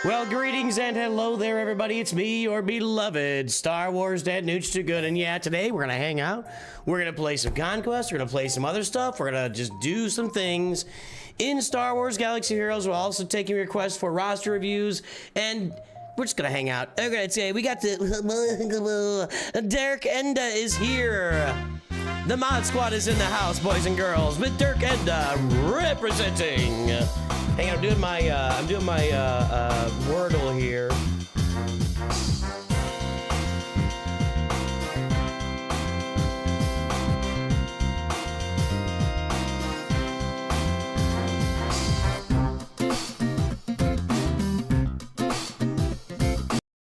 Well, greetings and hello there, everybody. It's me, your beloved Star Wars Dad, Nooch2Gud, and yeah, today we're gonna hang out. We're gonna play some Conquest. We're gonna play some other stuff. We're gonna just do some things in Star Wars Galaxy Heroes. We're also taking requests for roster reviews, and we're just gonna hang out. Okay, today we got the Derek Enda is here. The Mod Squad is in the house, boys and girls, with Dirk Enda representing. Hang on, I'm doing my Wordle here.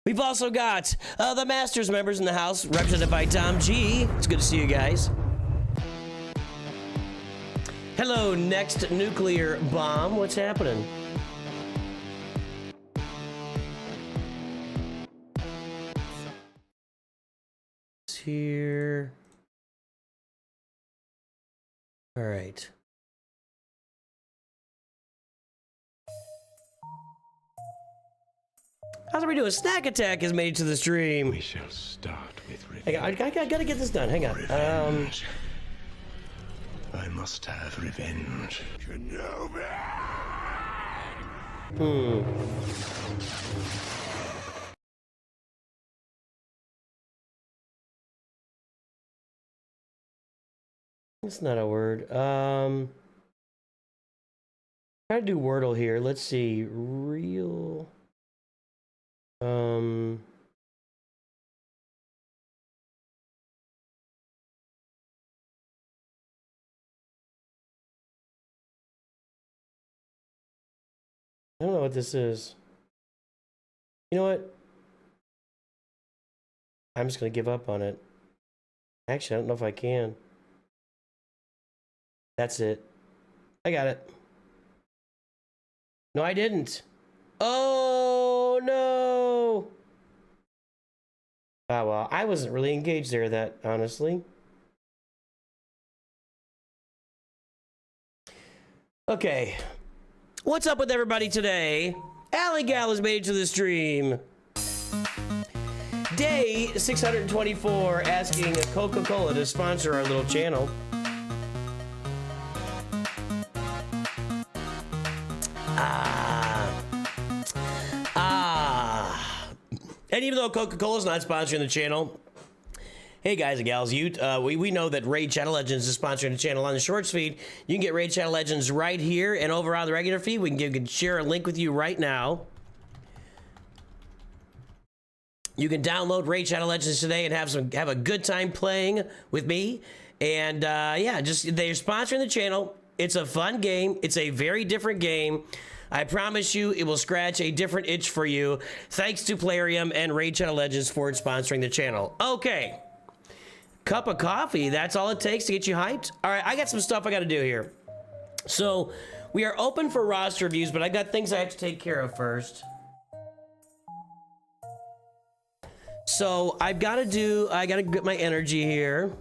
We've also got the Masters members in the house, represented by Tom G. It's good to see you guys. Hello, next nuclear bomb. What's happening? It's here. All right. How's we doing? Snack Attack has made it to the stream. We shall start with revenge. Hang on, I gotta get this done. Hang on. Revenge. I must have revenge. Kenobi! It's not a word. Try to do Wordle here. Let's see. Real. I don't know what this is. You know what? I'm just gonna give up on it. Actually, I don't know if I can. That's it. I got it. No, I didn't. Oh, no. Oh, well, I wasn't really engaged there, that, honestly. Okay. What's up with everybody today? Alley Gal has made it to the stream. Day 624 asking Coca-Cola to sponsor our little channel. And even though Coca-Cola's not sponsoring the channel, hey guys and gals, we know that Raid Shadow Legends is sponsoring the channel on the Shorts feed. You can get Raid Shadow Legends right here and over on the regular feed. We can share a link with you right now. You can download Raid Shadow Legends today and have a good time playing with me. And yeah, they're sponsoring the channel. It's a fun game. It's a very different game. I promise you, it will scratch a different itch for you. Thanks to Playin and Raid Shadow Legends for sponsoring the channel. Okay. Cup of coffee, that's all it takes to get you hyped? All right, I got some stuff I got to do here. So, we are open for roster reviews, but I got things I have to take care of first. So, I got to get my energy here.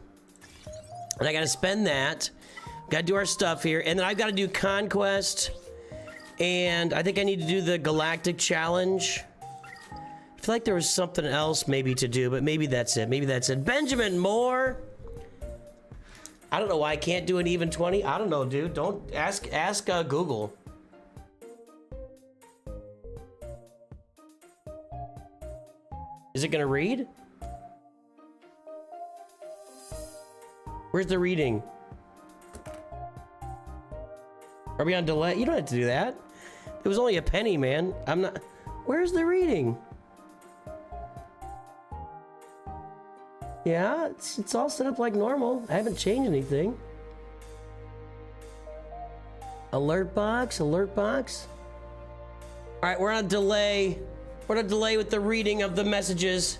And I got to spend that. Got to do our stuff here. And then I've got to do Conquest. And I think I need to do the Galactic Challenge. I feel like there was something else maybe to do, but maybe that's it. Maybe that's it. Benjamin Moore. I don't know why I can't do an even 20. I don't know, dude. Don't ask Google. Is it gonna read? Where's the reading? Are we on delay? You don't have to do that. It was only a penny, man. I'm not. Where's the reading? Yeah, it's all set up like normal. I haven't changed anything. Alert box, alert box. All right, we're on delay. We're on delay with the reading of the messages.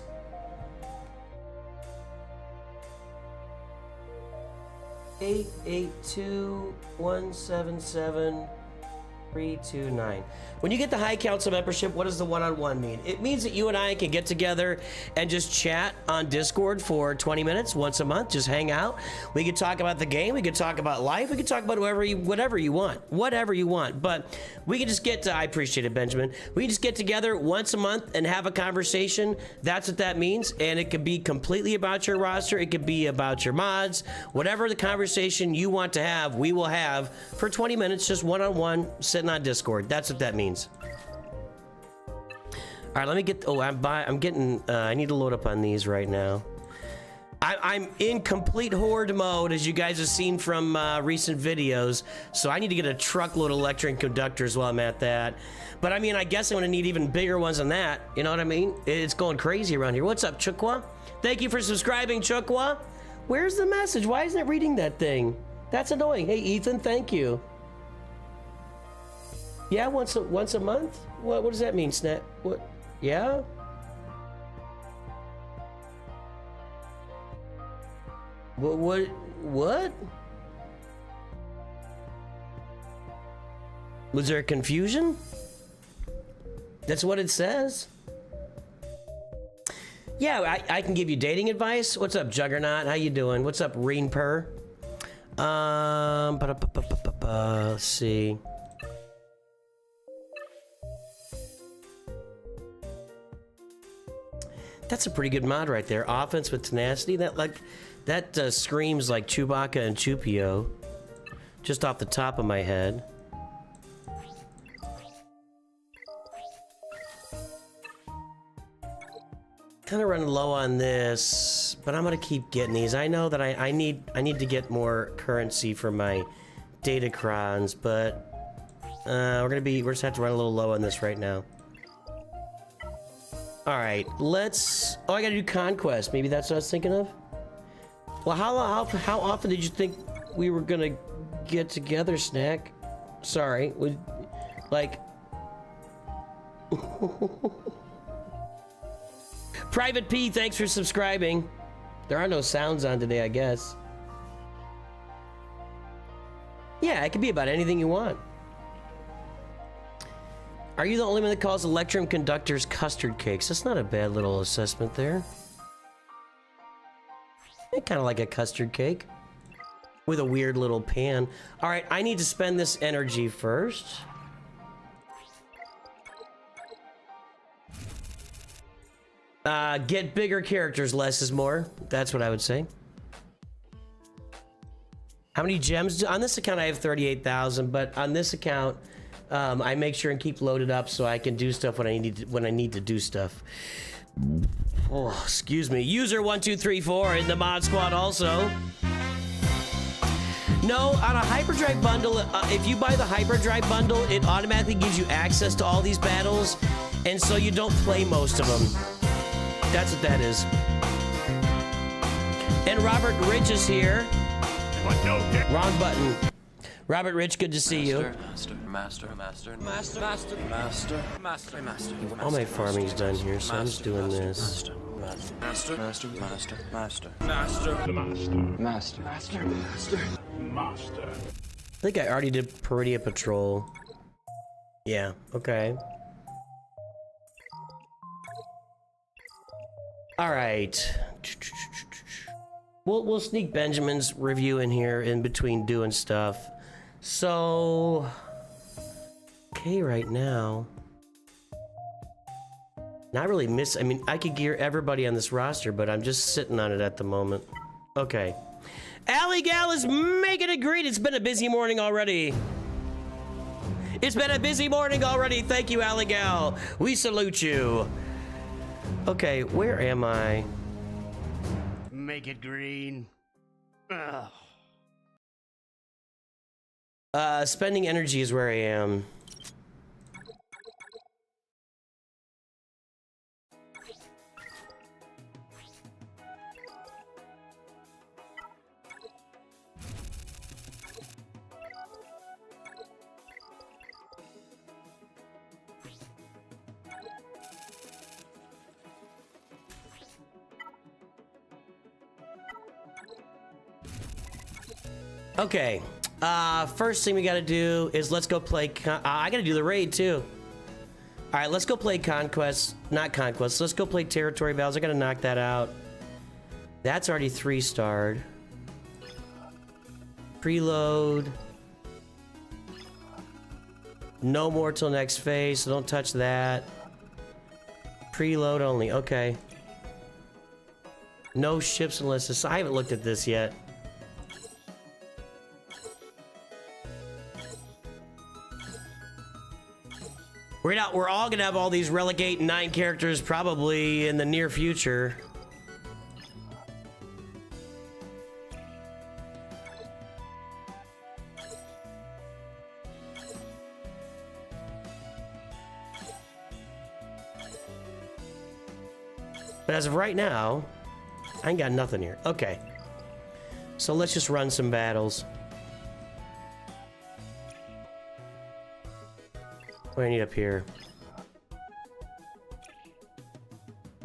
(882-177) 329. When you get the High Council membership, what does the one-on-one mean? It means that you and I can get together and just chat on Discord for 20 minutes once a month, just hang out. We can talk about the game, we can talk about life, we can talk about whatever you want. But we can just get to, I appreciate it, Benjamin. We can just get together once a month and have a conversation. That's what that means. And it could be completely about your roster, it could be about your mods, whatever the conversation you want to have, we will have for 20 minutes, just one-on-one, sitting on Discord. That's what that means. All right, let me get, I need to load up on these right now. I'm in complete horde mode, as you guys have seen from recent videos, so I need to get a truckload of electric conductors while I'm at that. But I mean, I guess I'm gonna need even bigger ones than that, you know what I mean? It's going crazy around here. What's up, Chukwa? Thank you for subscribing, Chukwa. Where's the message? Why isn't it reading that thing? That's annoying. Hey, Ethan, thank you. Yeah, once a month? What does that mean, Snap? What? Yeah? What? Was there confusion? That's what it says. Yeah, I can give you dating advice. What's up, Juggernaut? How you doing? What's up, Reen Purr? Let's see. That's a pretty good mod right there. Offense with tenacity. That screams like Chewbacca and Chupio, just off the top of my head. Kind of running low on this, but I'm gonna keep getting these. I know that I need to get more currency for my datacrons, but we're just have to run a little low on this right now. All right, let's. Oh, I gotta do conquest. Maybe that's what I was thinking of. Well, how often did you think we were gonna get together, Snack? Sorry, like. Private P, thanks for subscribing. There are no sounds on today, I guess. Yeah, it could be about anything you want. Are you the only one that calls Electrum conductors custard cakes? That's not a bad little assessment there. Kind of like a custard cake with a weird little pan. All right, I need to spend this energy first. Get bigger characters, less is more. That's what I would say. How many gems? On this account, I have 38,000, but on this account, I make sure and keep loaded up so I can do stuff when I need to do stuff. Oh, excuse me. User 1234 in the mod squad also. No, on a hyperdrive bundle, if you buy the hyperdrive bundle, it automatically gives you access to all these battles, and so you don't play most of them. That's what that is. And Robert Rich is here. Wrong button. Robert Rich, good to see you. Master. All my farming's done here, so I'm just doing this. Master. I think I already did Peridia Patrol. Yeah, okay. All right. We'll sneak Benjamin's review in here in between doing stuff. So, okay, right now. Not really I mean, I could gear everybody on this roster, but I'm just sitting on it at the moment. Okay. Alley Gal is making it great. It's been a busy morning already. It's been a busy morning already. Thank you, Alley Gal. We salute you. Okay, where am I? Make it green. Ugh. Spending energy is where I am. Okay, First thing we gotta do is let's go play. I gotta do the raid too. All right, let's go play Conquest. Not Conquest. Let's go play Territory Battles. I gotta knock that out. That's already 3-starred. Preload. No more till next phase, so don't touch that. Preload only. Okay. No ships unless this. I haven't looked at this yet. We're all gonna have all these Relic 8 and 9 characters probably in the near future. But as of right now, I ain't got nothing here. Okay. So let's just run some battles. What do I need up here?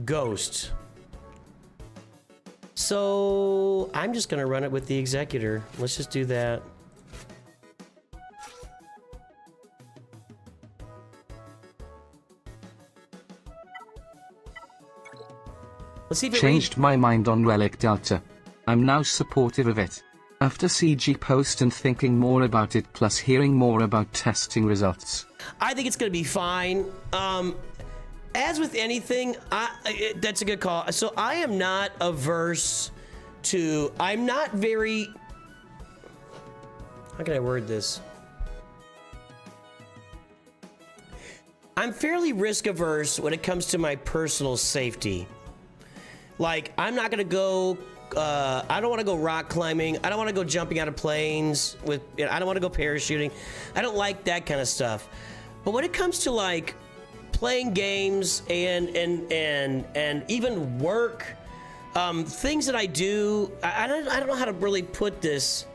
Ghost. So I'm just gonna run it with the Executor. Let's just do that. Let's see if it changed my mind on Relic Delta. I'm now supportive of it. After CG post and thinking more about it plus hearing more about testing results. I think it's gonna be fine. As with anything, that's a good call. So I am not averse to, I'm not very, how can I word this? I'm fairly risk averse when it comes to my personal safety. Like, I'm not gonna go, I don't wanna go rock climbing. I don't wanna go jumping out of planes with, I don't wanna go parachuting. I don't like that kind of stuff. But when it comes to like playing games and even work, things that I do, I don't know how to really put this.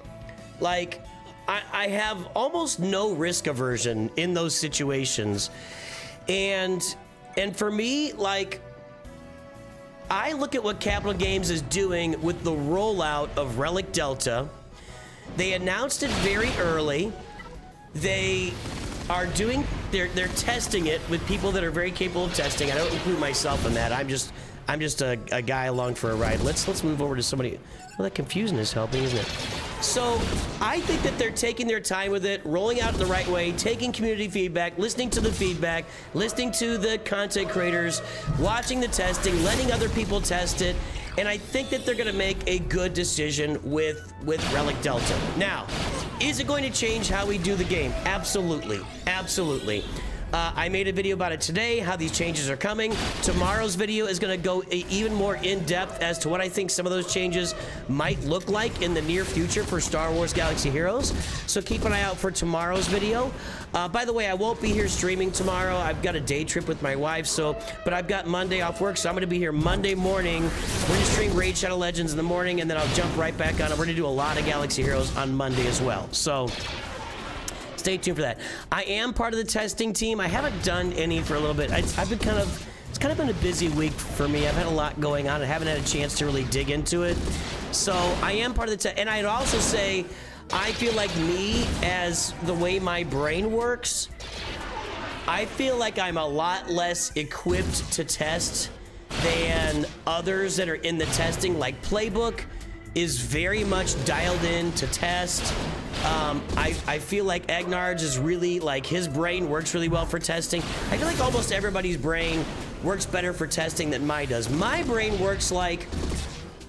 Like, I have almost no risk aversion in those situations. And for me, like, I look at what Capital Games is doing with the rollout of Relic Delta. They announced it very early. They are doing, they're testing it with people that are very capable of testing. I don't include myself in that. I'm just a guy along for a ride. Let's move over to somebody. Well, that confusion is helping, isn't it? So I think that they're taking their time with it, rolling out in the right way, taking community feedback, listening to the feedback, listening to the content creators, watching the testing, letting other people test it, and I think that they're gonna make a good decision with Relic Delta. Now, is it going to change how we do the game? Absolutely, absolutely. I made a video about it today, how these changes are coming. Tomorrow's video is going to go even more in-depth as to what I think some of those changes might look like in the near future for Star Wars Galaxy Heroes. So keep an eye out for tomorrow's video. By the way, I won't be here streaming tomorrow. I've got a day trip with my wife, but I've got Monday off work, so I'm going to be here Monday morning. We're going to stream Raid Shadow Legends in the morning, and then I'll jump right back on it. We're going to do a lot of Galaxy Heroes on Monday as well. So stay tuned for that. I am part of the testing team. I haven't done any for a little bit. I've been it's kind of been a busy week for me. I've had a lot going on. I haven't had a chance to really dig into it. So I am part of the and I'd also say I feel like me, as the way my brain works, I feel like I'm a lot less equipped to test than others that are in the testing. Like Playbook is very much dialed in to test. I feel like Agnards is really, like, his brain works really well for testing. I feel like almost everybody's brain works better for testing than mine does. My brain works like,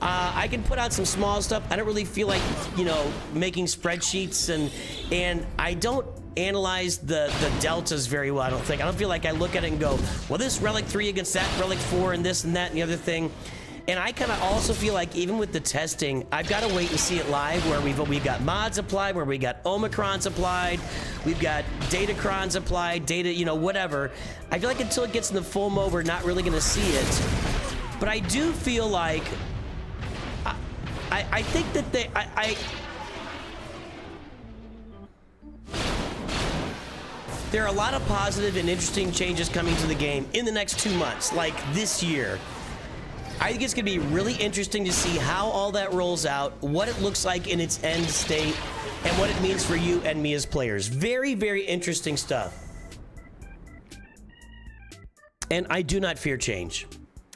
I can put out some small stuff. I don't really feel like, you know, making spreadsheets, and I don't analyze the deltas very well, I don't think. I don't feel like I look at it and go, well, this Relic 3 against that Relic 4 and this and that and the other thing. And I kind of also feel like even with the testing, I've got to wait and see it live, where we've got mods applied, where we got Omicrons applied, we've got Datacrons applied, you know, whatever. I feel like until it gets in the full mode, we're not really going to see it. But I do feel like I think that there are a lot of positive and interesting changes coming to the game in the next 2 months, like this year. I think it's going to be really interesting to see how all that rolls out, what it looks like in its end state, and what it means for you and me as players. Very, very interesting stuff. And I do not fear change.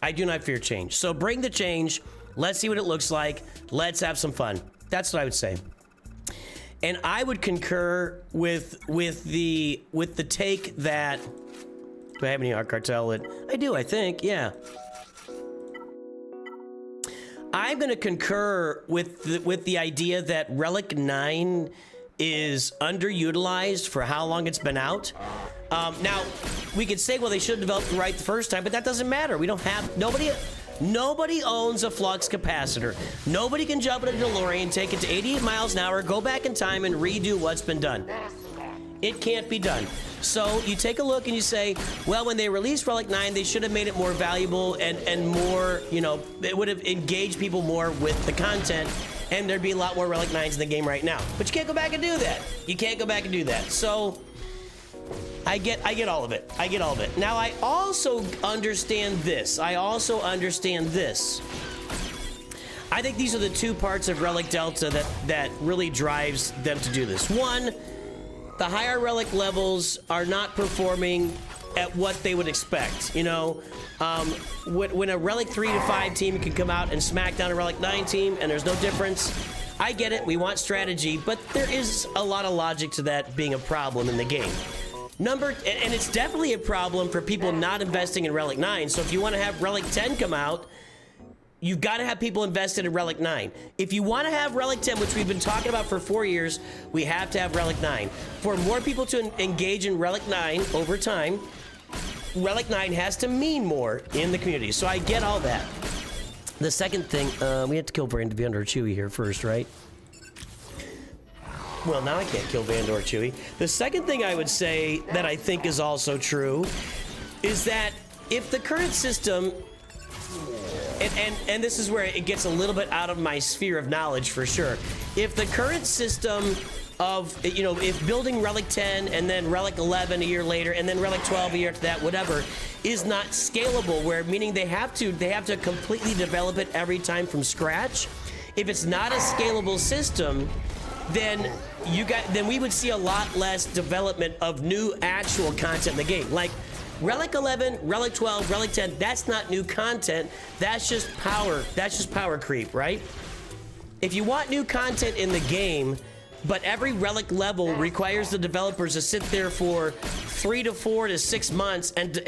I do not fear change. So bring the change. Let's see what it looks like. Let's have some fun. That's what I would say. And I would concur with the take that... Do I have any Art Cartel? I do, I think, yeah. I'm going to concur with the idea that Relic 9 is underutilized for how long it's been out. Now, we could say, well, they should have developed it right the first time, but that doesn't matter. We don't have... Nobody owns a flux capacitor. Nobody can jump in a DeLorean, take it to 88 miles an hour, go back in time, and redo what's been done. It can't be done. So you take a look and you say, well, when they released Relic 9, they should have made it more valuable and more, you know, it would have engaged people more with the content, and there'd be a lot more Relic 9s in the game right now. But you can't go back and do that. You can't go back and do that. So I get all of it. I get all of it. Now, I also understand this. I think these are the two parts of Relic Delta that really drives them to do this. One, the higher Relic levels are not performing at what they would expect. You know, when a Relic 3 to 5 team can come out and smack down a Relic 9 team and there's no difference, I get it. We want strategy, but there is a lot of logic to that being a problem in the game. And it's definitely a problem for people not investing in Relic 9. So if you want to have Relic 10 come out, you've got to have people invested in Relic 9. If you want to have Relic 10, which we've been talking about for 4 years, we have to have Relic 9. For more people to engage in Relic 9 over time, Relic 9 has to mean more in the community. So I get all that. The second thing, we have to kill Vandor Chewy here first, right? Well, now I can't kill Vandor Chewy. The second thing I would say that I think is also true is that if the current system, and this is where it gets a little bit out of my sphere of knowledge for sure, if the current system of, you know, if building Relic 10 and then Relic 11 a year later and then Relic 12 a year after that, whatever, is not scalable, where meaning they have to completely develop it every time from scratch. If it's not a scalable system, then we would see a lot less development of new actual content in the game. Like Relic 11, Relic 12, Relic 10, that's not new content. That's just power creep, right? If you want new content in the game, but every Relic level requires the developers to sit there for 3 to 4 to 6 months and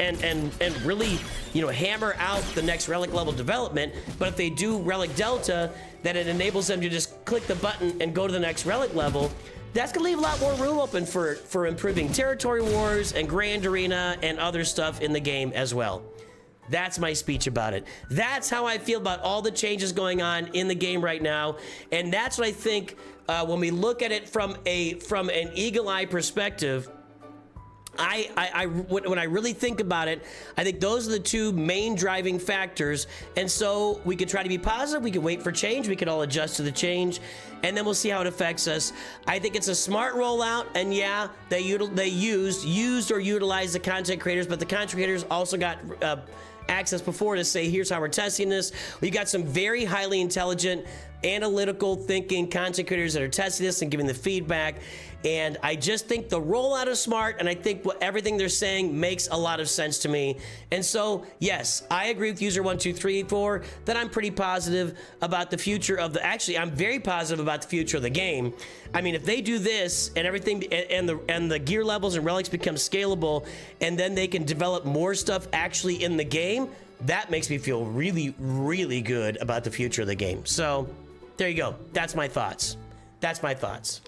really, you know, hammer out the next Relic level development. But if they do Relic Delta, then it enables them to just click the button and go to the next Relic level. That's gonna leave a lot more room open for improving Territory Wars and Grand Arena and other stuff in the game as well. That's my speech about it. That's how I feel about all the changes going on in the game right now, and that's what I think when we look at it from an eagle-eye perspective. When I really think about it, I think those are the two main driving factors. And so we could try to be positive. We could wait for change. We could all adjust to the change, and then we'll see how it affects us. I think it's a smart rollout, and yeah, they used or utilized the content creators, but the content creators also got access before to say, here's how we're testing this. We got some very highly intelligent, analytical thinking content creators that are testing this and giving the feedback. And I just think the rollout is smart, and I think everything they're saying makes a lot of sense to me. And so, yes, I agree with user 1234 that I'm pretty positive about the future of the. Actually, I'm very positive about the future of the game. I mean, if they do this and everything, and the gear levels and relics become scalable, and then they can develop more stuff actually in the game, that makes me feel really, really good about the future of the game. So, there you go. That's my thoughts. That's my thoughts.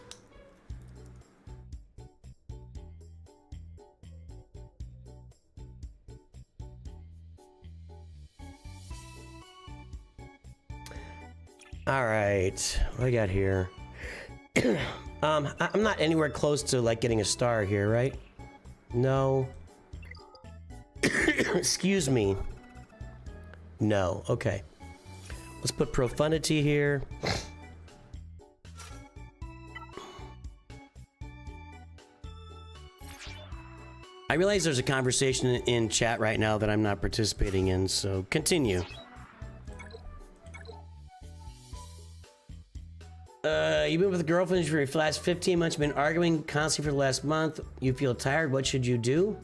All right, what do I got here? I'm not anywhere close to like getting a star here, right? No. Excuse me. No, okay. Let's put profundity here. I realize there's a conversation in chat right now that I'm not participating in, so continue. You've been with a girlfriend for the last 15 months, been arguing constantly for the last month. You feel tired. What should you do?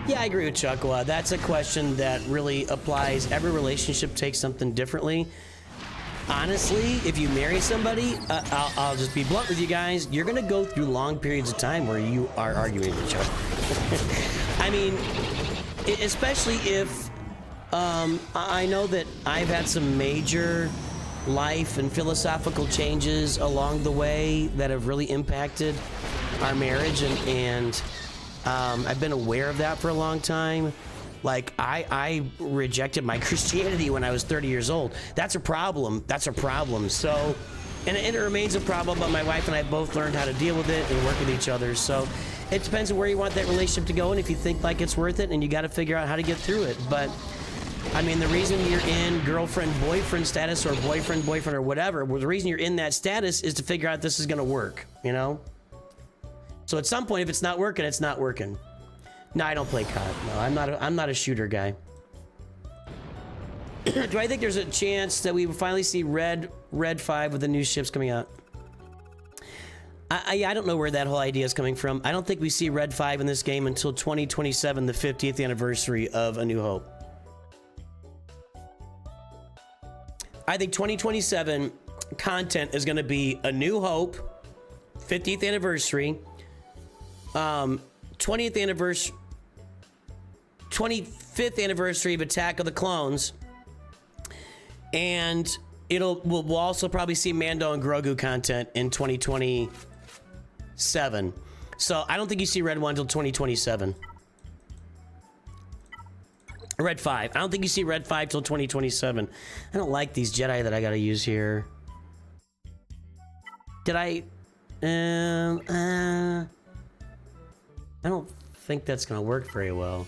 Yeah, I agree with Chuck. That's a question that really applies. Every relationship takes something differently. Honestly, if you marry somebody, I'll just be blunt with you guys. You're gonna go through long periods of time where you are arguing with each other. I mean, especially if I know that I've had some major life and philosophical changes along the way that have really impacted our marriage, and I've been aware of that for a long time. Like, I rejected my Christianity when I was 30 years old. That's a problem. That's a problem. So, and it remains a problem, but my wife and I both learned how to deal with it and work with each other. So, it depends on where you want that relationship to go and if you think like it's worth it, and you got to figure out how to get through it. But, I mean, the reason you're in girlfriend-boyfriend status or boyfriend-boyfriend or whatever, the reason you're in that status is to figure out if this is going to work, you know? So, at some point, if it's not working, it's not working. No, I don't play COD. No, I'm not a shooter guy. Do I think there's a chance that we will finally see Red 5 with the new ships coming out? I don't know where that whole idea is coming from. I don't think we see Red 5 in this game until 2027, the 50th anniversary of A New Hope. I think 2027 content is going to be A New Hope, 50th anniversary, 25th anniversary of Attack of the Clones, and we'll also probably see Mando and Grogu content in 2027. So I don't think you see Red 1 until 2027. Red 5. I don't think you see Red 5 till 2027. I don't like these Jedi that I gotta use here. Did I don't think that's gonna work very well.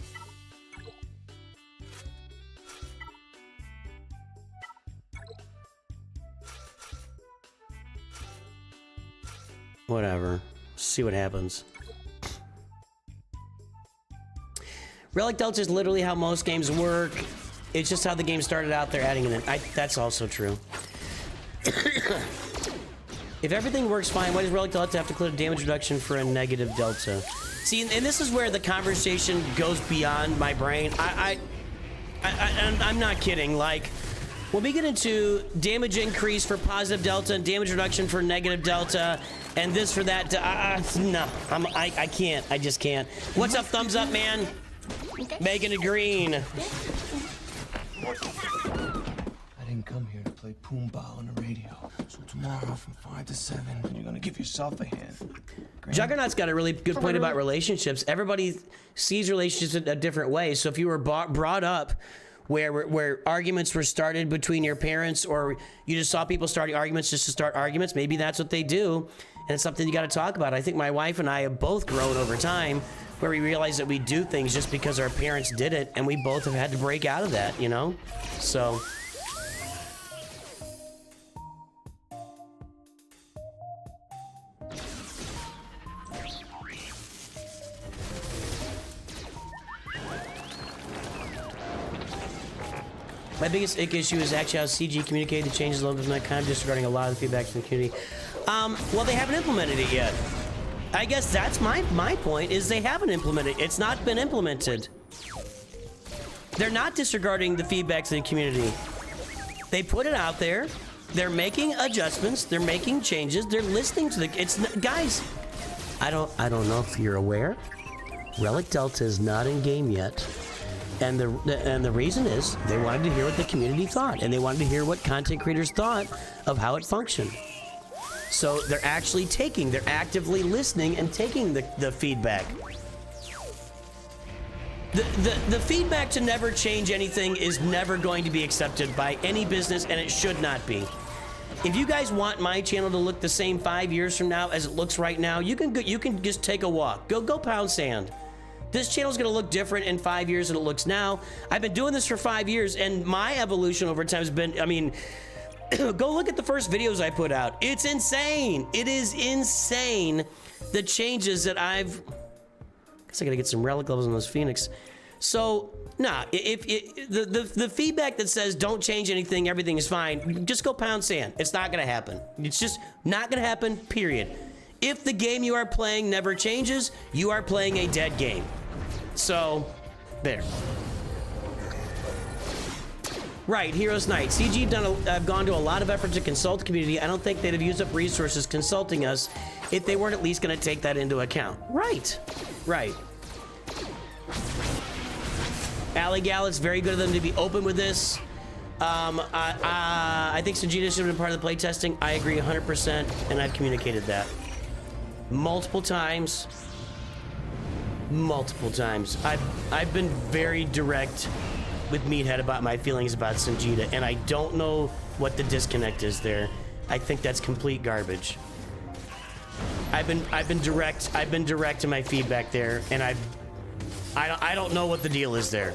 Whatever. See what happens. Relic Delta is literally how most games work. It's just how the game started out. They're adding it in. That's also true. If everything works fine, why does Relic Delta have to include a damage reduction for a negative delta? See, and this is where the conversation goes beyond my brain. I'm not kidding. Like, when we get into damage increase for positive delta and damage reduction for negative delta, and this for that, no, I can't. I just can't. What's up, thumbs up, man? Making it green. I didn't come here to play Pumbaa on the radio. So tomorrow from 5 to 7, you're gonna give yourself a hand. Juggernaut's got a really good point about relationships. Everybody sees relationships in a different way. So if you were brought up where arguments were started between your parents, or you just saw people starting arguments just to start arguments, maybe that's what they do, and it's something you got to talk about. I think my wife and I have both grown over time, where we realize that we do things just because our parents did it, and we both have had to break out of that, you know? So. My biggest issue is actually how CG communicated the changes a little bit, and I'm kind of disregarding a lot of the feedback from the community. Well, they haven't implemented it yet. I guess that's my point, is they haven't implemented it. It's not been implemented. They're not disregarding the feedback to the community. They put it out there. They're making adjustments. They're making changes. They're listening to the... Guys, I don't know if you're aware. Relic Delta is not in game yet. And the reason is they wanted to hear what the community thought, and they wanted to hear what content creators thought of how it functioned. So they're actively listening and taking the feedback. The feedback to never change anything is never going to be accepted by any business, and it should not be. If you guys want my channel to look the same 5 years from now as it looks right now, you can just take a walk. Go pound sand. This channel's gonna look different in 5 years than it looks now. I've been doing this for 5 years, and my evolution over time has been, I mean, go look at the first videos I put out. It's insane. It is insane, the changes that I've Guess I gotta get some relic levels on those Phoenix. So, nah, if the feedback that says don't change anything, everything is fine, just go pound sand. It's not gonna happen. It's just not gonna happen, period. If the game you are playing never changes, you are playing a dead game. So, there. Right, Heroes Night. CG have gone to a lot of effort to consult the community. I don't think they'd have used up resources consulting us if they weren't at least going to take that into account. Right, right. Alley Gal, it's very good of them to be open with this. I think Sajida should have been part of the playtesting. I agree 100%, and I've communicated that multiple times. Multiple times. I've been very direct with Meathead about my feelings about Sanjita, and I don't know what the disconnect is there. I think that's complete garbage. I've been direct in my feedback there, and I don't know what the deal is there.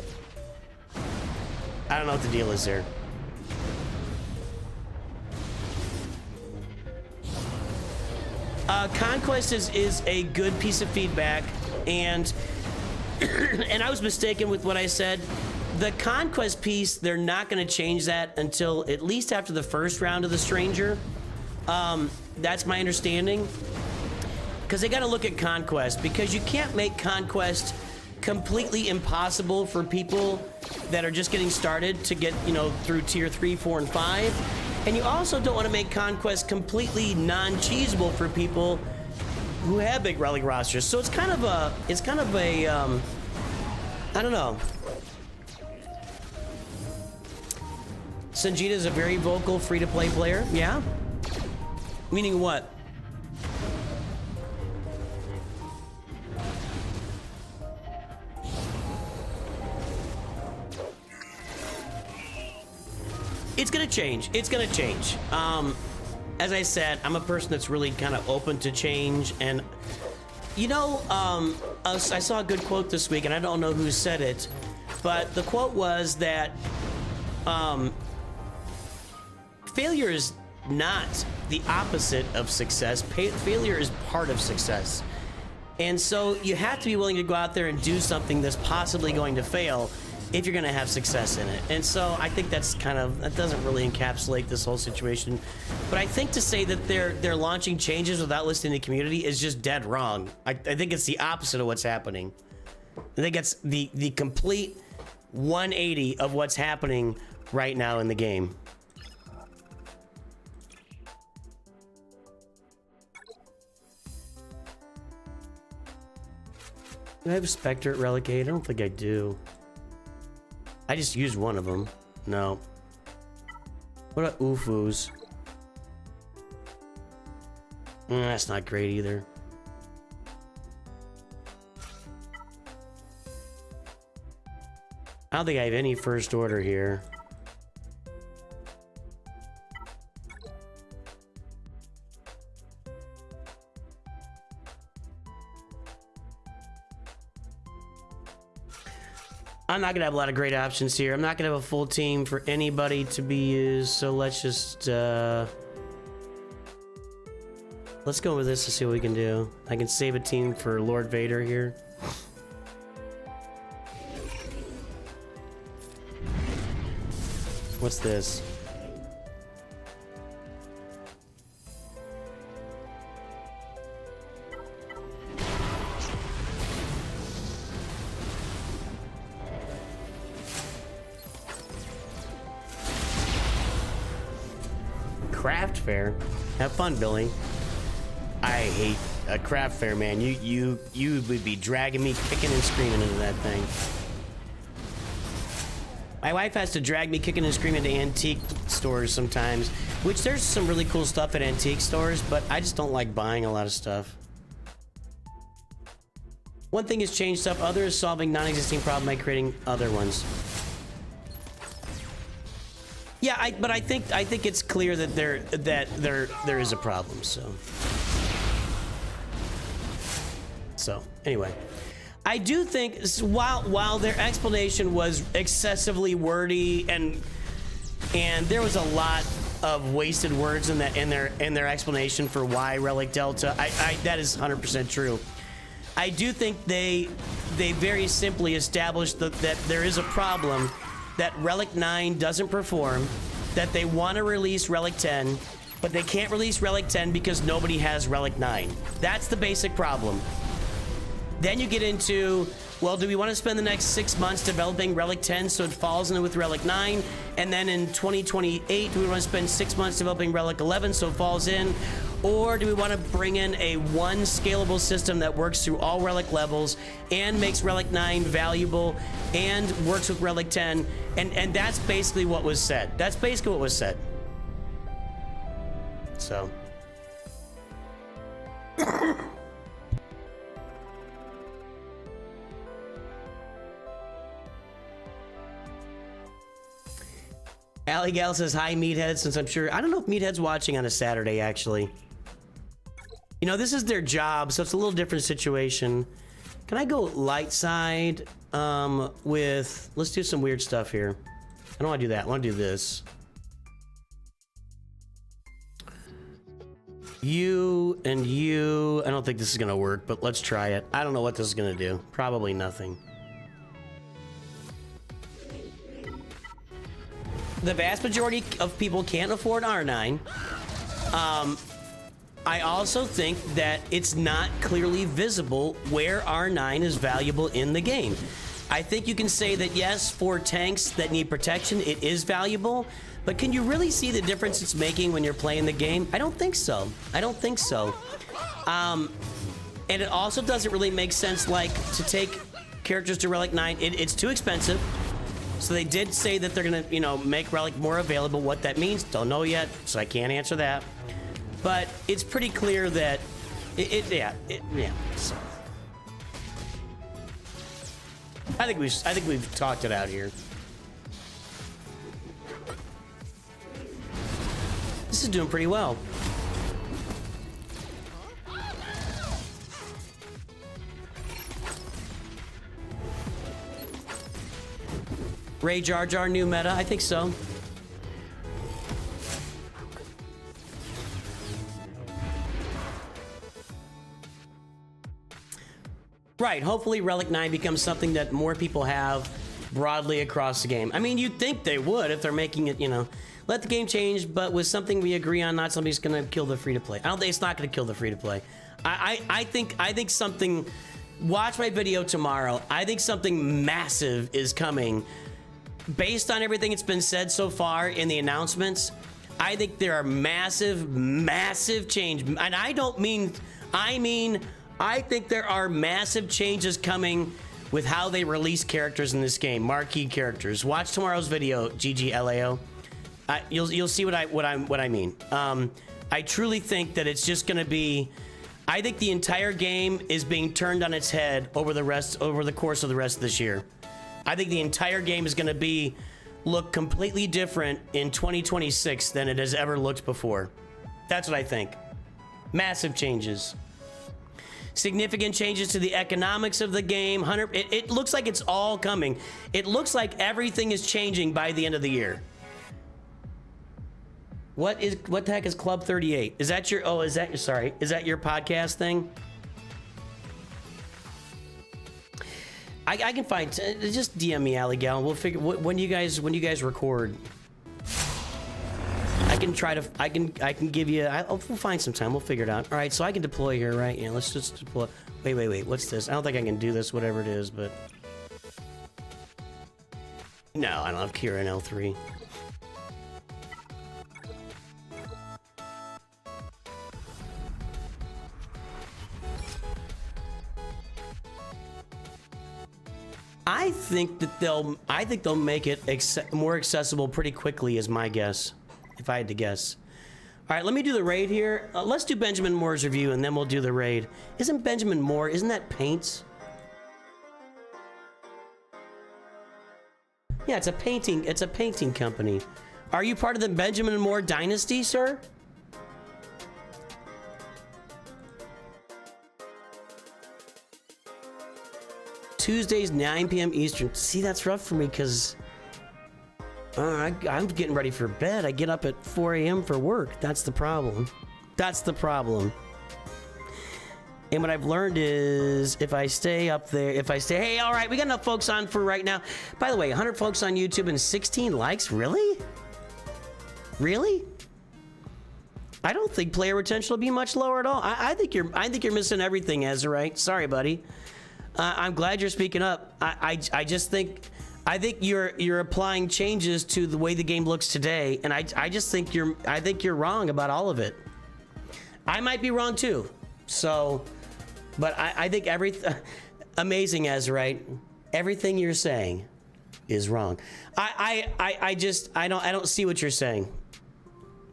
I don't know what the deal is there. Conquest is a good piece of feedback, and and I was mistaken with what I said. The Conquest piece, they're not going to change that until at least after the first round of the Stranger. That's my understanding. Because they got to look at Conquest, because you can't make Conquest completely impossible for people that are just getting started to get, you know, through tier 3, 4, and 5. And you also don't want to make Conquest completely non-cheesable for people who have big relic rosters. So it's kind of a, I don't know. Sanjita is a very vocal, free-to-play player. Yeah? Meaning what? It's gonna change. It's gonna change. As I said, I'm a person that's really kind of open to change, and you know, I saw a good quote this week, and I don't know who said it, but the quote was that failure is not the opposite of success. Failure is part of success. And so you have to be willing to go out there and do something that's possibly going to fail if you're going to have success in it. And so I think that's kind of, that doesn't really encapsulate this whole situation. But I think to say that they're launching changes without listening to the community is just dead wrong. I think it's the opposite of what's happening. I think it's the complete 180 of what's happening right now in the game. Do I have a Spectre at Relicade? I don't think I do. I just used one of them. No. What about Ufus? That's not great either. I don't think I have any first order here. I'm not gonna have a lot of great options here. I'm not gonna have a full team for anybody to be used, so let's just let's go with this to see what we can do. I can save a team for Lord Vader here. What's this? Craft fair? Have fun, Billy. I hate a craft fair, man. You would be dragging me kicking and screaming into that thing. My wife has to drag me kicking and screaming to antique stores sometimes, which there's some really cool stuff at antique stores, but I just don't like buying a lot of stuff. One thing is change stuff, other is solving non-existing problem by creating other ones. Yeah, but I think it's clear that there is a problem. So anyway, I do think while their explanation was excessively wordy and there was a lot of wasted words in their explanation for why Relic Delta, that is 100% true. I do think they very simply established that there is a problem, that Relic 9 doesn't perform, that they want to release Relic 10, but they can't release Relic 10 because nobody has Relic 9. That's the basic problem. Then you get into, well, do we want to spend the next 6 months developing Relic 10 so it falls in with Relic 9? And then in 2028, do we want to spend 6 months developing Relic 11 so it falls in? Or do we want to bring in a one scalable system that works through all Relic levels and makes Relic 9 valuable and works with Relic 10? And that's basically what was said. That's basically what was said. So. Allie Gal says, hi, Meathead, since I'm sure... I don't know if Meathead's watching on a Saturday, actually. You know, this is their job, so it's a little different situation. Can I go light side with... Let's do some weird stuff here. I don't want to do that. I want to do this. You and you... I don't think this is going to work, but let's try it. I don't know what this is going to do. Probably nothing. The vast majority of people can't afford R9. I also think that it's not clearly visible where R9 is valuable in the game. I think you can say that, yes, for tanks that need protection, it is valuable, but can you really see the difference it's making when you're playing the game? I don't think so. I don't think so. And it also doesn't really make sense, like, to take characters to Relic 9. It's too expensive. So they did say that they're gonna, you know, make Relic more available. What that means, don't know yet, so I can't answer that. But it's pretty clear that yeah. So. I think we've talked it out here. This is doing pretty well. Ray Jar Jar new meta? I think so. Right, hopefully Relic 9 becomes something that more people have broadly across the game. I mean, you'd think they would if they're making it, you know, let the game change, but with something we agree on, not something's gonna kill the free-to-play. I don't think it's not gonna kill the free-to-play. I think something, watch my video tomorrow, I think something massive is coming. Based on everything that's been said so far in the announcements, I think there are massive, massive changes. And I think there are massive changes coming with how they release characters in this game, marquee characters. Watch tomorrow's video, GGLAO. You'll see what I mean. I truly think that it's just going to be. I think the entire game is being turned on its head over the course of the rest of this year. I think the entire game is going to look completely different in 2026 than it has ever looked before. That's what I think. Massive changes. Significant changes to the economics of the game. It looks like it's all coming. It looks like everything is changing by the end of the year. What the heck is Club 38? Is that your podcast thing? I can find, just DM me, Allie Gal. We'll figure when you guys record. I can give you. We'll find some time. We'll figure it out. All right, so I can deploy here, right? Yeah, let's just deploy. Wait. What's this? I don't think I can do this. Whatever it is, but no, I don't have Kira in L3. I think they'll make it more accessible pretty quickly, is my guess, if I had to guess. All right, let me do the raid here. Let's do Benjamin Moore's review, and then we'll do the raid. Isn't Benjamin Moore? Isn't that paints? Yeah, it's a painting. It's a painting company. Are you part of the Benjamin Moore dynasty, sir? Tuesdays, 9 p.m. Eastern. See, that's rough for me because I'm getting ready for bed. I get up at 4 a.m. for work. That's the problem. That's the problem. And what I've learned is if I stay up there, hey, all right, we got enough folks on for right now. By the way, 100 folks on YouTube and 16 likes, really? Really? I don't think player retention will be much lower at all. I think you're missing everything, Azurite. Sorry, buddy. I'm glad you're speaking up. I just think you're applying changes to the way the game looks today, and I just think you're wrong about all of it. I might be wrong too. So, but I think amazing, Azurite. Everything you're saying is wrong. I don't see what you're saying.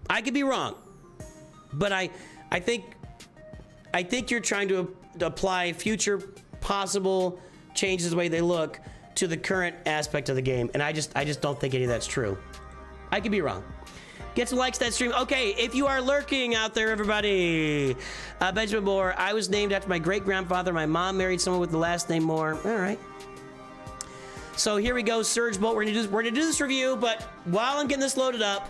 I could be wrong. But I think you're trying to apply future possible changes the way they look to the current aspect of the game, and I just don't think any of that's true. I could be wrong. Get some likes to that stream. Okay, if you are lurking out there, everybody, Benjamin Moore. I was named after my great grandfather. My mom married someone with the last name Moore. All right. So here we go, Surge Bolt. We're gonna do this review, but while I'm getting this loaded up,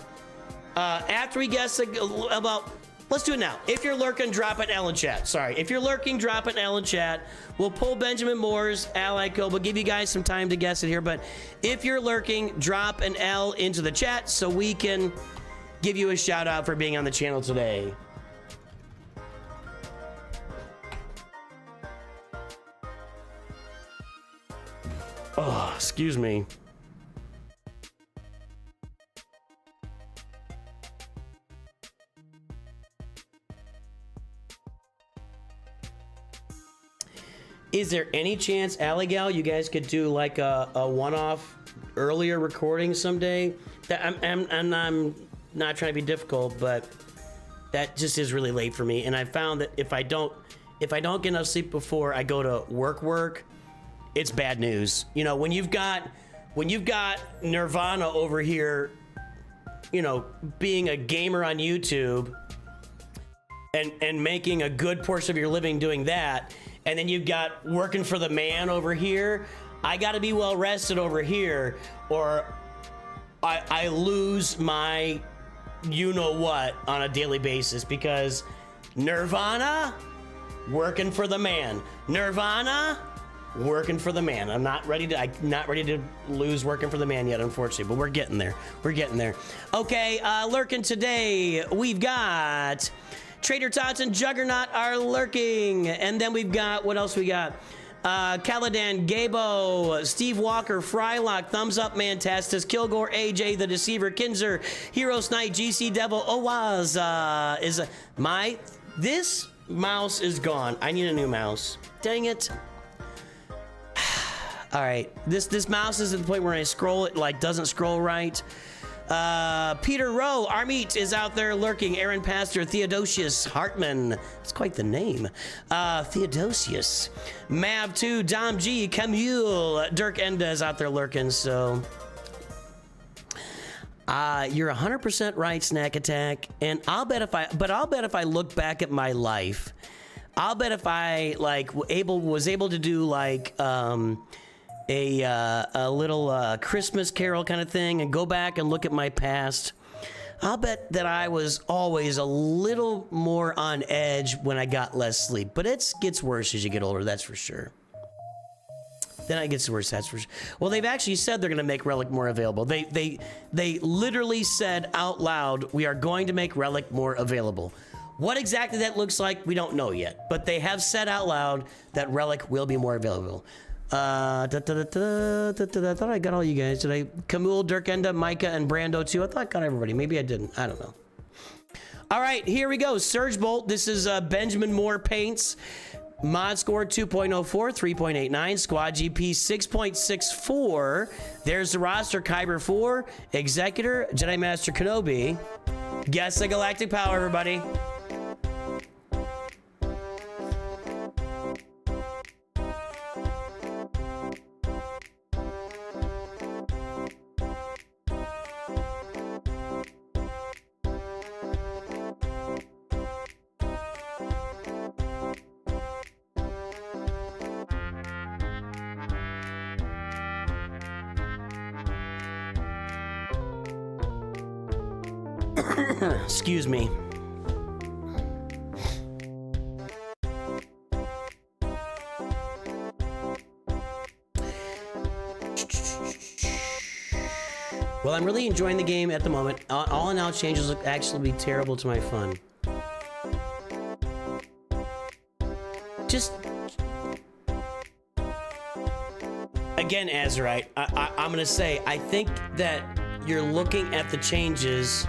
after we guess about. Let's do it now. If you're lurking, drop an L in chat. Sorry. If you're lurking, drop an L in chat. We'll pull Benjamin Moore's ally code. We'll give you guys some time to guess it here. But if you're lurking, drop an L into the chat so we can give you a shout out for being on the channel today. Oh, excuse me. Is there any chance, Alligal, you guys could do like a one-off earlier recording someday? I'm not trying to be difficult, but that just is really late for me. And I found that if I don't get enough sleep before I go to work, it's bad news. You know, when you've got Nirvana over here, you know, being a gamer on YouTube and making a good portion of your living doing that. And then you've got working for the man over here. I gotta be well rested over here, or I lose my you-know-what on a daily basis, because Nirvana, working for the man. Nirvana, working for the man. I'm not ready to lose working for the man yet, unfortunately, but we're getting there. We're getting there. Okay, lurking today, we've got Trader Tots and Juggernaut are lurking. And then we've got, what else we got? Caladan, Gabo, Steve Walker, Frylock, Thumbs Up, Mantastis, Kilgore, AJ, The Deceiver, Kinzer, Heroes Knight, GC Devil, Owaz, this mouse is gone. I need a new mouse. Dang it. All right, this mouse is at the point where I scroll, it like doesn't scroll right. Peter Rowe, Armeet is out there lurking. Aaron Pastor, Theodosius Hartman. It's quite the name. Theodosius. Mav2, Dom G, Camille, Dirk Enda is out there lurking. So, you're 100% right, Snack Attack. And I'll bet if I look back at my life, I'll bet if I was able to do like, a little Christmas Carol kind of thing and go back and look at my past, I'll bet that I was always a little more on edge when I got less sleep. But it gets worse as you get older, that's for sure. Then it gets worse, that's for sure. Well, they've actually said they're going to make Relic more available. They literally said out loud, we are going to make Relic more available. What exactly that looks like, we don't know yet. But they have said out loud that Relic will be more available. I thought I got all you guys. Did I? Camille, Dirkenda, Micah, and Brando too. I thought I got everybody. Maybe I didn't. I don't know. All right, here we go. Surge Bolt. This is Benjamin Moore Paints. Mod score 2.04, 3.89. Squad GP 6.64. There's the roster. Kyber 4. Executor. Jedi Master Kenobi. Guess the Galactic Power, everybody. Excuse me. Well, I'm really enjoying the game at the moment. All and out changes look actually be terrible to my fun. Just... Again, Azurite, I'm gonna say, I think that you're looking at the changes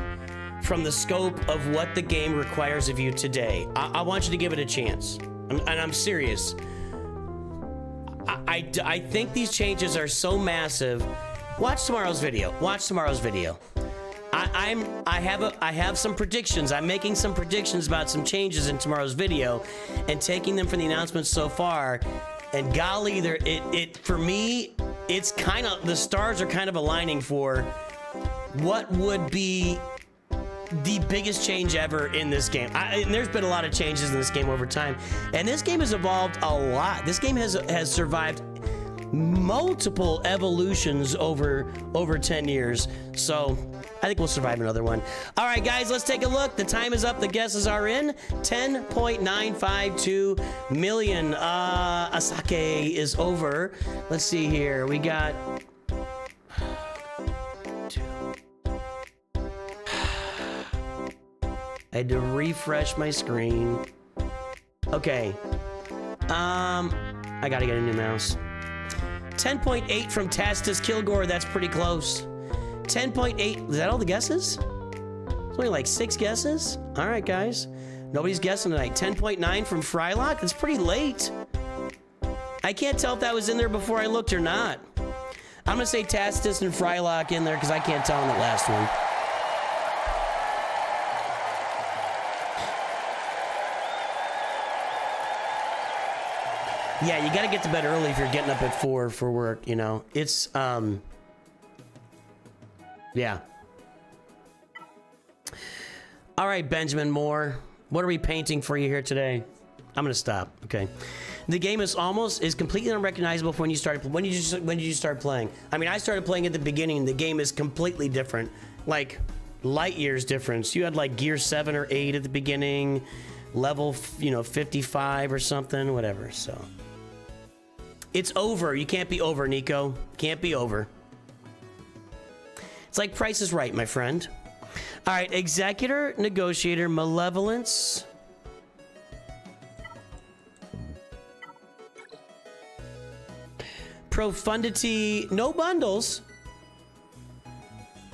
from the scope of what the game requires of you today. I want you to give it a chance. And I'm serious. I think these changes are so massive. Watch tomorrow's video. Watch tomorrow's video. I have some predictions. I'm making some predictions about some changes in tomorrow's video, and taking them from the announcements so far. And golly, for me, it's kind of, the stars are kind of aligning for what would be the biggest change ever in this game. And there's been a lot of changes in this game over time, and this game has evolved a lot. This game has survived multiple evolutions over 10 years. So I think we'll survive another one. All right, guys, let's take a look. The time is up. The guesses are in. 10.952 million. Asake is over. Let's see here. We got... I had to refresh my screen. Okay. I gotta get a new mouse. 10.8 from Tacitus Kilgore. That's pretty close. 10.8. Is that all the guesses? It's only like 6 guesses. All right, guys. Nobody's guessing tonight. 10.9 from Frylock. That's pretty late. I can't tell if that was in there before I looked or not. I'm gonna say Tacitus and Frylock in there because I can't tell on the last one. Yeah, you gotta get to bed early if you're getting up at 4 for work, you know. It's, yeah. All right, Benjamin Moore. What are we painting for you here today? I'm gonna stop, okay. The game is completely unrecognizable when you start, when did you start playing? I mean, I started playing at the beginning. The game is completely different. Like, light years difference. You had like gear 7 or 8 at the beginning, level, you know, 55 or something, whatever, so. It's over. You can't be over, Nico. Can't be over. It's like Price is Right, my friend. All right, Executor, Negotiator, Malevolence. Profundity, no bundles.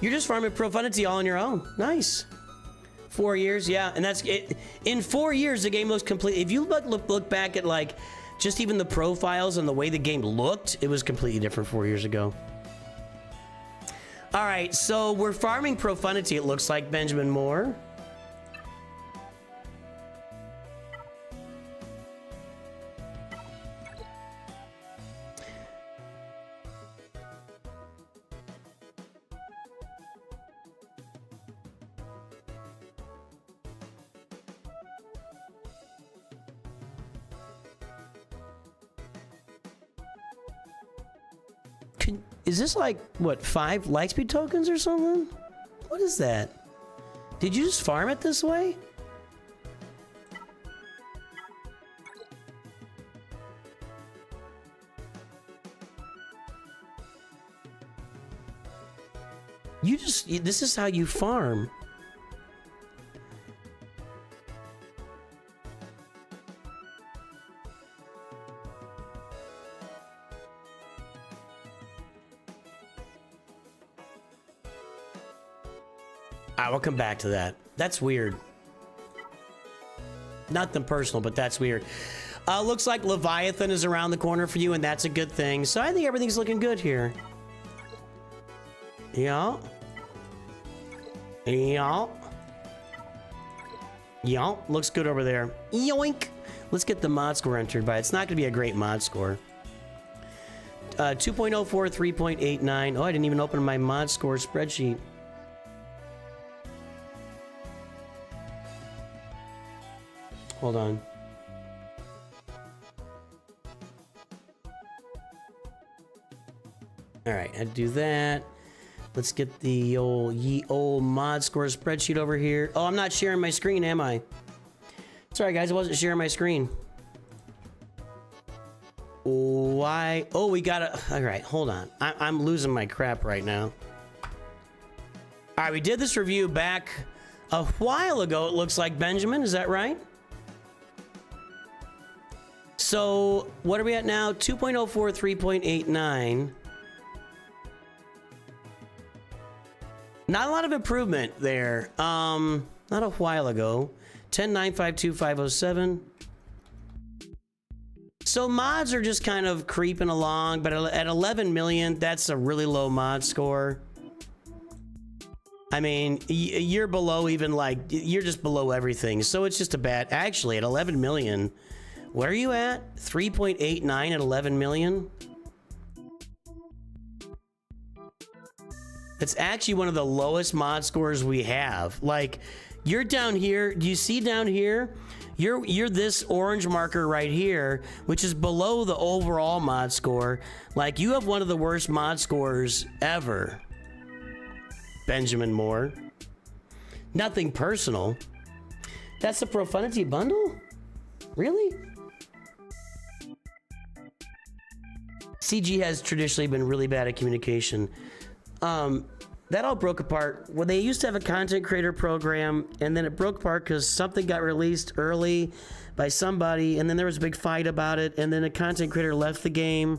You're just farming Profundity all on your own. Nice. 4 years, yeah, and that's it. In 4 years, the game looks completely. If you look back at like just even the profiles and the way the game looked, it was completely different 4 years ago. All right, so we're farming Profundity. It looks like Benjamin Moore. Is this like, what, 5 Lightspeed tokens or something? What is that? Did you just farm it this way? This is how you farm. We'll come back to that. That's weird. Nothing personal, but that's weird. Looks like Leviathan is around the corner for you, and that's a good thing. So I think everything's looking good here. Yeah. Yeah. Yeah. Looks good over there. Yoink. Let's get the mod score entered by. It's not going to be a great mod score. 2.04, 3.89. Oh, I didn't even open my mod score spreadsheet. Hold on. All right, I had to do that. Let's get the old mod score spreadsheet over here. Oh, I'm not sharing my screen, am I? Sorry, guys, I wasn't sharing my screen. Why? Oh, we gotta. All right, hold on. I'm losing my crap right now. All right, we did this review back a while ago, it looks like, Benjamin. Is that right? So, what are we at now? 2.04, 3.89. Not a lot of improvement there. Not a while ago. 10.952.507. So mods are just kind of creeping along, but at 11 million, that's a really low mod score. I mean, you're below even like, you're just below everything. So it's just a bad, actually at 11 million, where are you at? 3.89 at 11 million? It's actually one of the lowest mod scores we have. Like, you're down here, do you see down here? You're this orange marker right here, which is below the overall mod score. Like, you have one of the worst mod scores ever, Benjamin Moore. Nothing personal. That's the Profundity bundle? Really? CG has traditionally been really bad at communication. That all broke apart. Well, they used to have a content creator program, and then it broke apart because something got released early by somebody, and then there was a big fight about it, and then a content creator left the game,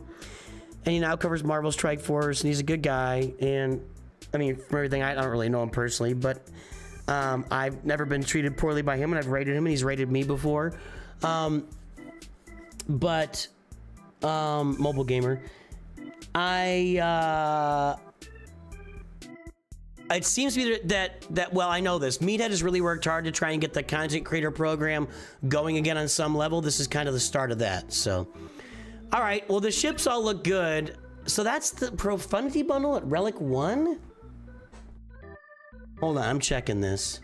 and he now covers Marvel Strike Force, and he's a good guy, and I mean, from everything, I don't really know him personally, but I've never been treated poorly by him, and I've rated him, and he's rated me before. Mobile Gamer. It seems to be that well, I know this. Meathead has really worked hard to try and get the content creator program going again on some level. This is kind of the start of that. So, all right. Well, the ships all look good. So that's the Profundity bundle at Relic 1? Hold on, I'm checking this.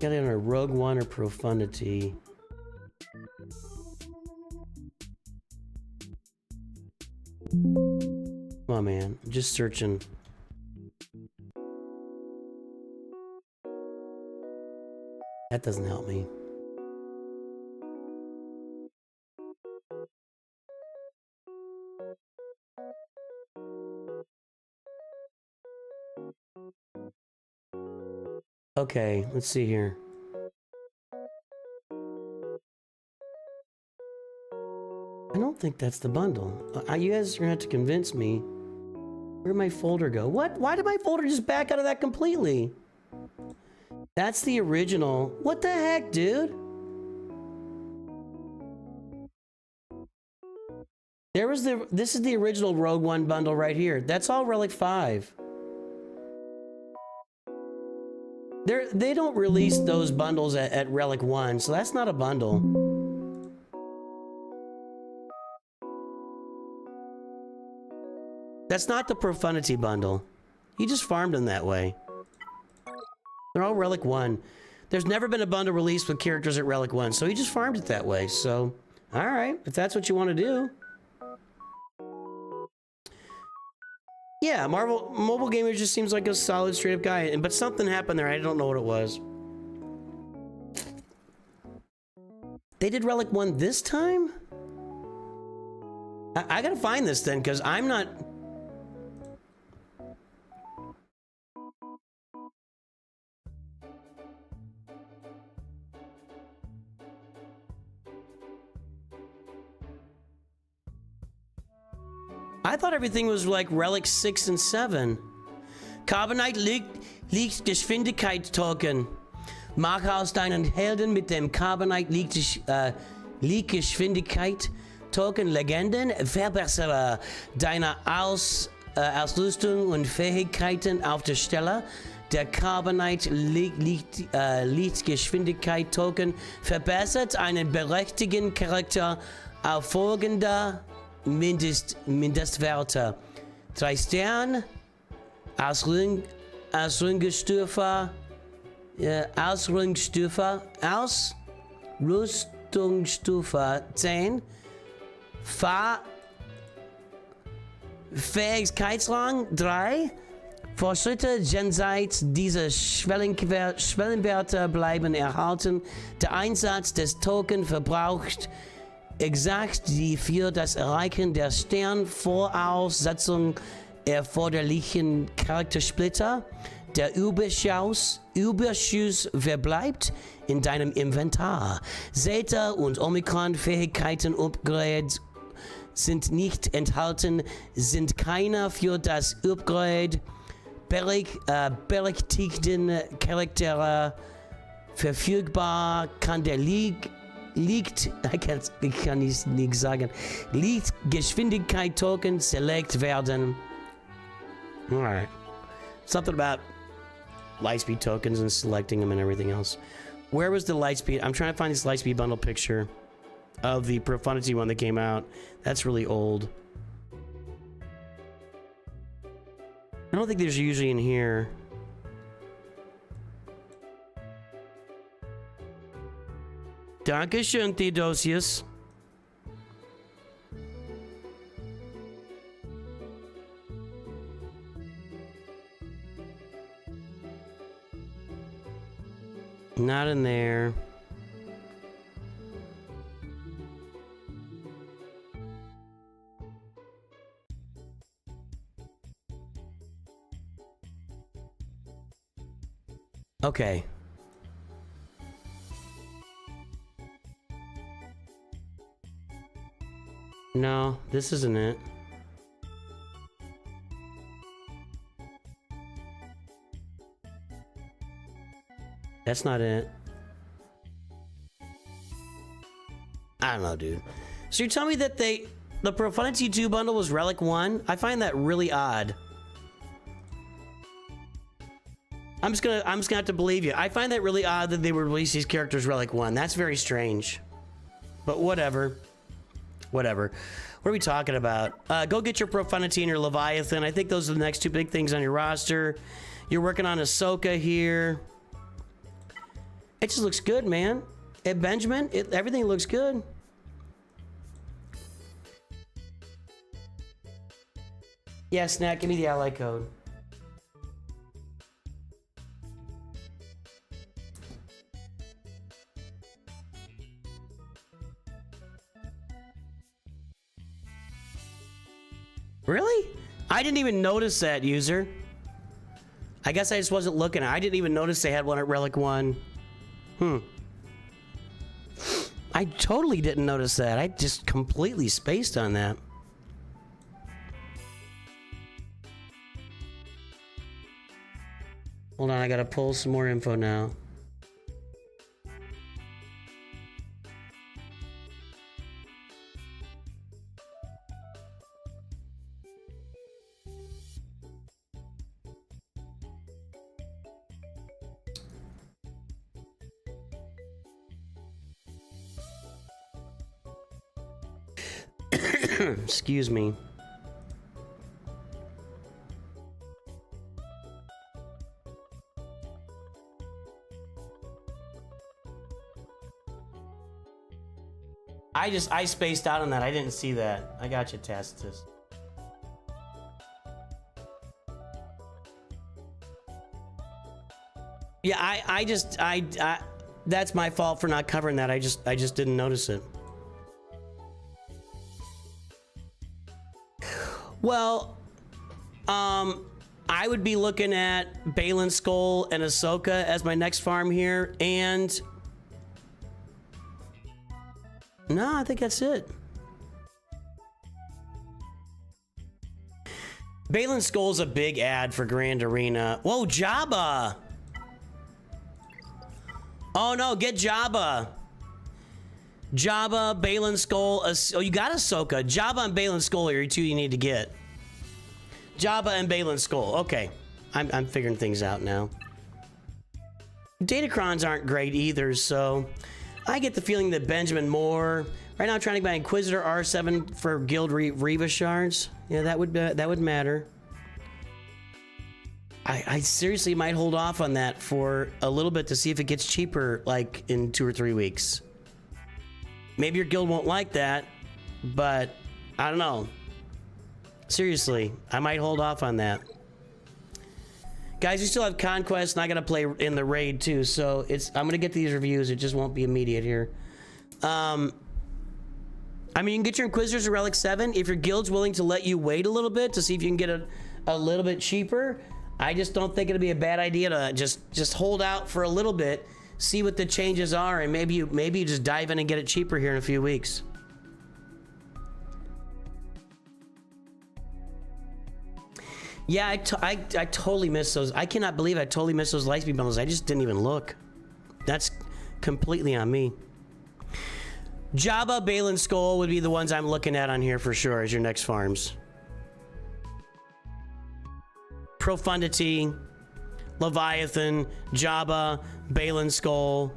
Got it on a Rogue One or Profundity. Come on, man. I'm just searching. That doesn't help me. Okay, let's see here. I don't think that's the bundle. You guys are gonna have to convince me. Where'd my folder go? What? Why did my folder just back out of that completely? That's the original. What the heck, dude? This is the original Rogue One bundle right here. That's all Relic 5. They don't release those bundles at Relic 1, so that's not a bundle. That's not the Profundity bundle. He just farmed them that way. They're all Relic 1. There's never been a bundle released with characters at Relic 1, so he just farmed it that way. So, alright, if that's what you want to do. Yeah, Mobile Gamer just seems like a solid, straight-up guy, but something happened there. I don't know what it was. They did Relic 1 this time? I gotta find this then, because I'm not... I thought everything was like Relic 6 and 7. Carbonite liegt Geschwindigkeit-Token. Mache aus deinen Helden mit dem Carbonite liegt Geschwindigkeit-Token Legenden. Verbessere deine Ausrüstung und Fähigkeiten auf der Stelle. Der Carbonite liegt Geschwindigkeit-Token verbessert einen berechtigten Charakter auf folgender Mindestwerte. 3 Sterne, Ausrüstungsstufe 10, Fähigkeitsrang 3, Fortschritte jenseits dieser Schwellenwerte bleiben erhalten. Der Einsatz des Token verbraucht exakt die für das Erreichen der Sternvoraussetzung erforderlichen Charaktersplitter. Der Überschuss verbleibt in deinem Inventar. Zeta und Omikron-Fähigkeiten-Upgrades sind nicht enthalten, sind keiner für das Upgrade berechtigten Charaktere verfügbar, kann der liegt Geschwindigkeit Token select werden. Alright. Something about Lightspeed tokens and selecting them and everything else. Where was the Lightspeed? I'm trying to find this Lightspeed bundle picture of the Profundity one that came out. That's really old. I don't think there's usually in here. Dankeschön, Theodosius. Not in there. Okay. No, this isn't it. That's not it. I don't know, dude. So you're telling me that the Profundity 2 bundle was Relic 1? I find that really odd. I'm just gonna have to believe you. I find that really odd that they would release these characters Relic 1. That's very strange. But whatever. Whatever. What are we talking about? Go get your Profundity and your Leviathan. I think those are the next two big things on your roster. You're working on Ahsoka here. It just looks good, man. At Benjamin, everything looks good. Yeah, Snack, give me the ally code. Really? I didn't even notice that, user. I guess I just wasn't looking. I didn't even notice they had one at Relic 1. I totally didn't notice that. I just completely spaced on that. Hold on, I gotta pull some more info now. Excuse me. I spaced out on that. I didn't see that. I got you, Tacitus. Yeah, I that's my fault for not covering that. I just didn't notice it. Well, I would be looking at Balin Skull and Ahsoka as my next farm here, and no, I think that's it. Balin Skull's a big ad for Grand Arena. Whoa, Jabba! Oh no, get Jabba. Jabba, Balin Skull, oh, you got Ahsoka. Jabba and Balin Skull are your two you need to get. Jabba and Balin Skull. Okay, I'm figuring things out now. Datacrons aren't great either, so I get the feeling that Benjamin Moore right now trying to buy Inquisitor R7 for Guild Reva shards. Yeah, that would matter. I seriously might hold off on that for a little bit to see if it gets cheaper, like in 2 or 3 weeks. Maybe your guild won't like that, but I don't know. Seriously, I might hold off on that. Guys, we still have Conquest, and I gotta play in the raid too, so I'm gonna get these reviews. It just won't be immediate here. I mean, you can get your Inquisitors at Relic 7 if your guild's willing to let you wait a little bit to see if you can get a little bit cheaper. I just don't think it'd be a bad idea to just hold out for a little bit, see what the changes are, and maybe you just dive in and get it cheaper here in a few weeks. Yeah, I totally missed those. I cannot believe I totally missed those Lightspeed bundles. I just didn't even look. That's completely on me. Jabba, Balin Skull would be the ones I'm looking at on here for sure as your next farms. Profundity, Leviathan, Jabba, Balin Skull.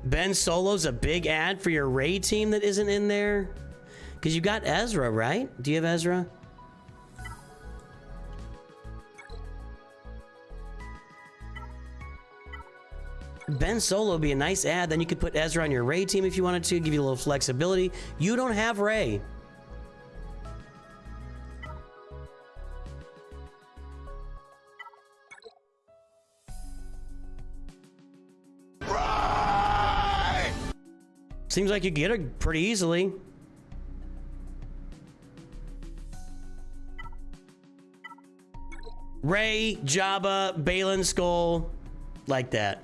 Ben Solo's a big ad for your raid team that isn't in there. Because you got Ezra, right? Do you have Ezra? Ben Solo would be a nice ad. Then you could put Ezra on your raid team if you wanted to, give you a little flexibility. You don't have Rey. Seems like you get it pretty easily. Rey, Jabba, Balin Skull, like that.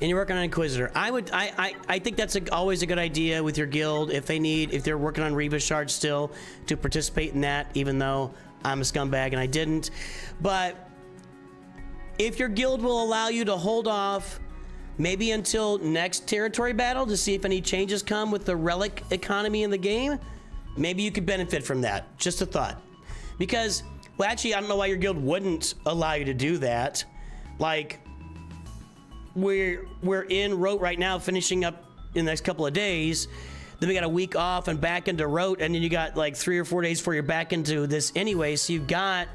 And you're working on Inquisitor. I think that's always a good idea with your guild if they're working on Reva Shard still to participate in that, even though I'm a scumbag and I didn't. But if your guild will allow you to hold off maybe until next territory battle to see if any changes come with the relic economy in the game, maybe you could benefit from that. Just a thought. Because, well, actually, I don't know why your guild wouldn't allow you to do that. Like, we're in Rote right now, finishing up in the next couple of days. Then we got a week off and back into Rote, and then you got like 3 or 4 days before you're back into this anyway. So you've got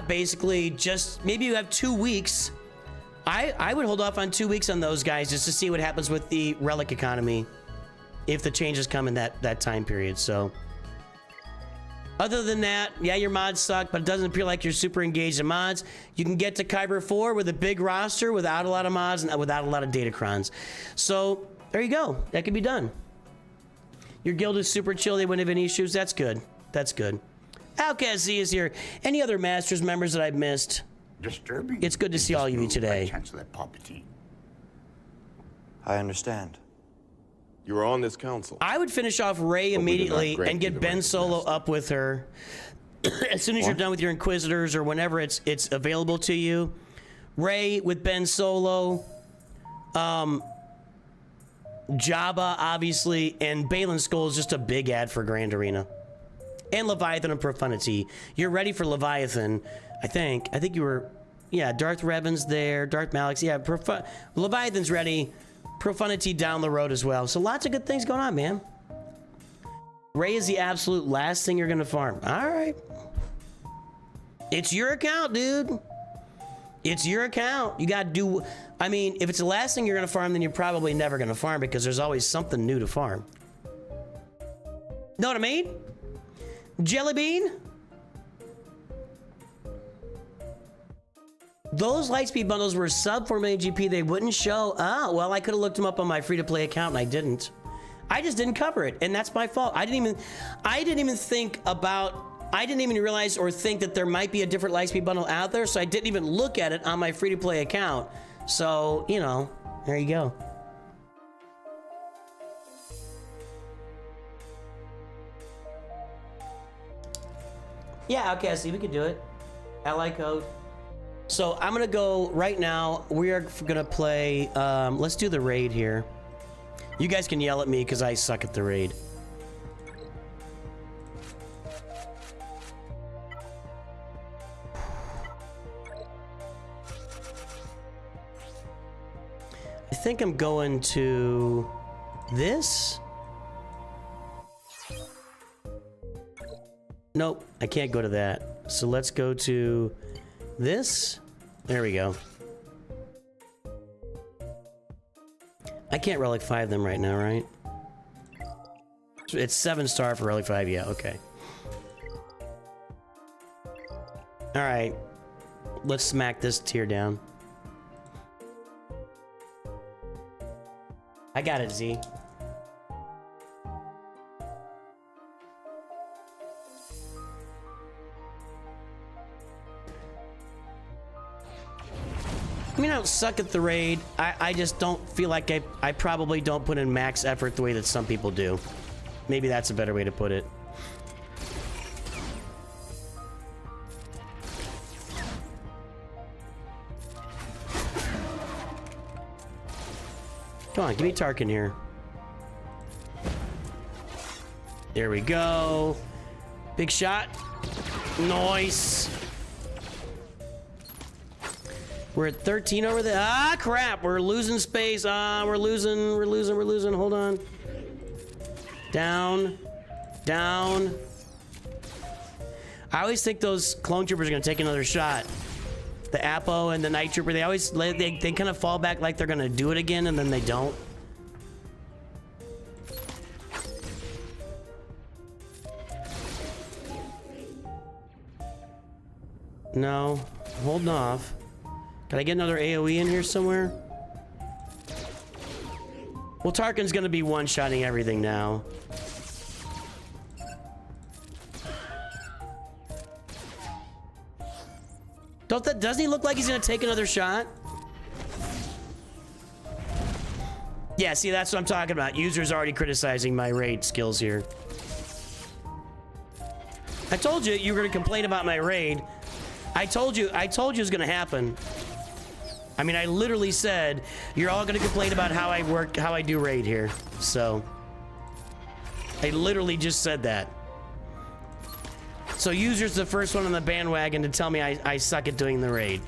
basically just, maybe you have 2 weeks. I would hold off on 2 weeks on those guys just to see what happens with the relic economy if the changes come in that time period. So other than that, yeah, your mods suck, but it doesn't appear like you're super engaged in mods. You can get to Kyber 4 with a big roster without a lot of mods and without a lot of datacrons. So there you go. That can be done. Your guild is super chill. They wouldn't have any issues. That's good. That's good. Outcast Z is here. Any other Masters members that I've missed? Disturbing. It's good to see all of you today. Chancellor Palpatine. I understand. You were on this council. I would finish off Rey immediately and get Ben Solo up with her as soon as you're done with your Inquisitors or whenever it's available to you. Rey with Ben Solo, Jabba obviously, and Balin Skull is just a big ad for Grand Arena. And Leviathan and Profundity. You're ready for Leviathan, I think. I think you were, yeah, Darth Revan's there, Darth Malik's, yeah, Leviathan's ready. Profundity down the road as well. So lots of good things going on, man. Rey is the absolute last thing you're gonna farm. All right. It's your account, dude. It's your account. You gotta do, I mean, if it's the last thing you're gonna farm, then you're probably never gonna farm because there's always something new to farm. Know what I mean? Jelly bean? Those Lightspeed bundles were sub 4 million GP. They wouldn't show. Oh, well, I could have looked them up on my free-to-play account and I didn't. I just didn't cover it, and that's my fault. I didn't even realize or think that there might be a different Lightspeed bundle out there, so I didn't even look at it on my free-to-play account. So, you know, there you go. Yeah, okay, I see. We could do it. Ally code. So I'm gonna go right now. We are gonna play. Let's do the raid here. You guys can yell at me because I suck at the raid. I think I'm going to this. Nope, I can't go to that. So let's go to this. There we go. I can't Relic 5 them right now, right? It's 7-star for Relic 5, yeah, okay. All right. Let's smack this tier down. I got it, Z. I mean, I don't suck at the raid. I just don't feel like I probably don't put in max effort the way that some people do. Maybe that's a better way to put it. Come on, give me Tarkin here. There we go. Big shot. Nice. We're at 13 over there. Ah, crap. We're losing space. We're losing. Hold on. Down. Down. I always think those clone troopers are going to take another shot. The Apo and the Night Trooper, they always, they kind of fall back like they're going to do it again, and then they don't. No. Holding off. Can I get another AoE in here somewhere? Well, Tarkin's gonna be one-shotting everything now. Doesn't he look like he's gonna take another shot? Yeah, see, that's what I'm talking about. Users already criticizing my raid skills here. I told you you were gonna complain about my raid. I told you it was gonna happen. I mean, I literally said, you're all gonna complain about how I do raid here. So, I literally just said that. So, user's the first one on the bandwagon to tell me I suck at doing the raid.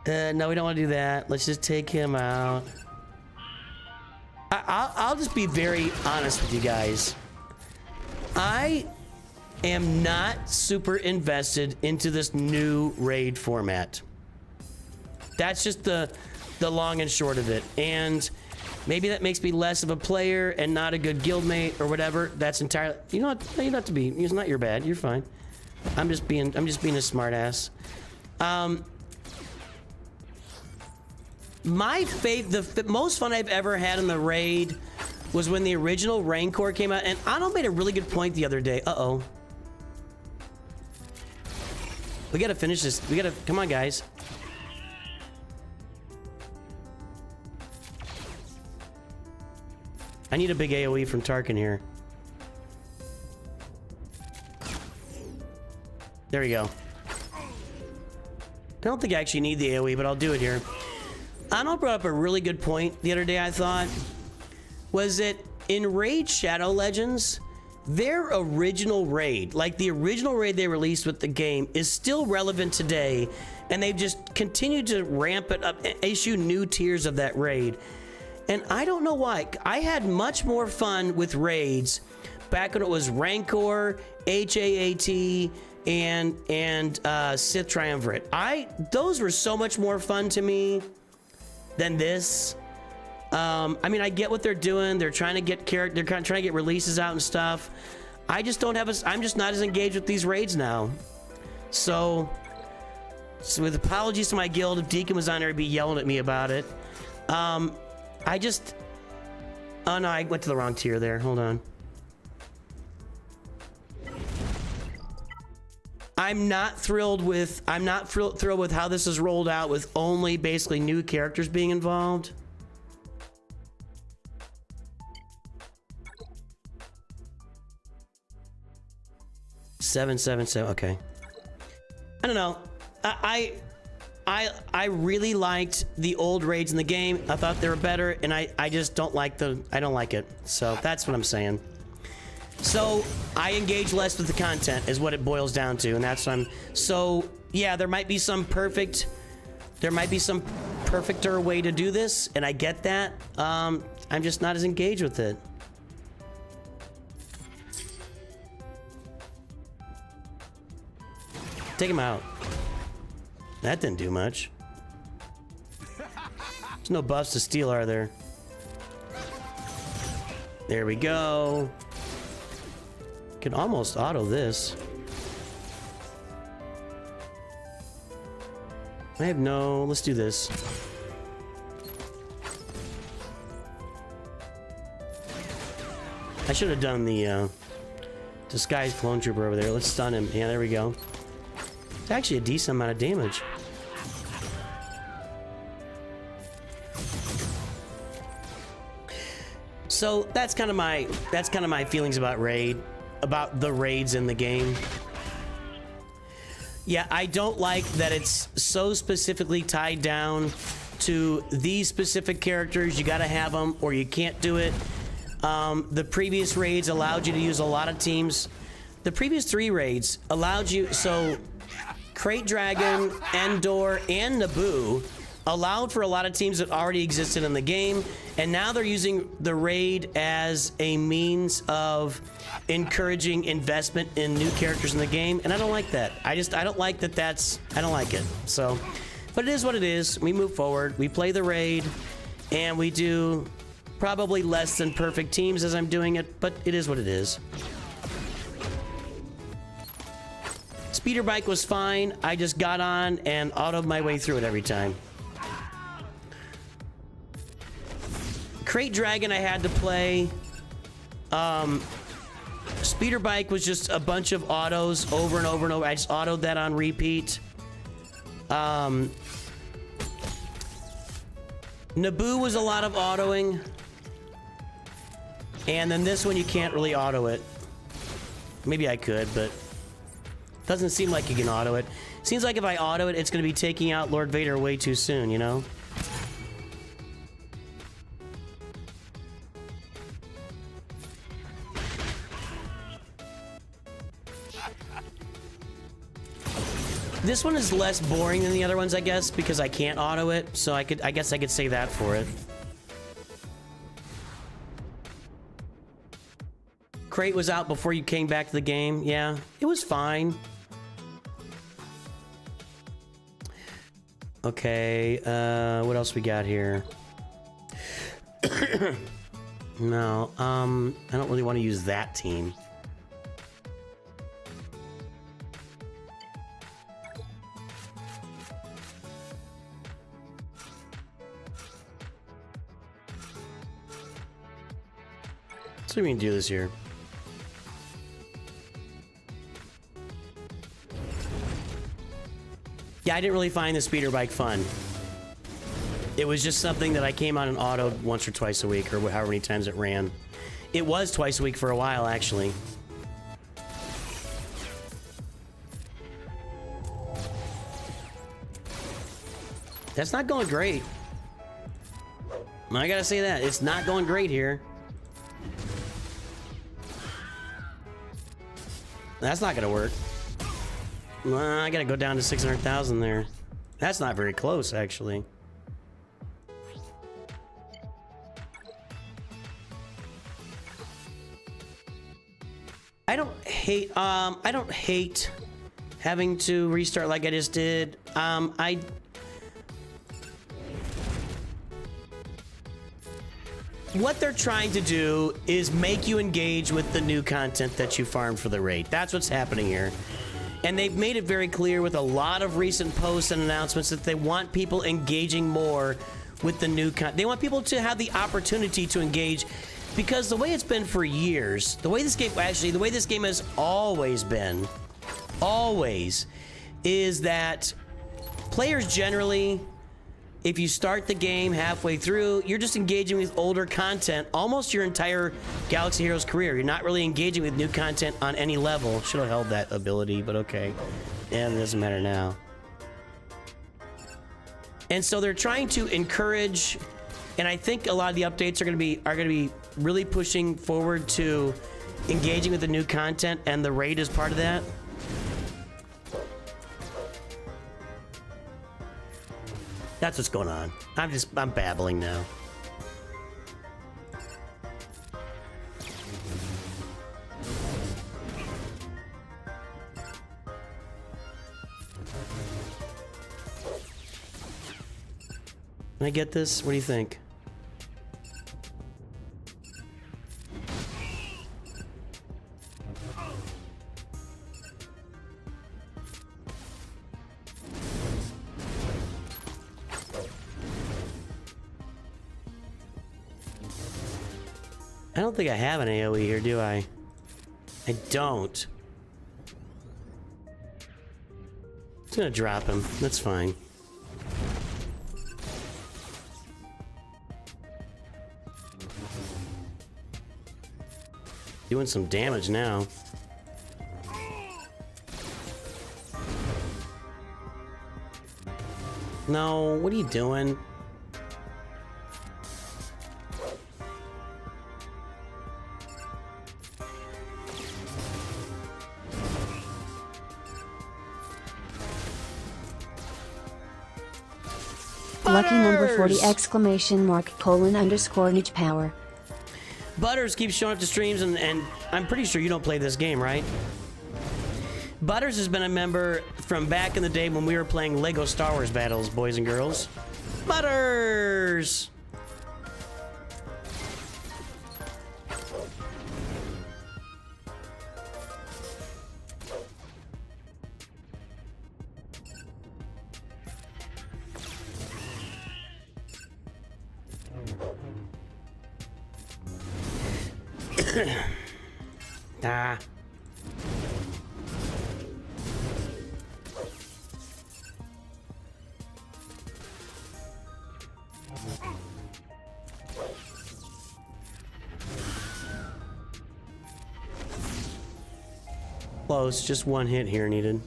No, we don't want to do that. Let's just take him out. I'll just be very honest with you guys. I am not super invested into this new raid format. That's just the long and short of it. And maybe that makes me less of a player and not a good guildmate or whatever. That's entirely, you know what, you don't have to be, it's not your bad, you're fine. I'm just being a smart ass. The most fun I've ever had in the raid was when the original Rancor came out, and Anno made a really good point the other day. Uh-oh. We gotta finish this. Come on, guys. I need a big AoE from Tarkin here. There we go. I don't think I actually need the AoE, but I'll do it here. Anno brought up a really good point the other day, I thought. Was that in Raid Shadow Legends, their original raid, like the original raid they released with the game, is still relevant today, and they've just continued to ramp it up, issue new tiers of that raid. And I don't know why. I had much more fun with raids back when it was Rancor, HAAT, and Sith Triumvirate. Those were so much more fun to me than this. I mean, I get what they're doing. They're trying to get they're trying to get releases out and stuff. I just don't have I'm just not as engaged with these raids now. So with apologies to my guild, if Deacon was on there, he'd be yelling at me about it. Oh no, I went to the wrong tier there. Hold on. I'm not thrilled with how this is rolled out with only basically new characters being involved. Seven. Okay. I don't know. I really liked the old raids in the game. I thought they were better, and I just don't like I don't like it. So that's what I'm saying. So I engage less with the content is what it boils down to, and that's what so yeah, there might be some perfecter way to do this, and I get that. I'm just not as engaged with it. Take him out. That didn't do much. There's no buffs to steal, are there? There we go. Can almost auto this. I have no... Let's do this. I should have done the disguised clone trooper over there. Let's stun him. Yeah, there we go. It's actually a decent amount of damage. So that's kind of my feelings about the raids in the game. Yeah, I don't like that it's so specifically tied down to these specific characters. You got to have them or you can't do it. The previous raids allowed you to use a lot of teams. The previous 3 raids allowed you, so Crate Dragon, Endor, and Naboo allowed for a lot of teams that already existed in the game, and now they're using the raid as a means of encouraging investment in new characters in the game, and I don't like that. I don't like that. I don't like it. So, but it is what it is. We move forward. We play the raid, and we do probably less than perfect teams as I'm doing it, but it is what it is. Speeder bike was fine. I just got on and autoed my way through it every time. Crate Dragon I had to play. Speeder bike was just a bunch of autos over and over and over. I just autoed that on repeat. Naboo was a lot of autoing. And then this one you can't really auto it. Maybe I could, but doesn't seem like you can auto it. Seems like if I auto it, it's going to be taking out Lord Vader way too soon, you know? This one is less boring than the other ones, I guess, because I can't auto it, so I guess I could say that for it. Crate was out before you came back to the game. Yeah, it was fine. Okay, what else we got here? No, I don't really want to use that team. So we can do this here. Yeah, I didn't really find the speeder bike fun. It was just something that I came on and autoed once or twice a week, or however many times it ran. It was twice a week for a while, actually. That's not going great. I gotta say that. It's not going great here. That's not gonna work. I gotta go down to 600,000 there. That's not very close, actually. I don't hate having to restart like I just did. What they're trying to do is make you engage with the new content that you farmed for the raid. That's what's happening here. And they've made it very clear with a lot of recent posts and announcements that they want people engaging more with the new content. They want people to have the opportunity to engage, because the way it's been for years, the way this game has always been, is that players generally, if you start the game halfway through, you're just engaging with older content almost your entire Galaxy Heroes career. You're not really engaging with new content on any level. Should have held that ability, but okay. Yeah, it doesn't matter now. And so they're trying to encourage, and I think a lot of the updates are going to be really pushing forward to engaging with the new content, and the raid is part of that. That's what's going on. I'm babbling now. Can I get this? What do you think? I don't think I have an AoE here, do I? I don't. It's gonna drop him. That's fine. Doing some damage now. No, what are you doing? Lucky number 40 exclamation mark colon underscore niche power. Butters keeps showing up to streams, and I'm pretty sure you don't play this game, right? Butters has been a member from back in the day when we were playing Lego Star Wars battles, boys and girls. Butters! Ah. Close, just one hit here needed.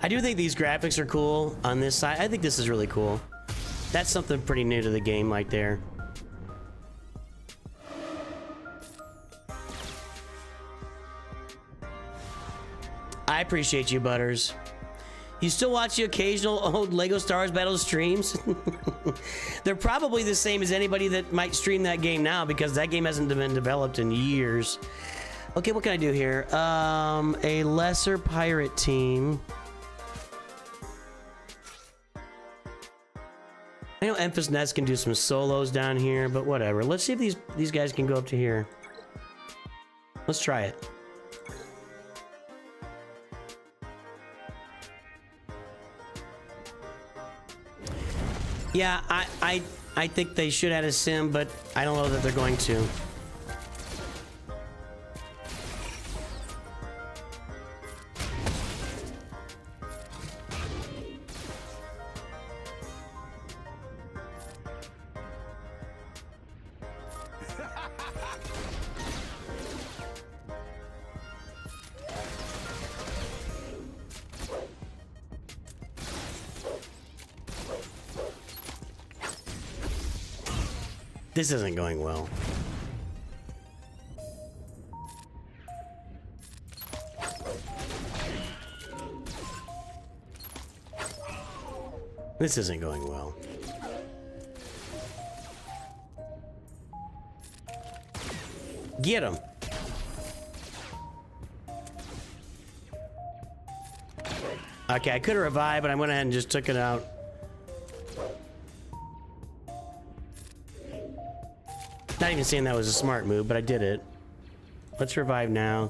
I do think these graphics are cool on this side. I think this is really cool. That's something pretty new to the game right there. I appreciate you, Butters. You still watch the occasional old Lego Star Wars Battles streams? They're probably the same as anybody that might stream that game now, because that game hasn't been developed in years. Okay, what can I do here? A lesser pirate team. I know Emphas Nest can do some solos down here, but whatever. Let's see if these guys can go up to here. Let's try it. Yeah, I think they should add a sim, but I don't know that they're going to. This isn't going well. This isn't going well. Get him. Okay, I could have revived, but I went ahead and just took it out. Not even saying that was a smart move, but I did it. Let's revive now.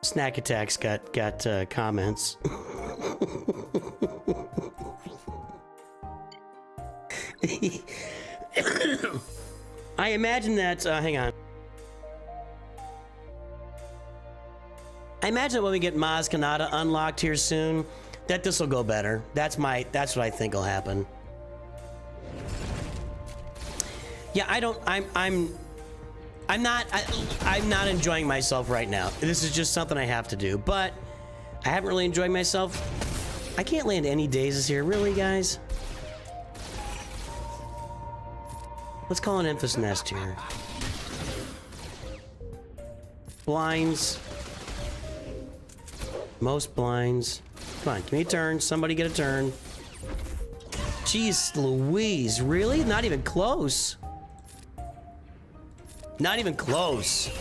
Snack Attack's got comments. I imagine that, hang on. I imagine that when we get Maz Kanata unlocked here soon, that this will go better. That's what I think will happen. Yeah, I'm not enjoying myself right now. This is just something I have to do, but I haven't really enjoyed myself. I can't land any dazes here, really, guys? Let's call an Emphas Nest here. Blinds. Most blinds. Come on, give me a turn. Somebody get a turn. Jeez Louise, really? Not even close. Not even close.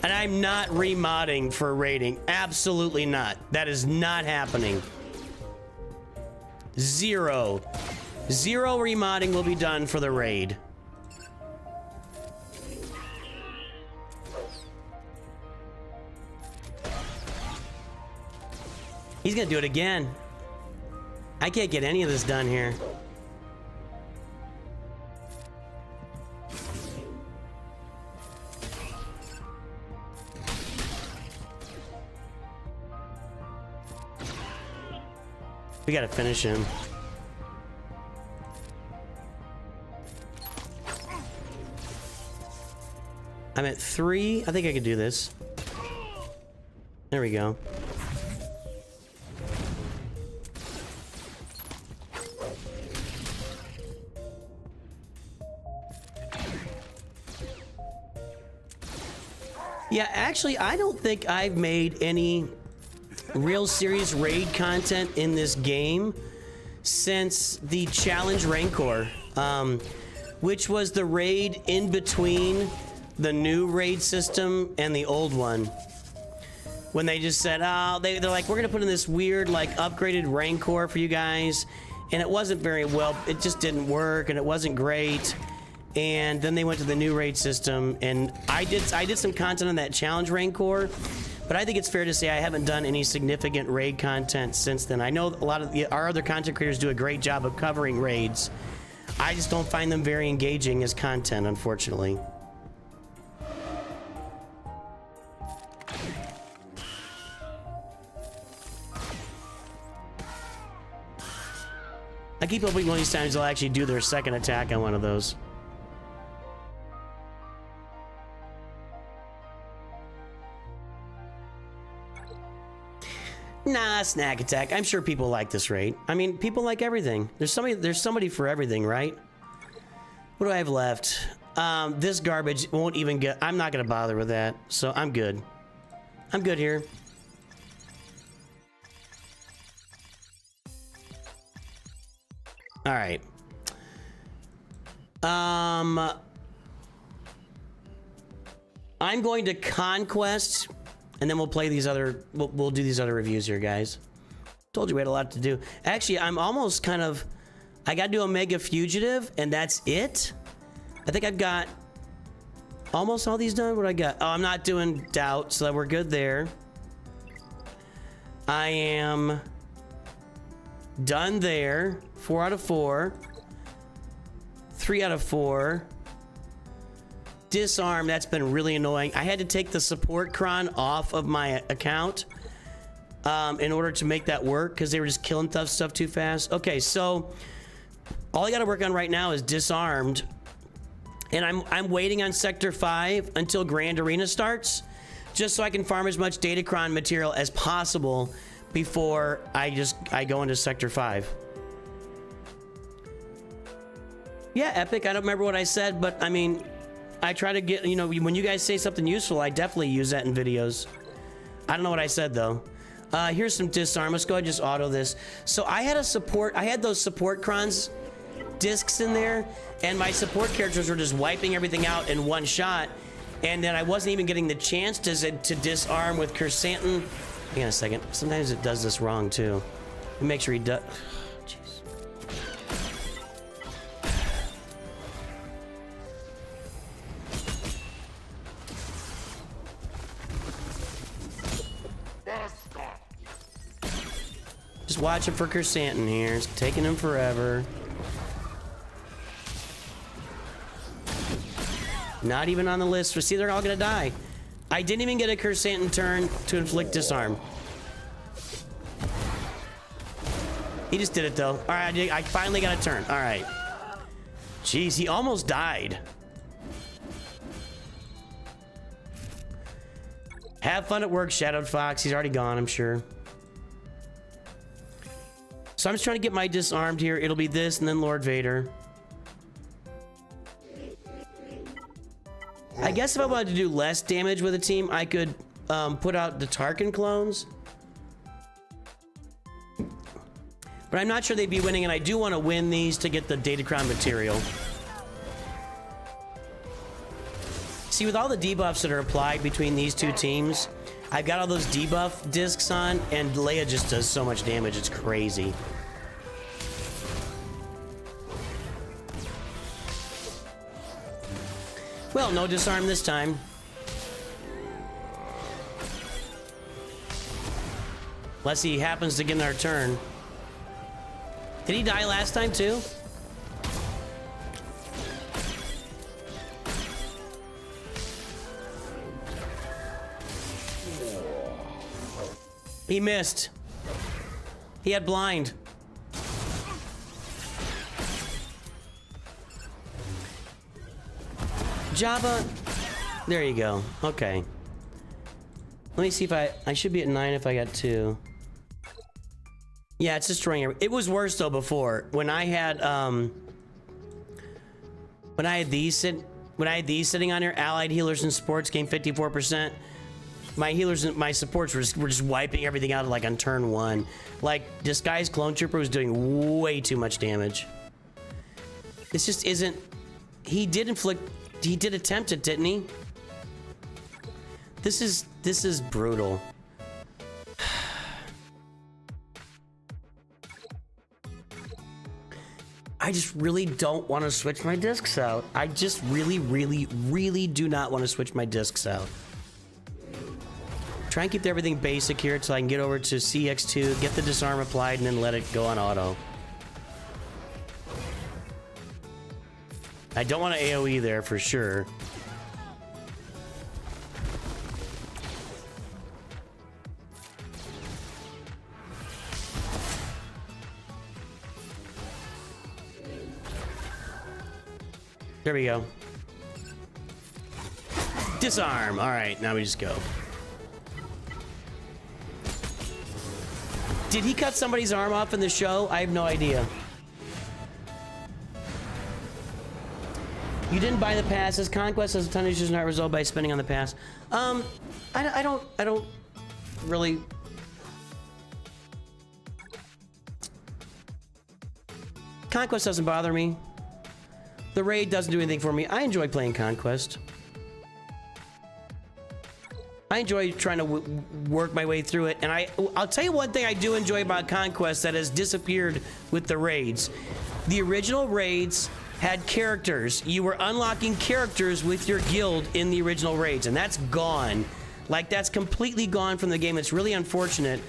And I'm not remodding for raiding. Absolutely not. That is not happening. Zero remodding will be done for the raid. He's gonna do it again. I can't get any of this done here. We gotta finish him. I'm at 3. I think I could do this. There we go. Yeah, actually, I don't think I've made any real serious raid content in this game since the Challenge Rancor, which was the raid in between the new raid system and the old one. When they just said, oh, they're like, we're gonna put in this weird, like, upgraded Rancor for you guys, and it wasn't very well, it just didn't work, and it wasn't great. And then they went to the new raid system, and I did some content on that Challenge Rancor, but I think it's fair to say I haven't done any significant raid content since then. I know a lot of our other content creators do a great job of covering raids. I just don't find them very engaging as content, unfortunately. I keep hoping one of these times they'll actually do their second attack on one of those. Nah, snack attack. I'm sure people like this raid. I mean, people like everything. There's somebody for everything, right? What do I have left? This garbage won't even get... I'm not gonna bother with that, so I'm good. I'm good here. All right. I'm going to Conquest, and then we'll play these other... We'll do these other reviews here, guys. Told you we had a lot to do. Actually, I'm almost kind of... I gotta do Omega Fugitive, and that's it. I think I've got almost all these done. What do I got? Oh, I'm not doing Doubt, so we're good there. I am done there. 4 out of 4. 3 out of 4. Disarm, that's been really annoying. I had to take the support cron off of my account in order to make that work because they were just killing stuff too fast. Okay, so all I got to work on right now is Disarmed, and I'm waiting on Sector 5 until Grand Arena starts, just so I can farm as much Datacron material as possible before I go into Sector 5. Yeah, Epic, I don't remember what I said, but I mean, I try to get, you know, when you guys say something useful, I definitely use that in videos. I don't know what I said though. Here's some Disarm. Let's go ahead and just auto this. So I had those support crons discs in there, and my support characters were just wiping everything out in one shot, and then I wasn't even getting the chance to disarm with Kersantin. Hang on a second. Sometimes it does this wrong too. Make sure he does. Jeez. Just watching for Kersantin here. It's taking him forever. Not even on the list. See, they're all gonna die. I didn't even get a Kersantin turn to inflict disarm. He just did it though. All right, I finally got a turn. All right. Jeez, he almost died. Have fun at work, Shadowed Fox. He's already gone, I'm sure. So I'm just trying to get my disarmed here. It'll be this and then Lord Vader. I guess if I wanted to do less damage with a team, I could put out the Tarkin clones. But I'm not sure they'd be winning, and I do want to win these to get the Datacron material. See, with all the debuffs that are applied between these two teams, I've got all those debuff discs on, and Leia just does so much damage, it's crazy. Well, no disarm this time. Unless he happens to get in our turn. Did he die last time too? He missed. He had blind. Jabba. There you go. Okay. Let me see if I should be at 9 if I got 2. Yeah, it's destroying everything. It was worse though before. When I had these sitting on here, allied healers and supports gain 54%. My healers and my supports were just wiping everything out like on turn 1. Like Disguised Clone Trooper was doing way too much damage. This just isn't. He did attempt it, didn't he? This is brutal. I just really don't want to switch my discs out. I just really, really, really do not want to switch my discs out. Try and keep everything basic here until I can get over to CX2, get the disarm applied, and then let it go on auto. I don't want to AoE there for sure. There we go. Disarm. All right, now we just go. Did he cut somebody's arm off in the show? I have no idea. You didn't buy the passes. Conquest has a ton of issues not resolved by spending on the pass. I don't really. Conquest doesn't bother me. The raid doesn't do anything for me. I enjoy playing Conquest. I enjoy trying to work my way through it, and I'll tell you one thing I do enjoy about Conquest that has disappeared with the raids. The original raids had characters. You were unlocking characters with your guild in the original raids, and that's gone. Like, that's completely gone from the game. It's really unfortunate.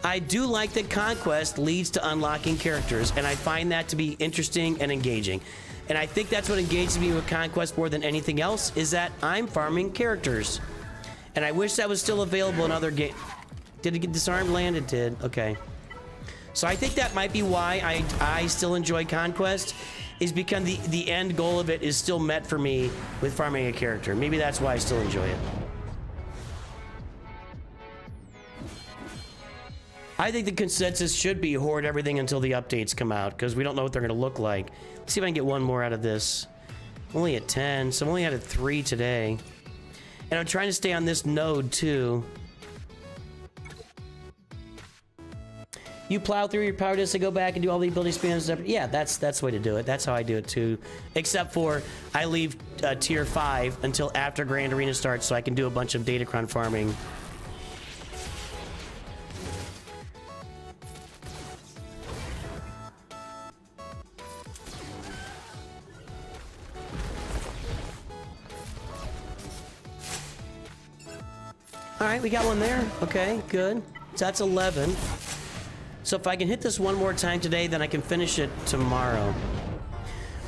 I do like that Conquest leads to unlocking characters, and I find that to be interesting and engaging. And I think that's what engages me with Conquest more than anything else, is that I'm farming characters. And I wish that was still available in other games. Did it get disarmed? Landed did. Okay. So I think that might be why I still enjoy Conquest, is because the end goal of it is still met for me with farming a character. Maybe that's why I still enjoy it. I think the consensus should be hoard everything until the updates come out, because we don't know what they're going to look like. Let's see if I can get one more out of this. I'm only at 10, so I'm only at 3 today. And I'm trying to stay on this node, too. You plow through your power disc to go back and do all the ability spans. Yeah, that's the way to do it. That's how I do it, too. Except for I leave tier 5 until after Grand Arena starts so I can do a bunch of Datacron farming. All right, we got one there. Okay, good. So that's 11. So if I can hit this one more time today, then I can finish it tomorrow.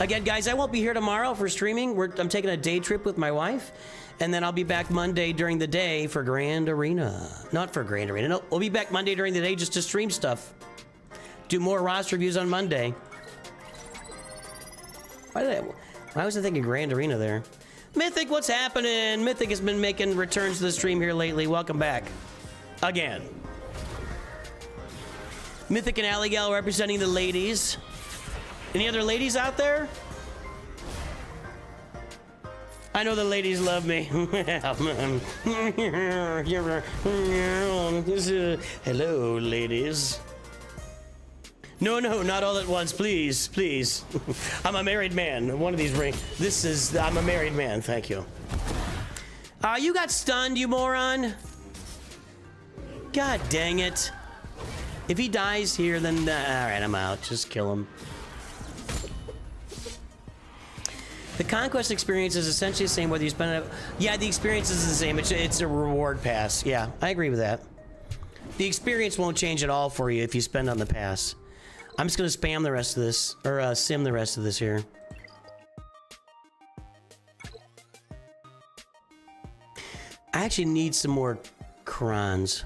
Again, guys, I won't be here tomorrow for streaming. I'm taking a day trip with my wife, and then I'll be back Monday during the day for Grand Arena. Not for Grand Arena. No, we'll be back Monday during the day just to stream stuff. Do more roster reviews on Monday. Why was I thinking Grand Arena there? Mythic, what's happening? Mythic has been making returns to the stream here lately. Welcome back. Again. Mythic and Alligal representing the ladies. Any other ladies out there? I know the ladies love me. Hello, ladies. No, not all at once, please, please. I'm a married man. One of these rings. I'm a married man, thank you. You got stunned, you moron. God dang it. If he dies here, then all right, I'm out. Just kill him. The conquest experience is essentially the same whether you spend it. Yeah, the experience is the same. It's a reward pass. Yeah, I agree with that. The experience won't change at all for you if you spend on the pass. I'm just gonna spam the rest of this, or sim the rest of this here. I actually need some more crons.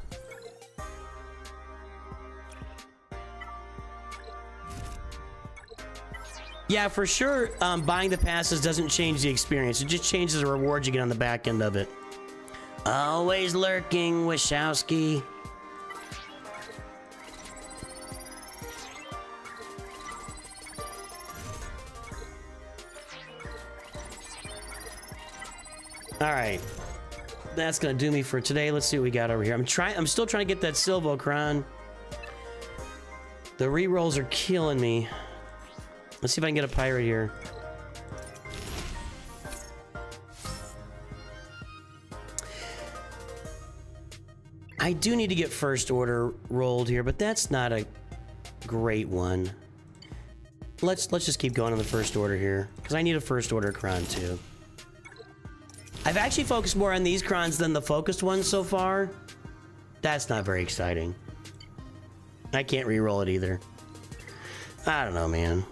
Yeah, for sure, buying the passes doesn't change the experience. It just changes the rewards you get on the back end of it. Always lurking, Wachowski. All right. That's gonna do me for today. Let's see what we got over here. I'm still trying to get that SWGOH. The rerolls are killing me. Let's see if I can get a pirate here. I do need to get first order rolled here, but that's not a great one. Let's just keep going on the first order here, because I need a first order cron too. I've actually focused more on these crons than the focused ones so far. That's not very exciting. I can't re-roll it either. I don't know, man.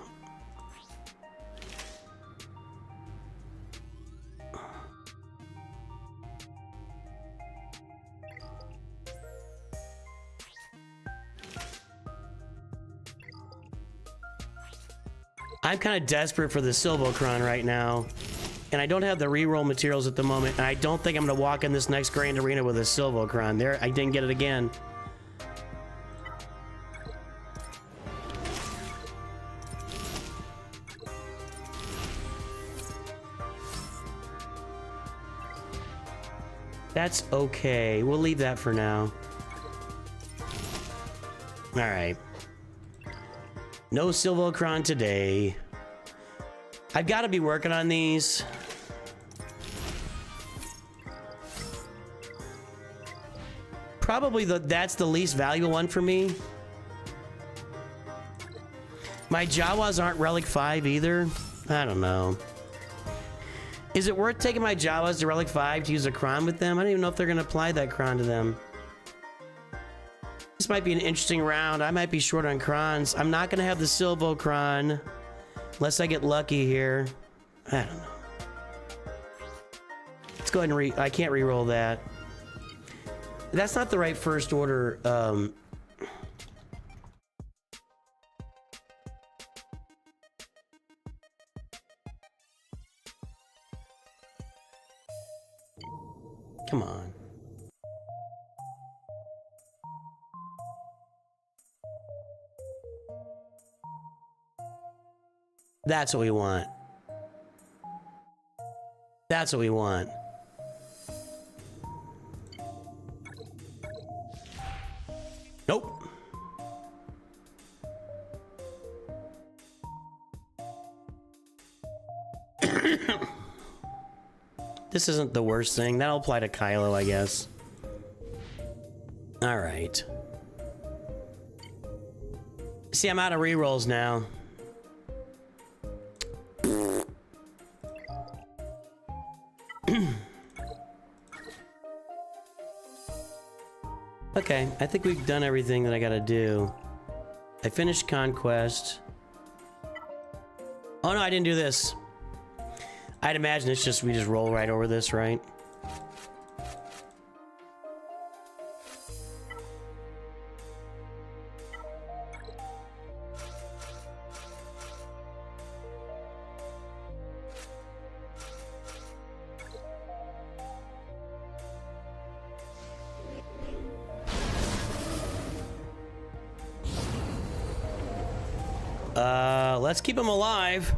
I'm kind of desperate for the SWGOH right now, and I don't have the reroll materials at the moment, and I don't think I'm going to walk in this next Grand Arena with a SWGOH. There, I didn't get it again. That's okay. We'll leave that for now. All right. No SWGOH today. I've got to be working on these. Probably that's the least valuable one for me. My Jawas aren't Relic 5 either. I don't know. Is it worth taking my Jawas to Relic 5 to use a cron with them? I don't even know if they're going to apply that cron to them. This might be an interesting round. I might be short on crons. I'm not going to have the SWGOH unless I get lucky here. I don't know. Let's go ahead and I can't re-roll that. That's not the right first order. Come on. That's what we want. That's what we want. Nope. This isn't the worst thing. That'll apply to Kylo, I guess. All right. See, I'm out of rerolls now. Okay, I think we've done everything that I gotta do. I finished Conquest. Oh no, I didn't do this. I'd imagine it's just, we just roll right over this, right? Let's keep him alive.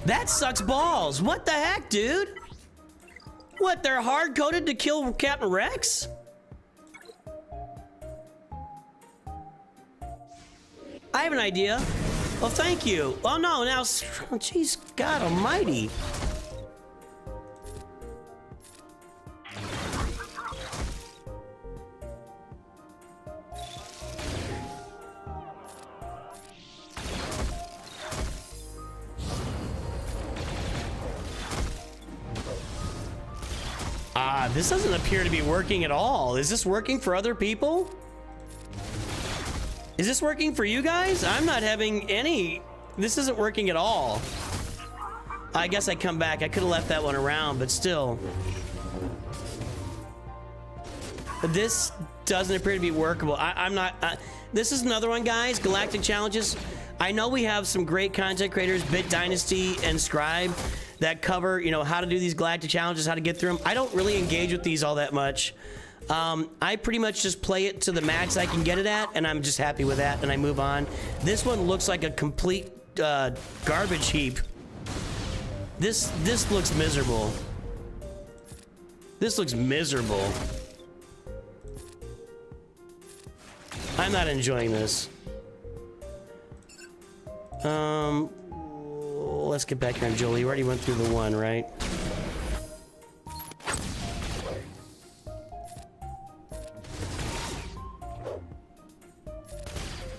That sucks balls. What the heck, dude? What, they're hard-coded to kill Captain Rex? I have an idea. Well, thank you. Oh no, now, jeez, God Almighty. This doesn't appear to be working at all. Is this working for other people? Is this working for you guys? I'm not having any... This isn't working at all. I guess I come back. I could have left that one around, but still. This doesn't appear to be workable. I'm not... this is another one, guys. Galactic Challenges. I know we have some great content creators, Bit Dynasty and Scribe, that cover, you know, how to do these galactic challenges, how to get through them. I don't really engage with these all that much. I pretty much just play it to the max I can get it at, and I'm just happy with that, and I move on. This one looks like a complete garbage heap. This looks miserable. This looks miserable. I'm not enjoying this. Let's get back here on Jolie. You already went through the one, right?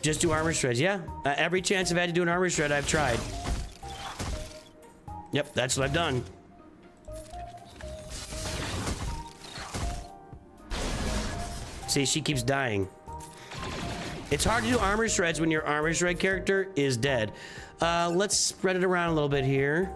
Just do armor shreds, yeah. Every chance I've had to do an armor shred, I've tried. Yep, that's what I've done. See, she keeps dying. It's hard to do armor shreds when your armor shred character is dead. Let's spread it around a little bit here.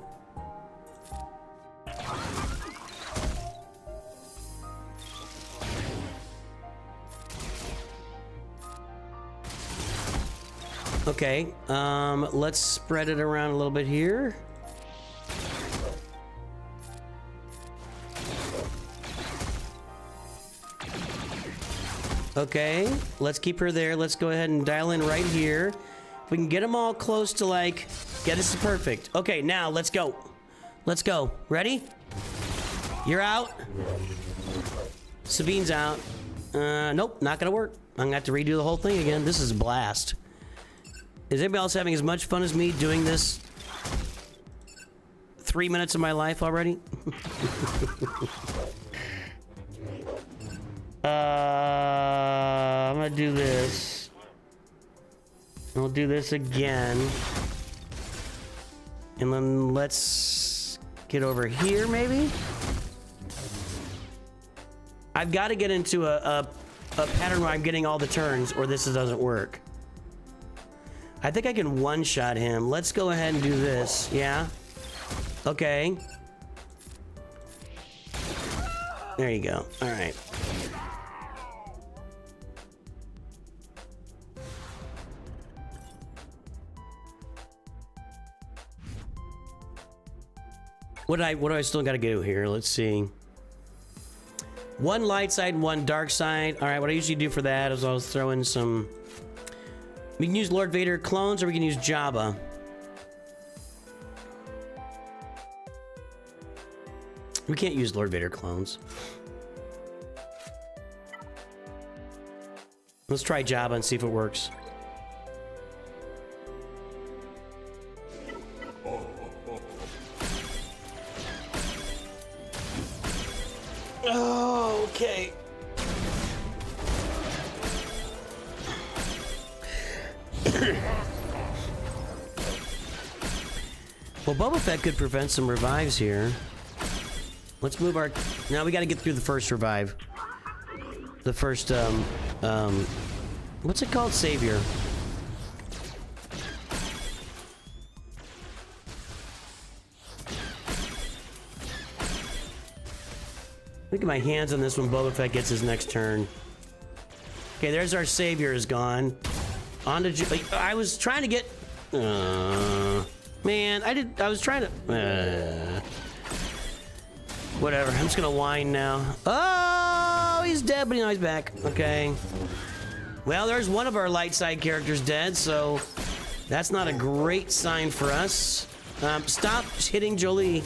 Okay, let's spread it around a little bit here. Okay, let's keep her there. Let's go ahead and dial in right here. If we can get them all close to, like, yeah, this is perfect. Okay, now let's go. Let's go. Ready? You're out. Sabine's out. Nope, not gonna work. I'm gonna have to redo the whole thing again. This is a blast. Is anybody else having as much fun as me doing this? 3 minutes of my life already? I'm gonna do this. I'll do this again. And then let's get over here, maybe? I've got to get into a pattern where I'm getting all the turns, or this doesn't work. I think I can one-shot him. Let's go ahead and do this. Yeah? Okay. There you go. All right. What do I still got to do here? Let's see. One light side, one dark side. All right, what I usually do for that is I'll throw in some... We can use Lord Vader clones, or we can use Jabba. We can't use Lord Vader clones. Let's try Jabba and see if it works. Oh, okay. Well, Boba Fett could prevent some revives here. Let's move our... Now we got to get through the first revive. The first, what's it called? Savior. Look at my hands on this when Boba Fett gets his next turn. Okay, there's our Savior is gone. On to... I was trying to get... man, I was trying to... whatever, I'm just gonna whine now. Oh, he's dead, but now he's back. Okay. Well, there's one of our light side characters dead, so that's not a great sign for us. Stop hitting Jolie.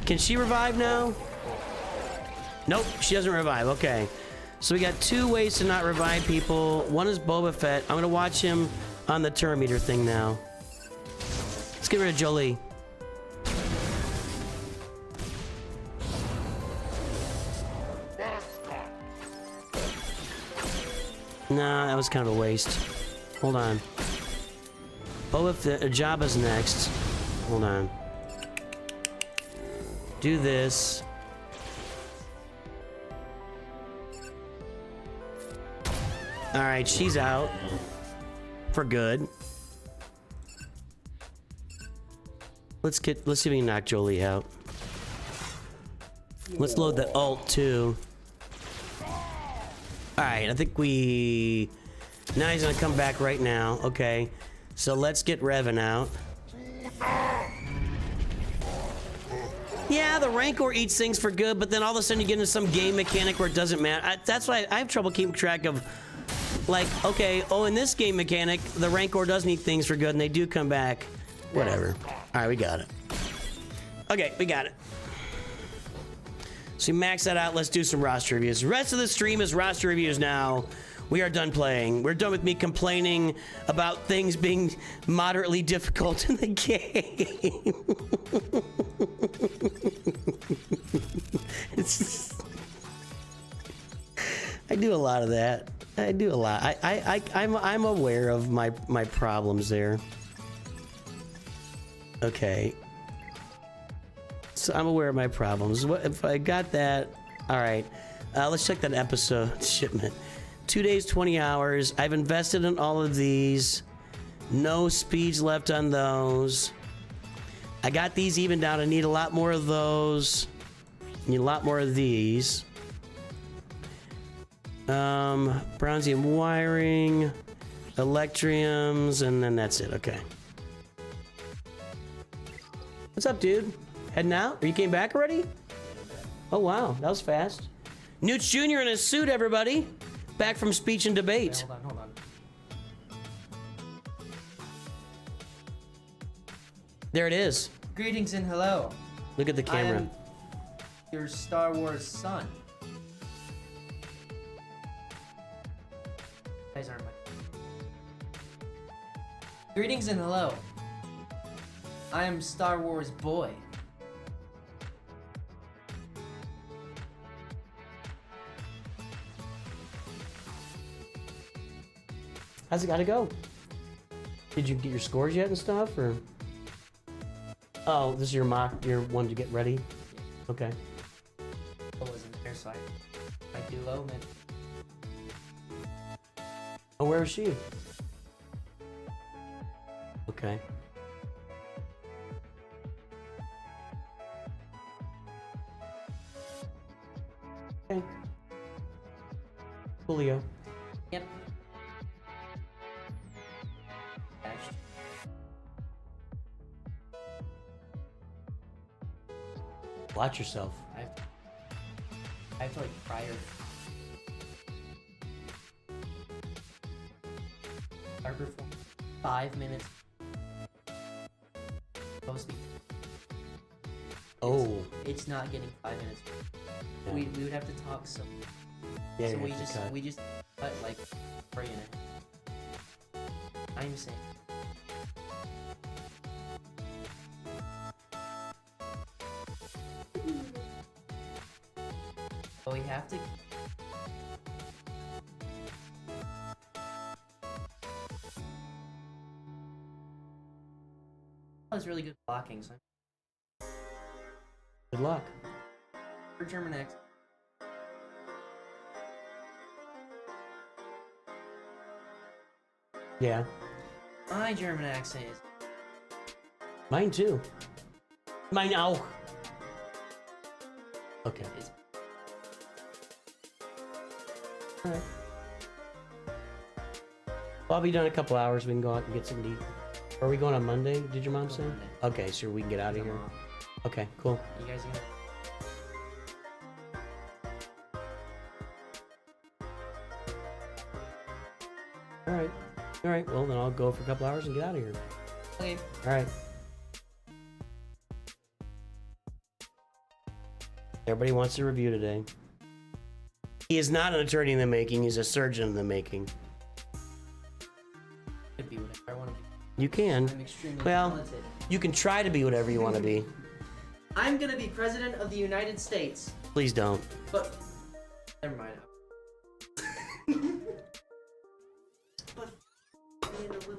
Can she revive now? Nope, she doesn't revive. Okay. So we got 2 ways to not revive people. One is Boba Fett. I'm gonna watch him on the turn meter thing now. Let's get rid of Jolie. Nah, that was kind of a waste. Hold on. Boba Fett, Jabba's next. Hold on. Do this. All right, she's out for good. Let's see if we can knock Jolie out. Let's load the ult too. All right, I think we. Now he's gonna come back right now. Okay, so let's get Revan out. Yeah, the Rancor eats things for good, but then all of a sudden you get into some game mechanic where it doesn't matter. That's why I have trouble keeping track of, like, okay, oh, in this game mechanic, the Rancor doesn't eat things for good, and they do come back. Whatever. All right, we got it. Okay, we got it. So we max that out. Let's do some roster reviews. The rest of the stream is roster reviews now. We are done playing. We're done with me complaining about things being moderately difficult in the game. It's just, I do a lot of that. I do a lot. I'm aware of my problems there. Okay. So I'm aware of my problems. What if I got that? All right. Let's check that episode shipment. 2 days, 20 hours. I've invested in all of these. No speeds left on those. I got these evened out. I need a lot more of those. Need a lot more of these. Bronzium wiring, electriums, and then that's it. Okay. What's up, dude? Heading out? Or you came back already? Oh, wow. That was fast. Nooch Jr. in his suit, everybody. Back from speech and debate. Hold on. There it is. Greetings and hello. Look at the camera. I am your Star Wars son. You guys aren't my... Greetings and hello. I am Star Wars boy. How's it gotta go? Did you get your scores yet and stuff, or? Oh, this is your mock, your one to get ready? Okay. I wasn't there, so I do low mid. Oh, where is she? Okay. Okay. Coolio. Yep. Dashed. Watch yourself. I have to like prior. Arbor for 5 minutes. Supposed to be. Oh. It's not getting 5 minutes. Yeah. We would have to talk some. Yeah, So you we have to cut. just cut like 3 minutes. I'm saying. But we have to. That was really good blocking. So Good luck. for German X. Yeah. My German accent is. Mine too. Mine auch. Okay. is Alright. Well, I'll be done in a couple hours. We can go out and get something to eat. Are we going on Monday? Did your mom say? Monday. Okay, so we can get out of Come here. on. Okay, cool. You guys are gonna. Alright. Alright, well then I'll go for a couple hours and get out of here. Okay. Alright. Everybody wants to review today. He is not an attorney in the making. He's a surgeon in the making. I could be whatever I want to be. You can. I'm extremely Well, talented. you can try to be whatever you want to be. I'm gonna be president of the United States. Please don't. But never mind. But being a little.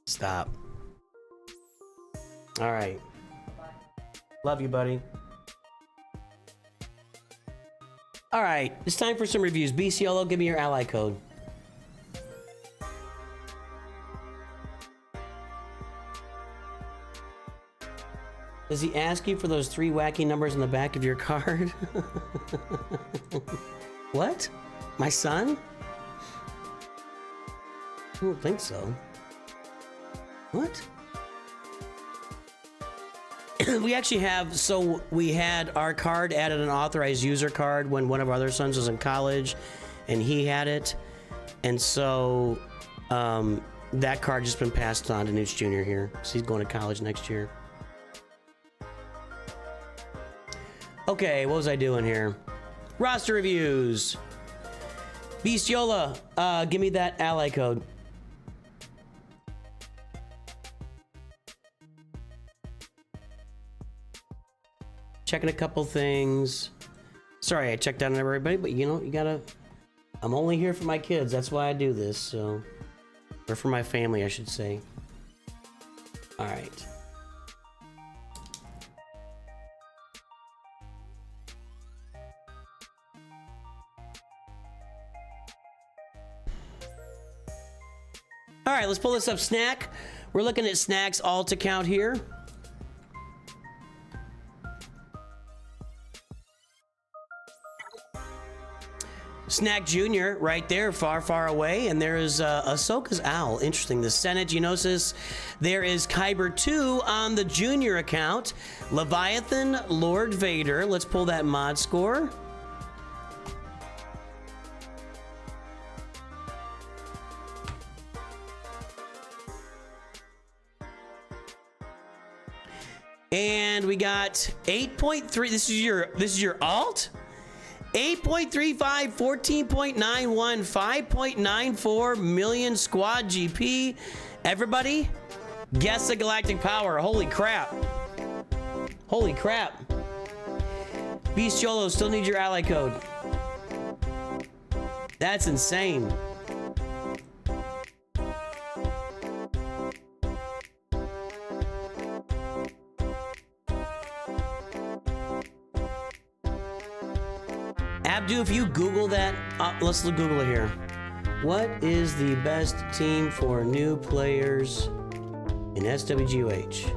Stop. All right. Love you, buddy. All right, it's time for some reviews. Yolo, give me your ally code. Does he ask you for those 3 wacky numbers in the back of your card? What? My son? I don't think so. What? We actually have, so we had our card added an authorized user card when one of our other sons was in college and he had it. And so that card just been passed on to Nooch2Gud here. So he's going to college next year. Okay, what was I doing here? Roster reviews. Yola, give me that ally code. Checking a couple things. Sorry, I checked out on everybody, but you know, you gotta... I'm only here for my kids. That's why I do this, so... Or for my family, I should say. Alright. Alright, let's pull this up. Snack. We're looking at Snack's alt account here. Snack Jr. right there, far, far away. And there is Ahsoka's owl. Interesting. The Senate Genosis. There is Kyber 2 on the Junior account. Leviathan, Lord Vader. Let's pull that mod score. And we got 8.3. This is your alt? 8.35, 14.91, 5.94 million squad GP. Everybody, guess the galactic power. Holy crap. Holy crap. Yolo, still need your ally code. That's insane. Abdu, if you Google that, let's Google it here. What is the best team for new players in SWGOH?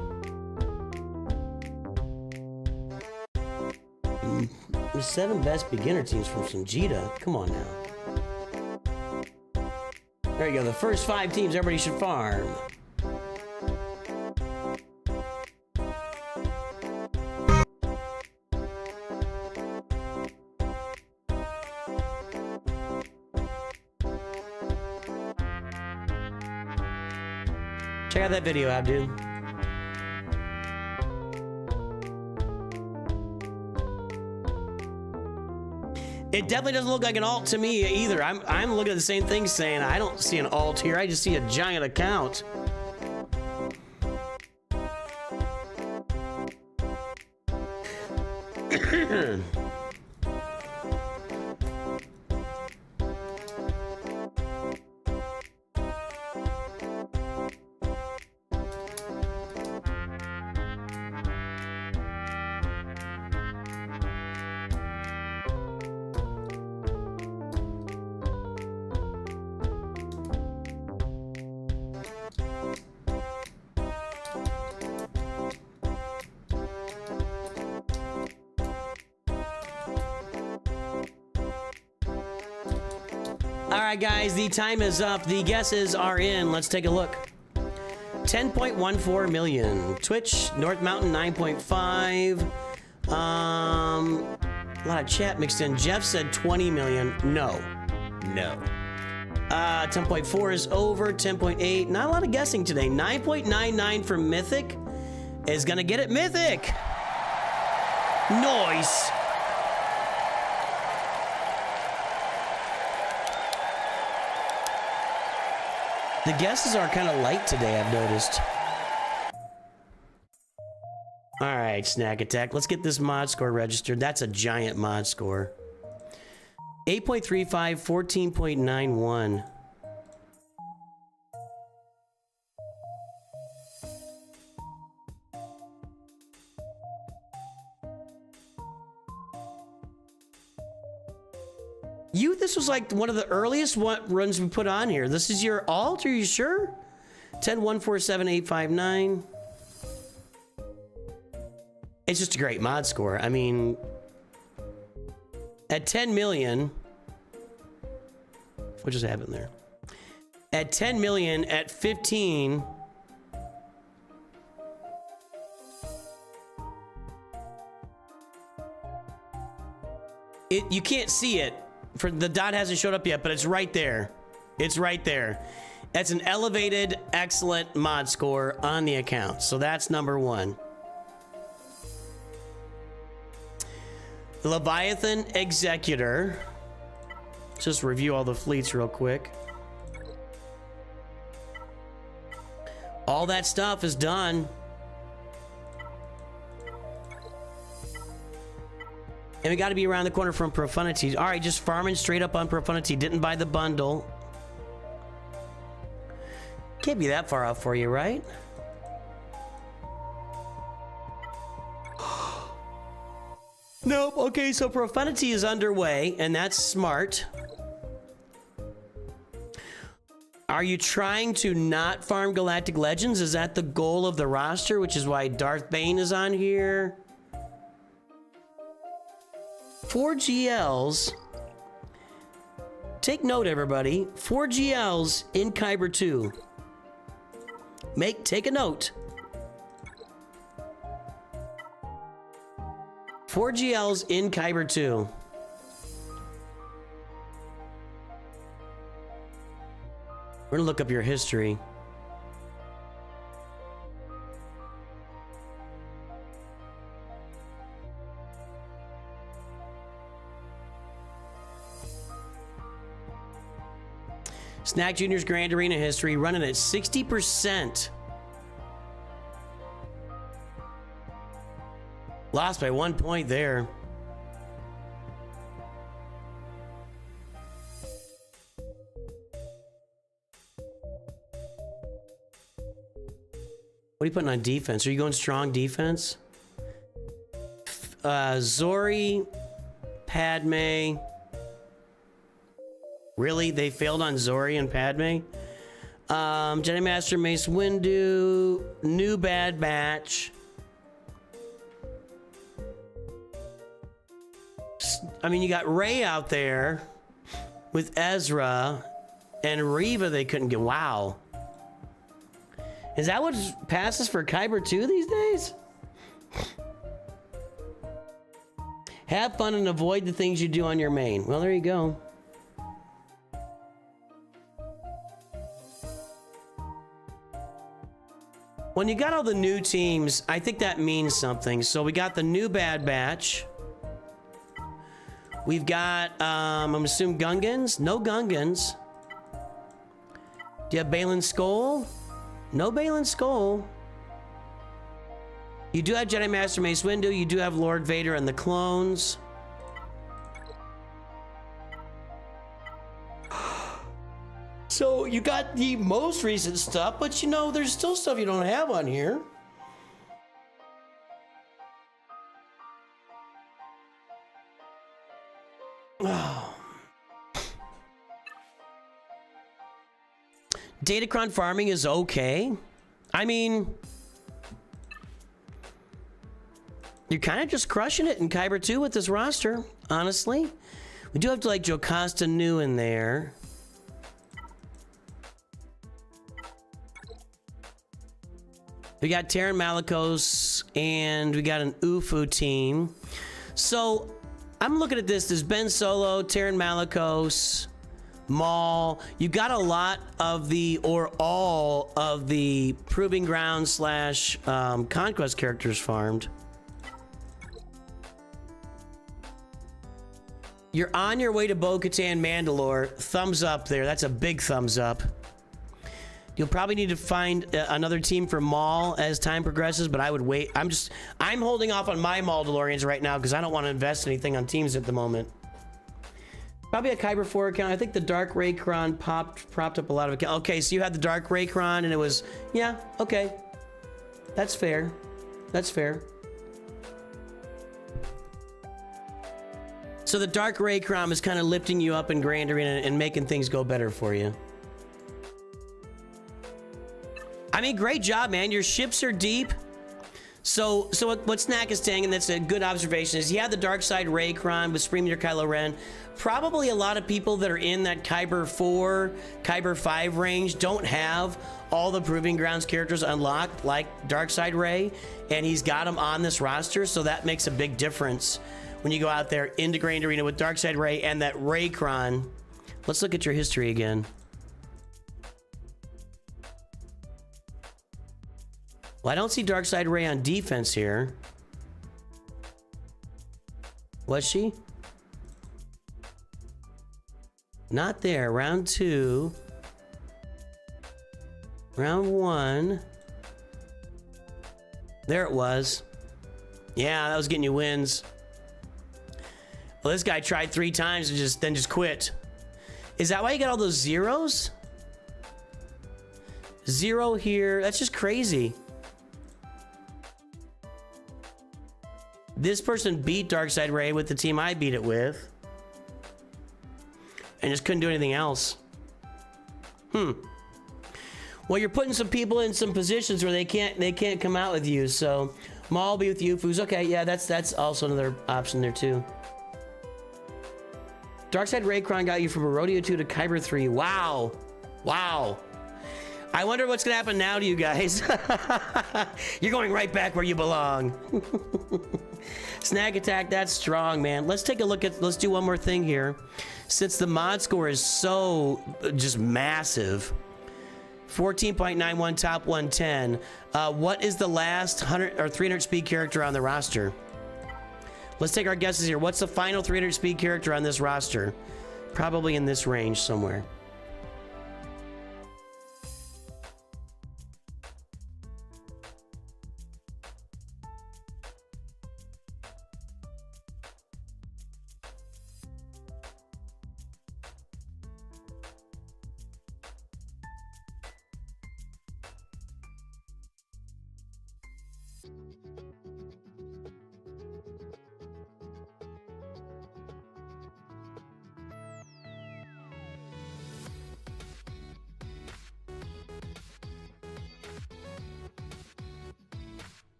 The 7 best beginner teams from some GETA. Come on now. There you go. The first 5 teams everybody should farm. Check out that video, Abdu. It definitely doesn't look like an alt to me either. I'm looking at the same thing saying I don't see an alt here. I just see a giant account. All right, guys, the time is up. The guesses are in. Let's take a look. 10.14 million. Twitch, North Mountain, 9.5. A lot of chat mixed in. Jeff said 20 million. No. 10.4 is over. 10.8. Not a lot of guessing today. 9.99 for Mythic is gonna get it. Mythic. Nice. The guesses are kind of light today, I've noticed. All right, Snack Attack. Let's get this mod score registered. That's a giant mod score. 8.35, 14.91. This was like one of the earliest runs we put on here. This is your alt, are you sure? 10147859. It's just a great mod score. I mean, at 10 million, what just happened there? At 10 million, at 15, you can't see it. For the dot hasn't showed up yet, but it's right there. It's right there. That's an elevated, excellent mod score on the account. So that's number one. Leviathan Executor. Just review all the fleets real quick. All that stuff is done. And we got to be around the corner from Profundity. All right, just farming straight up on Profundity. Didn't buy the bundle. Can't be that far off for you, right? Nope. Okay, so Profundity is underway, and that's smart. Are you trying to not farm Galactic Legends? Is that the goal of the roster, which is why Darth Bane is on here? 4 GLs. Take note, everybody. 4 GLs in Kyber 2. Take a note. 4 GLs in Kyber 2. We're gonna look up your history. Snack Junior's Grand Arena history running at 60%. Lost by 1 point there. What are you putting on defense? Are you going strong defense? Zori, Padme. Really? They failed on Zori and Padme? Jedi Master Mace Windu, New Bad Batch. I mean, you got Rey out there with Ezra and Reva they couldn't get. Wow. Is that what passes for Kyber 2 these days? Have fun and avoid the things you do on your main. Well, there you go. When you got all the new teams, I think that means something. So we got the new Bad Batch. We've got, I'm assuming Gungans? No Gungans. Do you have Balin Skoll? No Balin Skoll. You do have Jedi Master Mace Windu. You do have Lord Vader and the clones. So you got the most recent stuff, but you know, there's still stuff you don't have on here. Oh. Datacron farming is okay. I mean, you're kind of just crushing it in Kyber 2 with this roster, honestly. We do have to like Jocasta Nu in there. We got Terran Malicos and we got an UFO team. So I'm looking at this. There's Ben Solo, Terran Malicos, Maul. You got a lot of the, or all of the Proving Ground / Conquest characters farmed. You're on your way to Bo-Katan Mandalore. Thumbs up there. That's a big thumbs up. You'll probably need to find another team for Maul as time progresses, but I would wait. I'm holding off on my Maul DeLoreans right now because I don't want to invest anything on teams at the moment. Probably a Kyber 4 account. I think the Dark Raycron propped up a lot of accounts. Okay, so you had the Dark Raycron and it was, yeah, okay. That's fair. That's fair. So the Dark Raycron is kind of lifting you up in Grand Arena and making things go better for you. I mean, great job, man. Your ships are deep. So what Snack is saying, and that's a good observation, is you have the Dark Side Raycron with Premier Kylo Ren. Probably a lot of people that are in that Kyber 4, Kyber 5 range don't have all the Proving Grounds characters unlocked like Dark Side Ray, and he's got them on this roster, so that makes a big difference when you go out there into Grand Arena with Dark Side Ray and that Raycron. Let's look at your history again. Well, I don't see Darkside Ray on defense here. Was she? Not there. Round 2. Round 1. There it was. Yeah, that was getting you wins. Well, this guy tried 3 times and then just quit. Is that why you got all those zeros? 0 here. That's just crazy. This person beat Darkside Ray with the team I beat it with. And just couldn't do anything else. Well, you're putting some people in some positions where they can't come out with you, so Maul be with you, Foos. Okay, yeah, that's also another option there too. Darkside Raycron got you from a Rodeo 2 to Kyber 3. Wow. Wow. I wonder what's gonna happen now to you guys. You're going right back where you belong. Snag attack, that's strong, man. Let's take a look at, let's do one more thing here. Since the mod score is so just massive, 14.91 top 110, what is the last 100 or 300 speed character on the roster? Let's take our guesses here. What's the final 300 speed character on this roster? Probably in this range somewhere.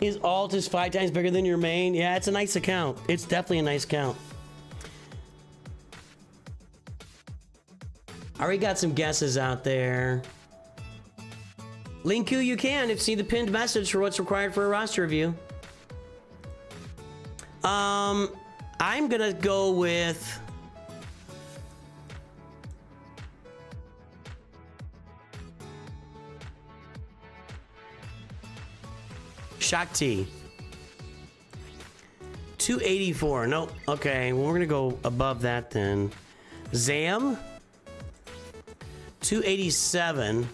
His alt is 5 times bigger than your main. Yeah, it's a nice account. It's definitely a nice account. Already got some guesses out there. Linku, you can see the pinned message for what's required for a roster review. I'm gonna go with Shakti. 284. Nope. Okay, well, we're gonna go above that then. Zam. 287.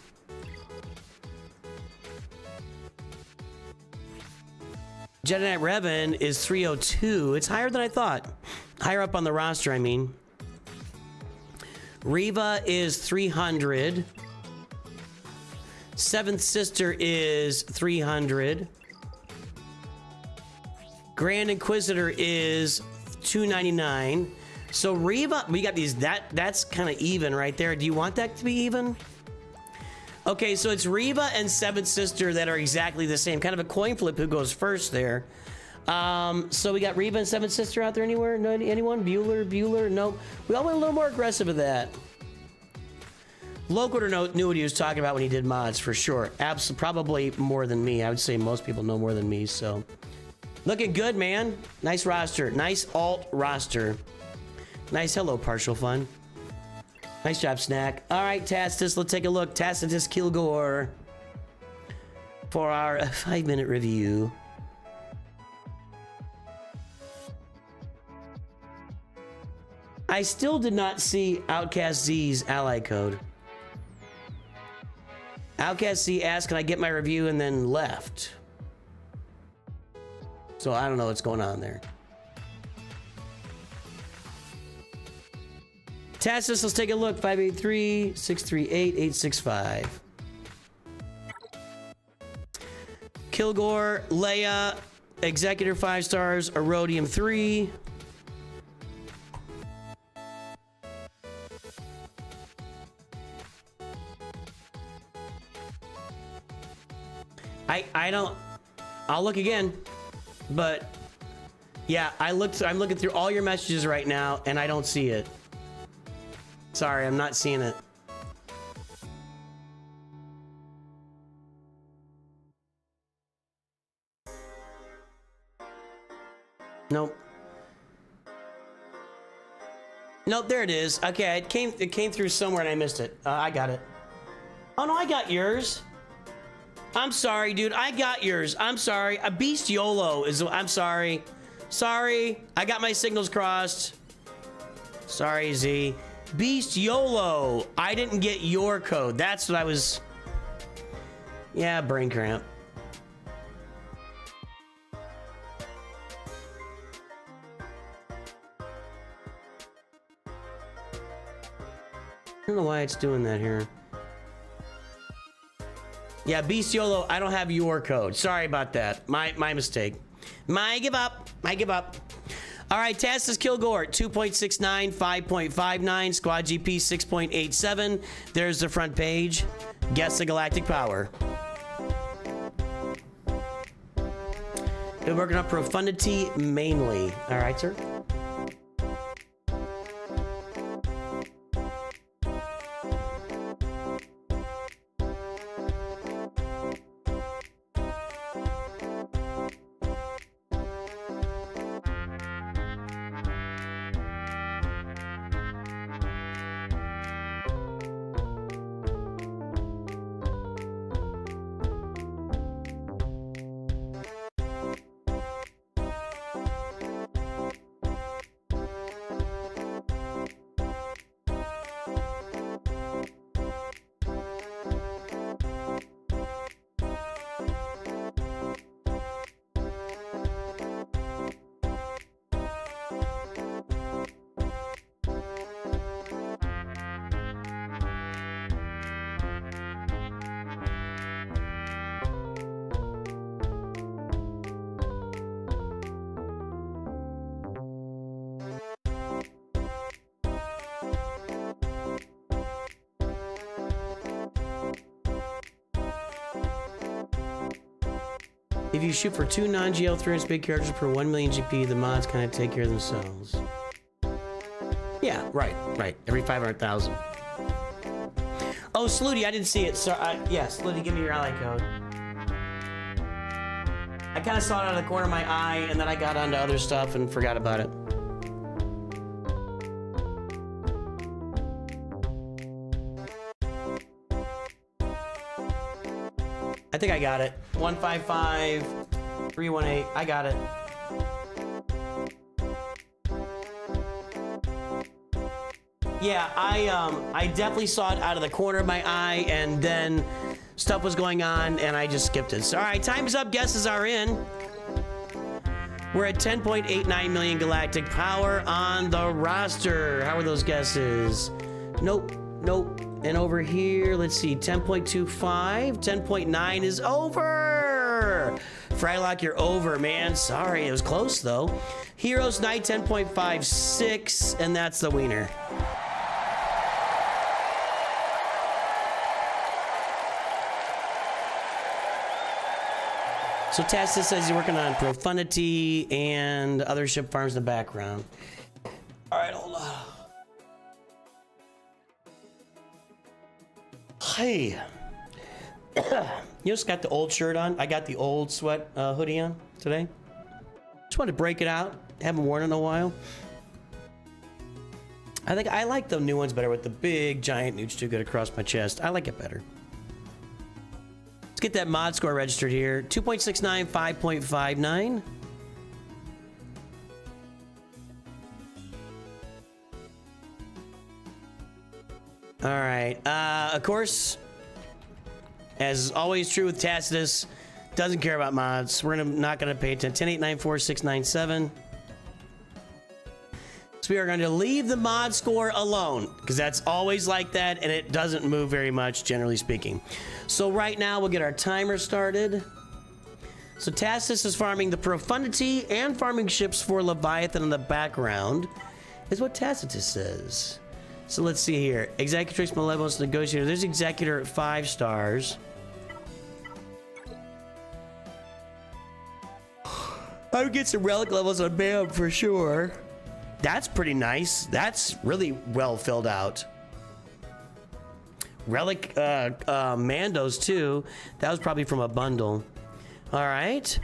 Jedi Knight Revan is 302. It's higher than I thought. Higher up on the roster, I mean. Reva is 300. Seventh Sister is 300. Grand Inquisitor is 299. So Reva, we got these, that's kind of even right there. Do you want that to be even? Okay, so it's Reva and Seventh Sister that are exactly the same. Kind of a coin flip who goes first there. So we got Reva and Seventh Sister out there anywhere? No, anyone? Bueller? No. We all went a little more aggressive with that. Local knew what he was talking about when he did mods, for sure. Absolutely, probably more than me. I would say most people know more than me, so. Looking good, man. Nice roster. Nice alt roster. Nice hello, Partial Fun. Nice job, Snack. All right, Tacitus, let's take a look. Tacitus Kilgore for our 5-minute review. I still did not see Outcast Z's ally code. Outcast Z asked, can I get my review, and then left. So I don't know what's going on there. Tacitus, let's take a look. 583-638-865. Kilgore, Leia, Executor 5 stars, Erodium 3. I don't. I'll look again, but yeah, I'm looking through all your messages right now, and I don't see it. Sorry, I'm not seeing it. Nope. Nope, there it is. Okay, it came through somewhere and I missed it. I got it. Oh no, I got yours. I'm sorry, dude. I got yours. I'm sorry. A Beast Yolo is. I'm sorry. Sorry. I got my signals crossed. Sorry, Z. Beast Yolo. I didn't get your code. That's what I was. Yeah, brain cramp. I don't know why it's doing that here. Yeah, Beast Yolo, I don't have your code. Sorry about that. My mistake. My give up. All right, Tacitus Kilgore, 2.69, 5.59, Squad GP 6.87. There's the front page. Guess the galactic power. Been working on profundity mainly. All right, sir. If you shoot for 2 non-GL 300 speed characters per 1 million GP, the mods kind of take care of themselves. Yeah, right. Every 500,000. Oh, Slooty, I didn't see it. So, yeah, Slooty, give me your ally code. I kind of saw it out of the corner of my eye, and then I got onto other stuff and forgot about it. I think I got it. 155-318. I got it. Yeah, I definitely saw it out of the corner of my eye, and then stuff was going on, and I just skipped it. So, all right, time's up. Guesses are in. We're at 10.89 million galactic power on the roster. How are those guesses? Nope. And over here, let's see, 10.25, 10.9 is over. Frylock, you're over, man. Sorry, it was close though. Heroes Night, 10.56, and that's the wiener. So Tacitus says he's working on profundity and other ship farms in the background. All right, hold on. Hey, you just got the old shirt on. I got the old sweat hoodie on today. Just wanted to break it out. Haven't worn it in a while. I think I like the new ones better with the big giant Nooch2Gud across my chest. I like it better. Let's get that mod score registered here. 2.69, 5.59. All right. Of course, as always true with Tacitus, doesn't care about mods. We're not gonna pay attention. 10, 8, 9, 4, 6, 9, 7. So we are going to leave the mod score alone because that's always like that and it doesn't move very much, generally speaking. So right now we'll get our timer started. So Tacitus is farming the Profundity and farming ships for Leviathan in the background, is what Tacitus says. So let's see here. Executrix, Malevolence, Negotiator. There's Executor at 5 stars. I would get some relic levels on Bam for sure. That's pretty nice. That's really well filled out. Relic Mandos too. That was probably from a bundle. All right.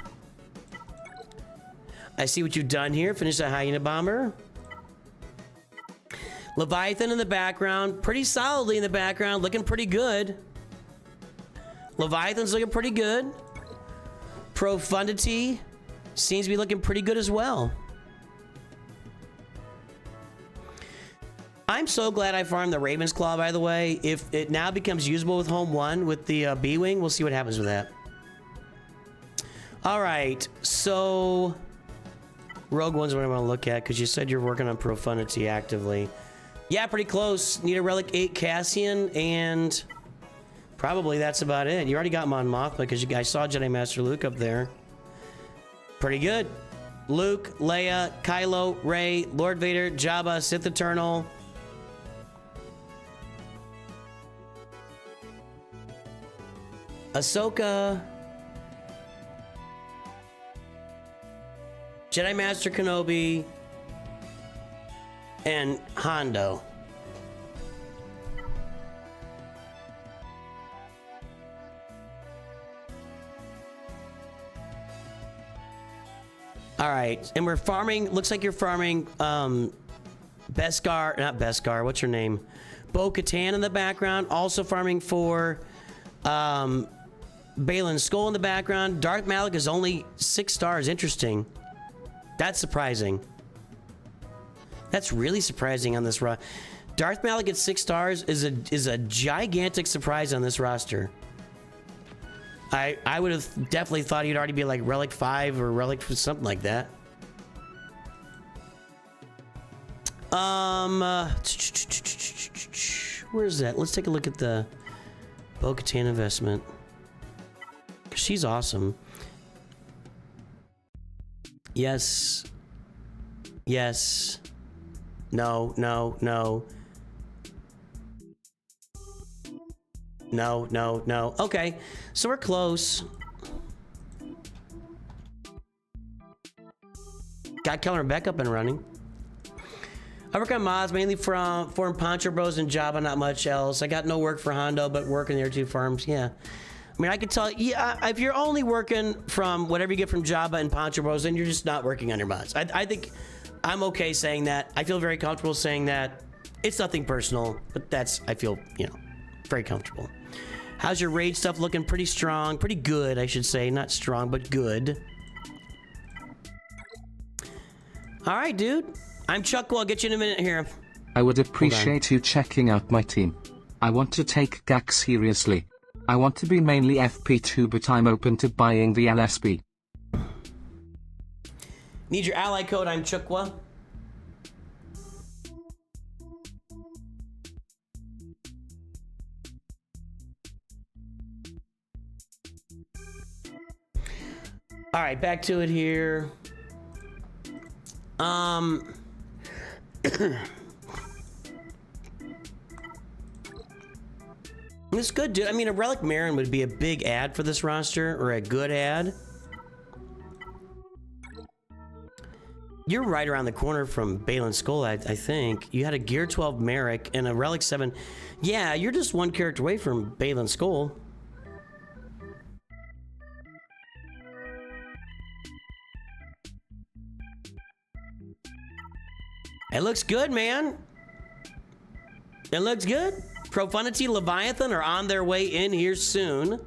I see what you've done here. Finish that Hyena Bomber. Leviathan in the background. Pretty solidly in the background. Looking pretty good. Leviathan's looking pretty good. Profundity seems to be looking pretty good as well. I'm so glad I farmed the Raven's Claw, by the way. If it now becomes usable with Home 1 with the B-Wing, we'll see what happens with that. All right, so Rogue One's what I'm going to look at because you said you're working on Profundity actively. Yeah, pretty close. Need a Relic 8 Cassian, and probably that's about it. You already got Mon Mothma because you guys saw Jedi Master Luke up there. Pretty good. Luke, Leia, Kylo, Rey, Lord Vader, Jabba, Sith Eternal. Ahsoka, Jedi Master Kenobi, and Hondo. All right, and we're farming. Looks like you're farming Beskar, not Beskar. What's her name? Bo-Katan in the background. Also farming for Balin's Skull in the background. Darth Malik is only 6 stars. Interesting. That's surprising. That's really surprising on this roster. Darth Malik at 6 stars is a gigantic surprise on this roster. I would have definitely thought he'd already be like Relic 5 or Relic something like that. Where's that? Let's take a look at the Bo-Katan investment. She's awesome. Yes. Yes. No, no, no. No, no, no. Okay, so we're close. Got Keller back up and running. I work on mods mainly from Poncho Bros and Jabba, not much else. I got no work for Hondo, but working there 2 farms, yeah. I mean, I could tell, yeah, if you're only working from whatever you get from Jabba and Poncho Bros, then you're just not working on your mods. I think I'm okay saying that. I feel very comfortable saying that. It's nothing personal, but that's, I feel, you know, very comfortable. How's your raid stuff looking? Pretty strong. Pretty good, I should say. Not strong, but good. All right, dude. I'm Chuck. I'll get you in a minute here. I would appreciate you checking out my team. I want to take GAC seriously. I want to be mainly FP2, but I'm open to buying the LSP. Need your ally code. I'm Chukwa. All right, back to it here. It's good, dude. I mean, a Relic Marin would be a big ad for this roster, or a good ad. You're right around the corner from Balin's Skull, I think. You had a Gear 12 Merrick and a Relic 7. Yeah, you're just 1 character away from Balin's Skull. It looks good, man. It looks good. Profanity, Leviathan are on their way in here soon.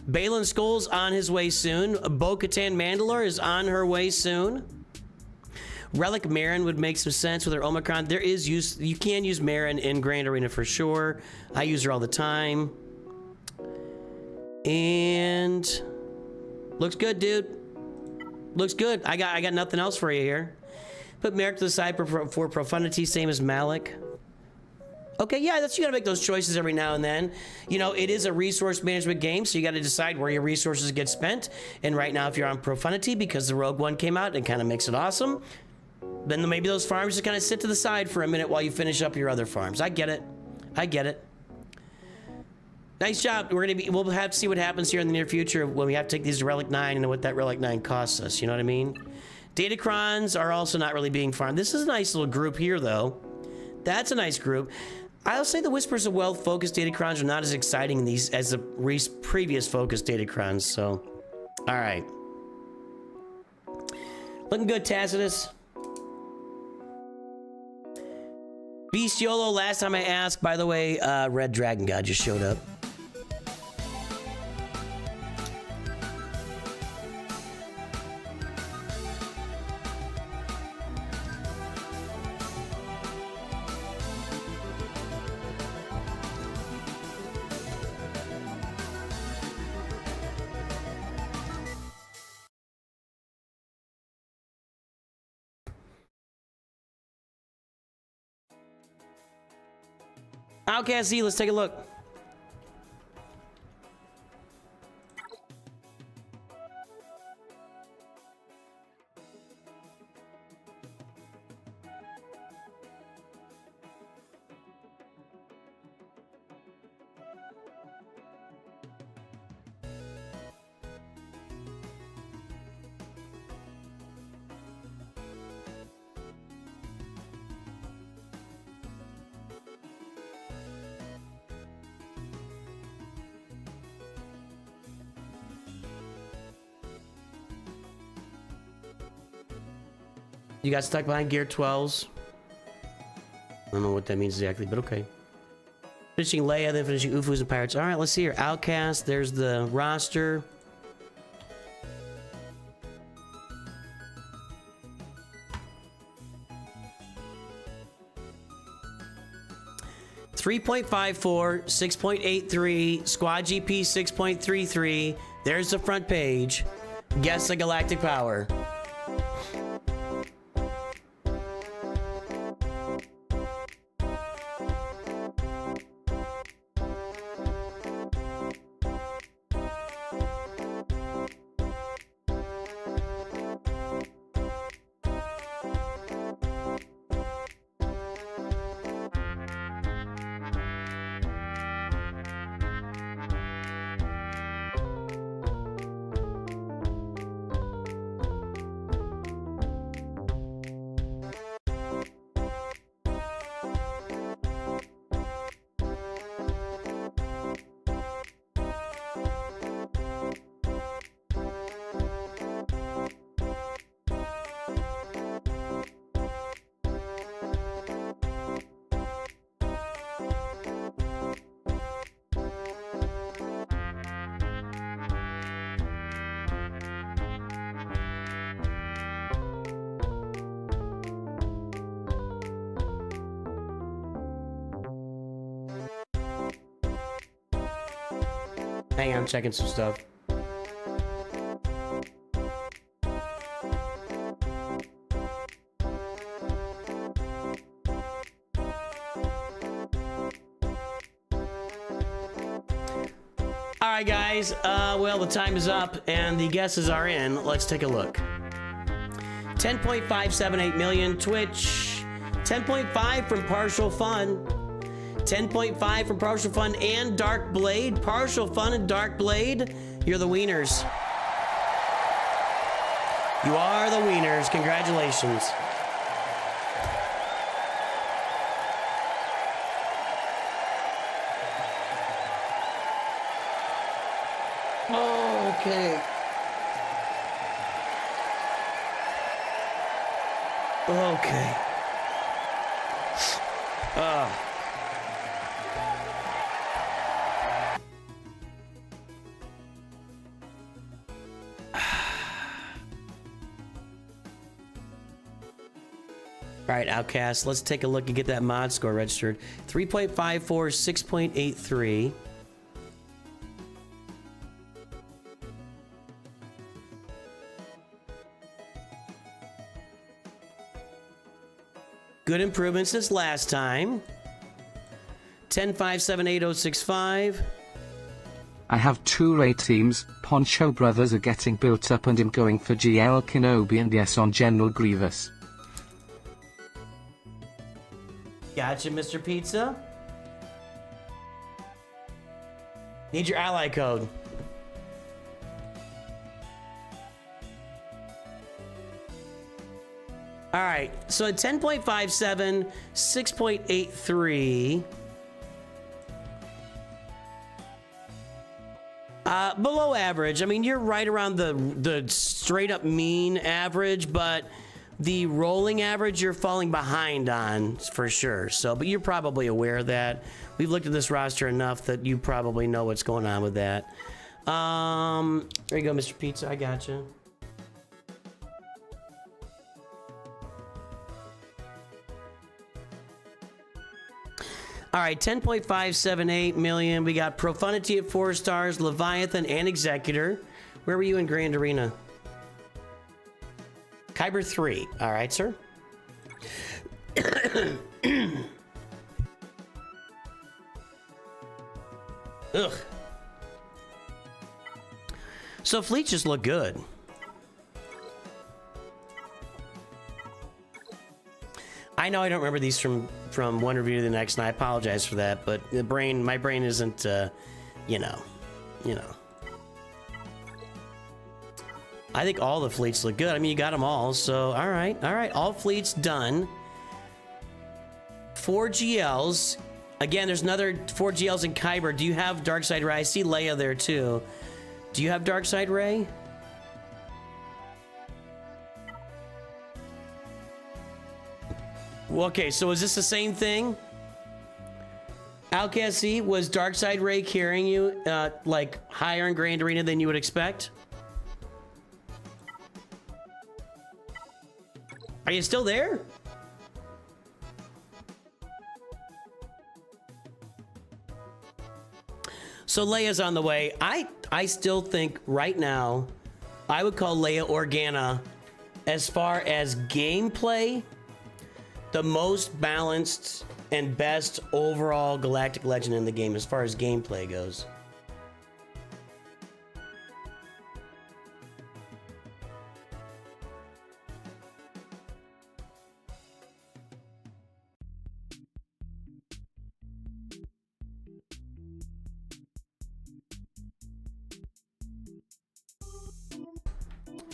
Balin Skull's on his way soon. Bo-Katan Mandalore is on her way soon. Relic Marin would make some sense with her Omicron. There is use, you can use Marin in Grand Arena for sure. I use her all the time. And looks good, dude. Looks good. I got nothing else for you here. Put Merrick to the side for Profanity, same as Malik. Okay, yeah, you gotta make those choices every now and then. You know, it is a resource management game, so you gotta decide where your resources get spent. And right now, if you're on Profanity, because the Rogue One came out, it kind of makes it awesome. Then maybe those farms just kind of sit to the side for a minute while you finish up your other farms. I get it. I get it. Nice job. We'll have to see what happens here in the near future when we have to take these to Relic 9 and what that Relic 9 costs us. You know what I mean? Datacrons are also not really being farmed. This is a nice little group here, though. That's a nice group. I'll say the Whispers of Wealth focused Datacrons are not as exciting as the previous focused Datacrons, so. All right. Looking good, Tacitus. Beast Yolo, last time I asked, by the way, Red Dragon God just showed up. Outcast Z, let's take a look. You got stuck behind Gear 12s. I don't know what that means exactly, but okay. Finishing Leia, then finishing Ufus and Pirates. All right, let's see here. Outcast, there's the roster. .54, 6.83, Squad GP 6.33. There's the front page. Guess the galactic power. Hang on, I'm checking some stuff. All right, guys. Well, the time is up and the guesses are in. Let's take a look. 10.578 million Twitch. 10.5 from Partial Fun. 10.5 from Partial Fun and Dark Blade. Partial Fun and Dark Blade. You're the wieners. You are the wieners. Congratulations. Oh, okay. Okay. All right, Outcast, let's take a look and get that mod score registered. 3.54, 6.83. Good improvement since last time. 10.578.065. I have 2 raid teams. Poncho Brothers are getting built up and I'm going for GL Kenobi and yes on General Grievous. Gotcha, Mr. Pizza. Need your ally code. All right, so at 10.57, 6.83. Below average. I mean, you're right around the straight up mean average, but the rolling average you're falling behind on for sure. So, but you're probably aware of that. We've looked at this roster enough that you probably know what's going on with that. There you go, Mr. Pizza. I got you. All right, 10.578 million. We got Profundity at 4 stars, Leviathan, and Executor. Where were you in Grand Arena? Kyber 3. All right, sir. Ugh. So fleets just look good. I know I don't remember these from one review to the next, and I apologize for that, but my brain isn't, you know. I think all the fleets look good. I mean, you got them all, so all right, all fleets done. 4 GLs. Again, there's another 4 GLs in Kyber. Do you have Darkside Ray? I see Leia there too. Do you have Darkside Ray? Okay, so is this the same thing? Outcast C, was Darkside Ray carrying you like higher in Grand Arena than you would expect? Are you still there? So Leia's on the way. I still think right now I would call Leia Organa, as far as gameplay, the most balanced and best overall galactic legend in the game as far as gameplay goes.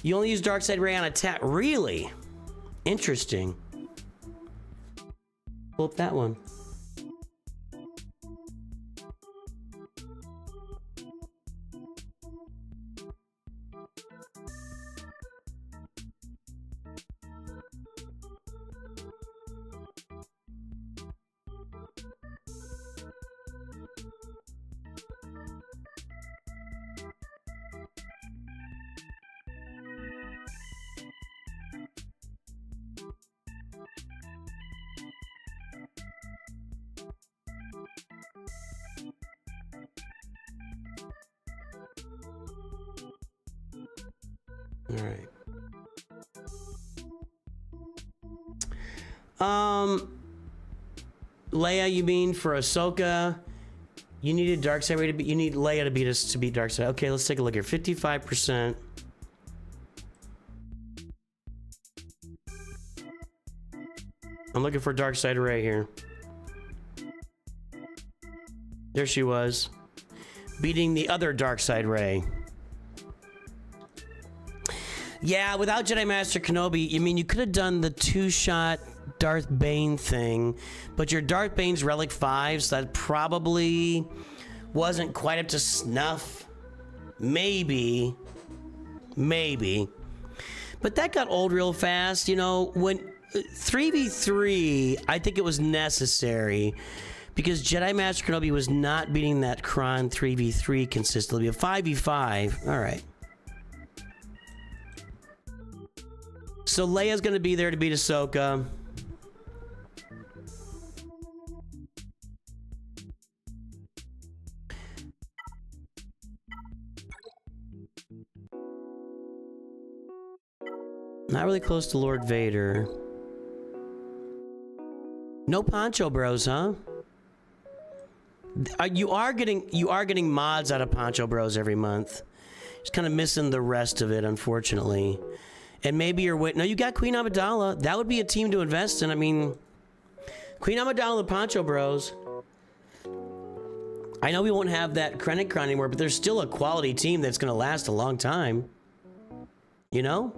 You only use Darkside Ray on attack. Really? Interesting. Pull up that one. All right. Leia, you mean for Ahsoka? You needed Darkside Ray to beat. You need Leia to beat us to beat Darkside. Okay, let's take a look here. 55%. I'm looking for Darkside Ray here. There she was, beating the other Darkside Ray. Yeah, without Jedi Master Kenobi, I mean, you could have done the 2-shot Darth Bane thing, but your Darth Bane's Relic 5, so that probably wasn't quite up to snuff. Maybe. But that got old real fast, you know, when 3v3, I think it was necessary because Jedi Master Kenobi was not beating that Kron 3v3 consistently. A 5v5, all right. So Leia's gonna be there to beat Ahsoka. Not really close to Lord Vader. No Poncho Bros, huh? You are getting mods out of Poncho Bros every month. Just kind of missing the rest of it, unfortunately. And maybe you're no, you got Queen Amidala. That would be a team to invest in. I mean, Queen Amidala and the Poncho Bros. I know we won't have that Krennic Crown anymore, but there's still a quality team that's going to last a long time. You know?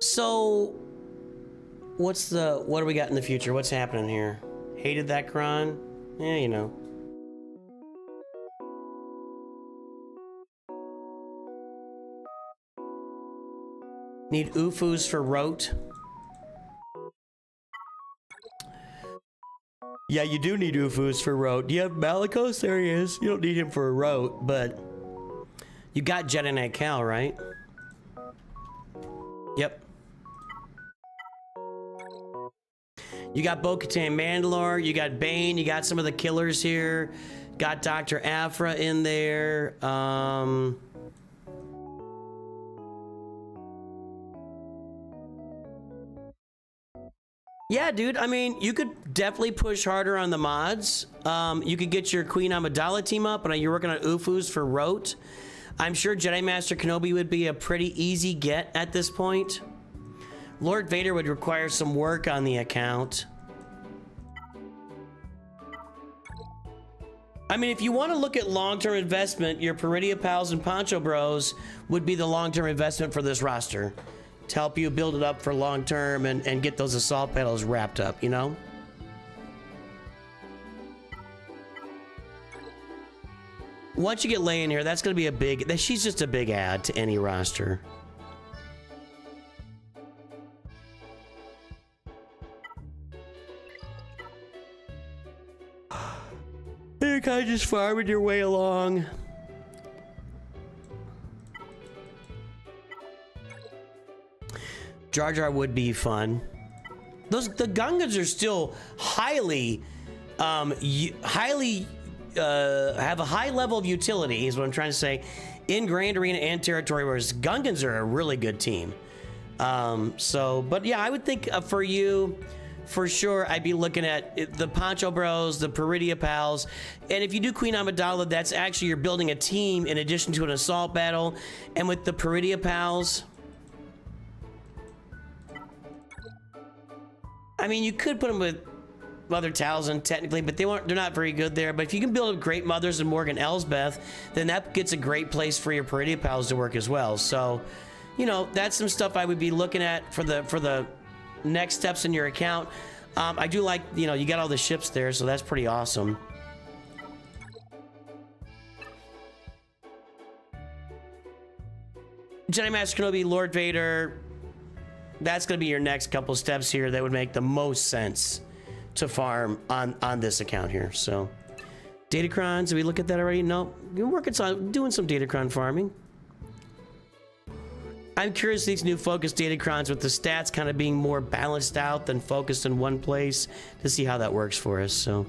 So, what do we got in the future? What's happening here? Hated that Kron? Yeah, you know. Need Ufus for Rote. Yeah, you do need Ufus for Rote. Do you have Malicos? There he is. You don't need him for a Rote, but you got Jedi Knight Cal, right? Yep. You got Bo-Katan Mandalore, you got Bane, you got some of the killers here. Got Dr. Aphra in there. Yeah, dude, I mean, you could definitely push harder on the mods. You could get your Queen Amidala team up, and you're working on Ufus for Rote. I'm sure Jedi Master Kenobi would be a pretty easy get at this point. Lord Vader would require some work on the account. I mean, if you want to look at long-term investment, your Peridia Pals and Poncho Bros would be the long-term investment for this roster to help you build it up for long-term and get those assault pedals wrapped up, you know? Once you get Leia in here, that's going to be a big... She's just a big add to any roster. You're kind of just farming your way along. Jar Jar would be fun. The Gungans are still highly have a high level of utility, is what I'm trying to say, in Grand Arena and Territory, whereas Gungans are a really good team. But yeah, I would think for you, for sure, I'd be looking at the Poncho Bros, the Peridia Pals, and if you do Queen Amidala, that's actually, you're building a team in addition to an assault battle, and with the Peridia Pals, I mean, you could put them with Mother Talzin technically, but they're not very good there. But if you can build up great mothers and Morgan Elsbeth, then that gets a great place for your Peridia Pals to work as well. So, you know, that's some stuff I would be looking at for the next steps in your account. I do like, you know, you got all the ships there, so that's pretty awesome. Jedi Master Kenobi, Lord Vader, that's going to be your next couple steps here that would make the most sense to farm on this account here. So, Datacrons, did we look at that already? No, you're working on doing some Datacron farming. I'm curious these new focused Datacrons with the stats kind of being more balanced out than focused in one place to see how that works for us. So,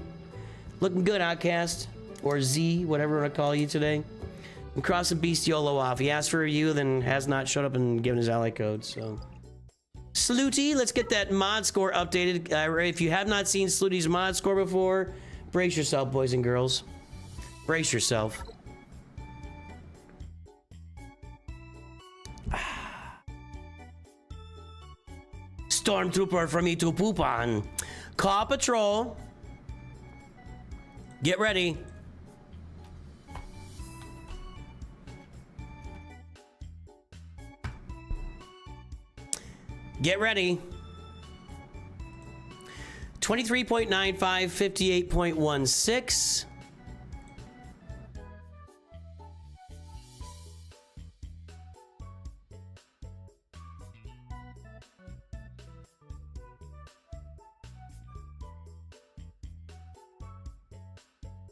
looking good, Outcast, or Z, whatever I want to call you today. I'm crossing Beast Yolo off. He asked for a review, then has not showed up and given his ally code. So, Sluty, let's get that mod score updated. If you have not seen Sluty's mod score before, brace yourself, boys and girls. Brace yourself. Stormtrooper for me to poop on. Caw Patrol. Get ready. Get ready. 23.95, 58.16.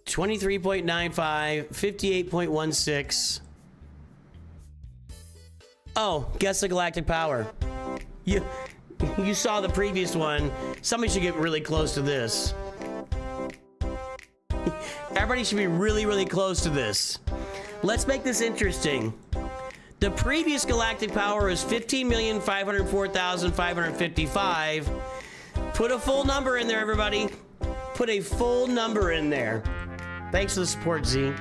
$23.95, 58.16. Oh, guess the galactic power. You saw the previous one. Somebody should get really close to this. Everybody should be really, really close to this. Let's make this interesting. The previous galactic power is 15,504,555. Put a full number in there, everybody. Put a full number in there. Thanks for the support, Z.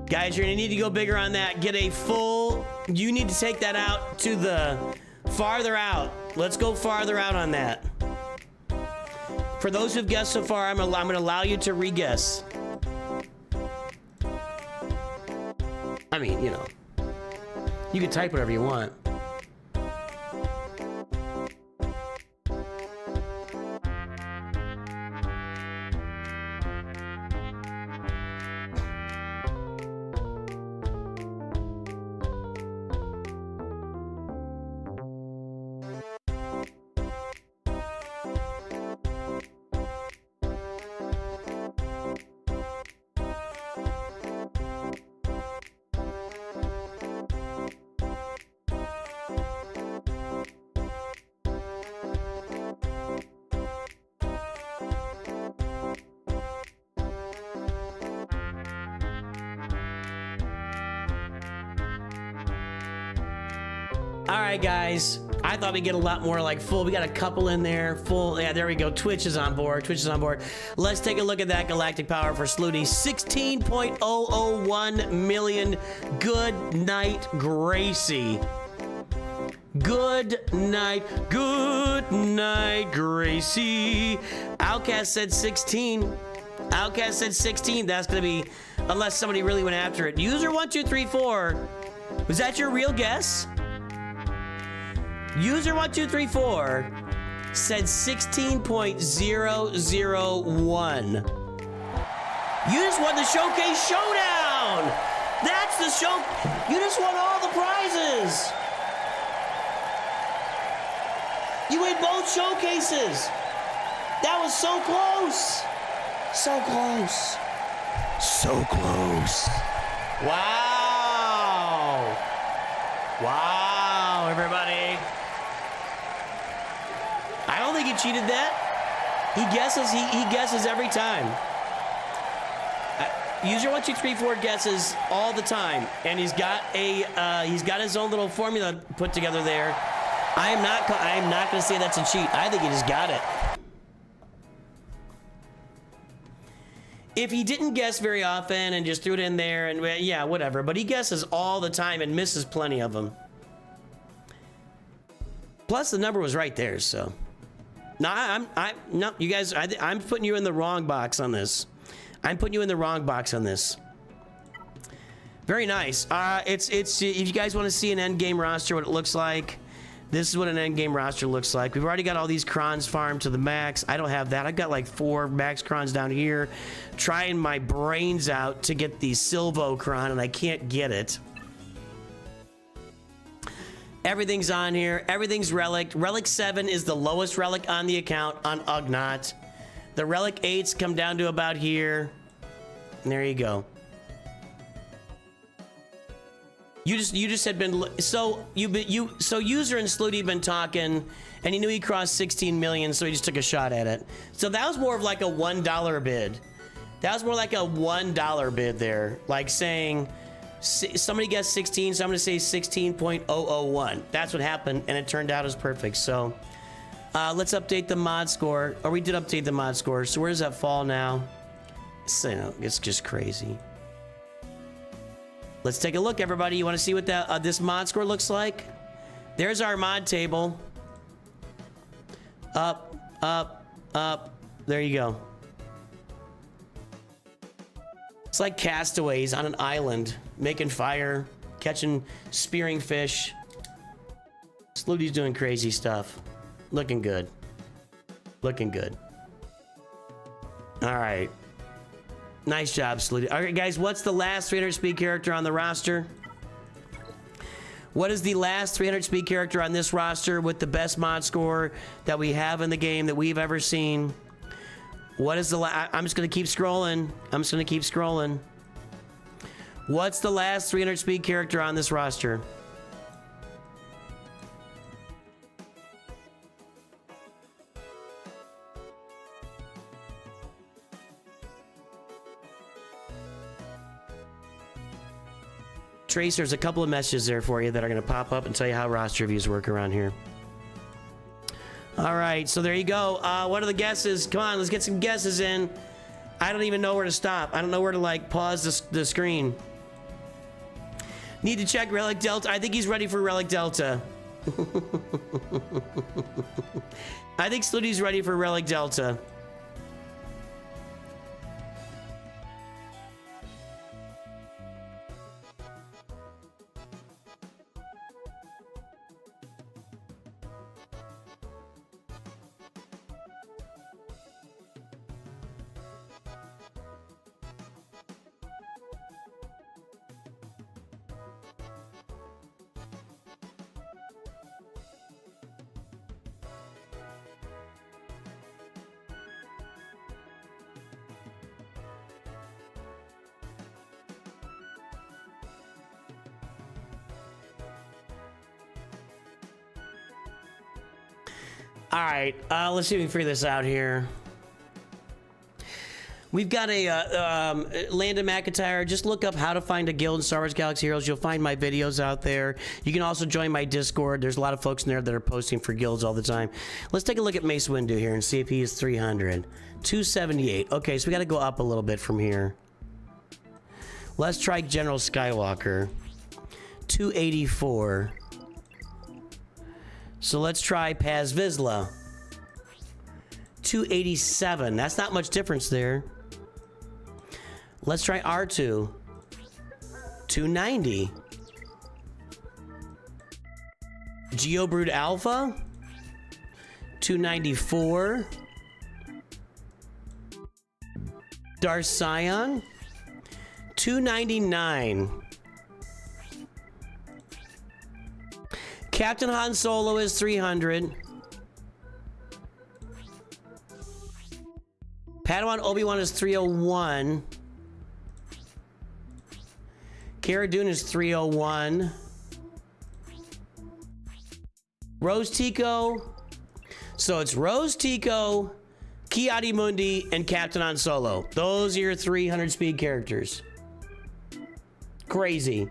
Guys, you're gonna need to go bigger on that. Get a full, you need to take that out to the farther out. Let's go farther out on that. For those who've guessed so far, I'm gonna allow you to re-guess. I mean, you know, you can type whatever you want. All right, guys. I thought we'd get a lot more like full. We got a couple in there. Full. Yeah, there we go. Twitch is on board. Twitch is on board. Let's take a look at that galactic power for Sluty. 16.001 million. Good night, Gracie. Good night. Good night, Gracie. Outcast said 16. Outcast said 16. That's going to be, unless somebody really went after it. User 1234. Was that your real guess? User 1234 said 16.001. You just won the Showcase Showdown! That's the show. You just won all the prizes! You win both showcases! That was so close! So close. So close. Wow! Wow, everybody. I don't think he cheated that. He guesses every time. User 1234 guesses all the time, and he's got his own little formula put together there. I am not going to say that's a cheat. I think he just got it. If he didn't guess very often and just threw it in there, and yeah, whatever. But he guesses all the time and misses plenty of them. Plus, the number was right there, so. No, no, you guys, I'm putting you in the wrong box on this. I'm putting you in the wrong box on this. Very nice. It's if you guys want to see an end game roster, what it looks like, this is what an end game roster looks like. We've already got all these crons farmed to the max. I don't have that. I've got like 4 max crons down here, trying my brains out to get the Silvo cron, and I can't get it. Everything's on here. Everything's relic. Relic 7 is the lowest relic on the account on Ugnaught. The relic 8s come down to about here. And there you go. You just had been so user and Sluty been talking, and he knew he crossed 16 million, so he just took a shot at it. So that was more of like a $1 bid. That was more like a $1 bid there, like saying somebody guessed 16, so I'm going to say 16.001. That's what happened, and it turned out as perfect. So let's update the mod score. Or we did update the mod score. So where does that fall now? So, you know, it's just crazy. Let's take a look, everybody. You want to see what that this mod score looks like? There's our mod table. Up, up, up. There you go. It's like castaways on an island, making fire, catching, spearing fish. Sluty's doing crazy stuff. Looking good. Looking good. All right. Nice job, Sluty. All right, guys, what's the last 300 speed character on the roster? What is the last 300 speed character on this roster with the best mod score that we have in the game that we've ever seen? What is the I'm just going to keep scrolling. I'm just going to keep scrolling. What's the last 300 speed character on this roster? Trace, there's a couple of messages there for you that are going to pop up and tell you how roster reviews work around here. All right, so there you go. What are the guesses? Come on, let's get some guesses in. I don't even know where to stop. I don't know where to, like, pause the screen. Need to check Relic Delta. I think he's ready for Relic Delta. I think Slooty's ready for Relic Delta. All right, let's see if we can figure this out here. We've got a Landon McIntyre. Just look up how to find a guild in Star Wars Galaxy Heroes. You'll find my videos out there. You can also join my Discord. There's a lot of folks in there that are posting for guilds all the time. Let's take a look at Mace Windu here and see if he is 300. 278. Okay, so we got to go up a little bit from here. Let's try General Skywalker. 284. So let's try Paz Vizsla. 287. That's not much difference there. Let's try R2. 290. Geobrood Alpha. 294. Darth Scion. 299. Captain Han Solo is 300. Padawan Obi-Wan is 301. Cara Dune is 301. Rose Tico. So it's Rose Tico, Ki-Adi-Mundi, and Captain Han Solo. Those are your 300 speed characters. Crazy.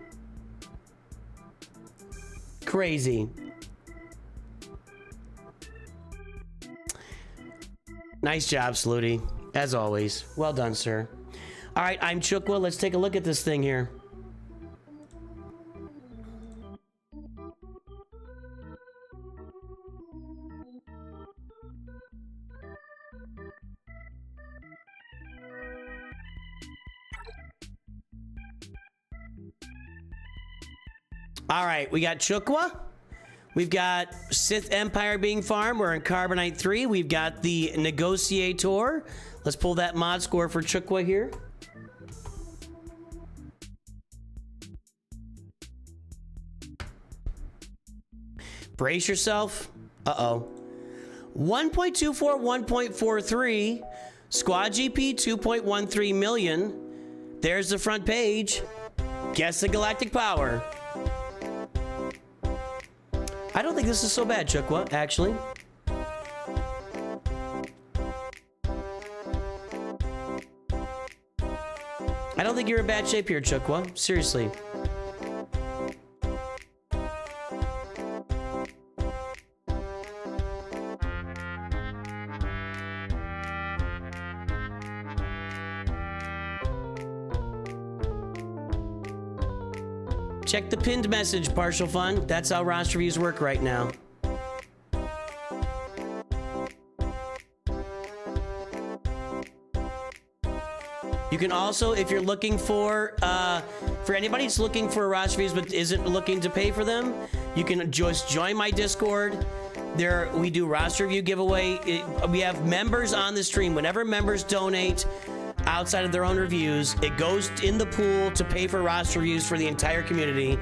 Crazy. Nice job, Slooty. As always. Well done, sir. All right, I'm Chukwa. Let's take a look at this thing here. All right, we got Chukwa. We've got Sith Empire being farmed. We're in Carbonite 3. We've got the Negotiator. Let's pull that mod score for Chukwa here. Brace yourself. Uh-oh. 1.24, 1.43. Squad GP 2.13 million. There's the front page. Guess the galactic power. I don't think this is so bad, Chukwa, actually. I don't think you're in bad shape here, Chukwa. Seriously. Check the pinned message, Partial Fun. That's how roster reviews work right now. You can also, if you're looking for anybody who's looking for roster reviews but isn't looking to pay for them, you can just join my Discord. There, we do roster review giveaway. We have members on the stream. Whenever members donate outside of their own reviews, it goes in the pool to pay for roster reviews for the entire community,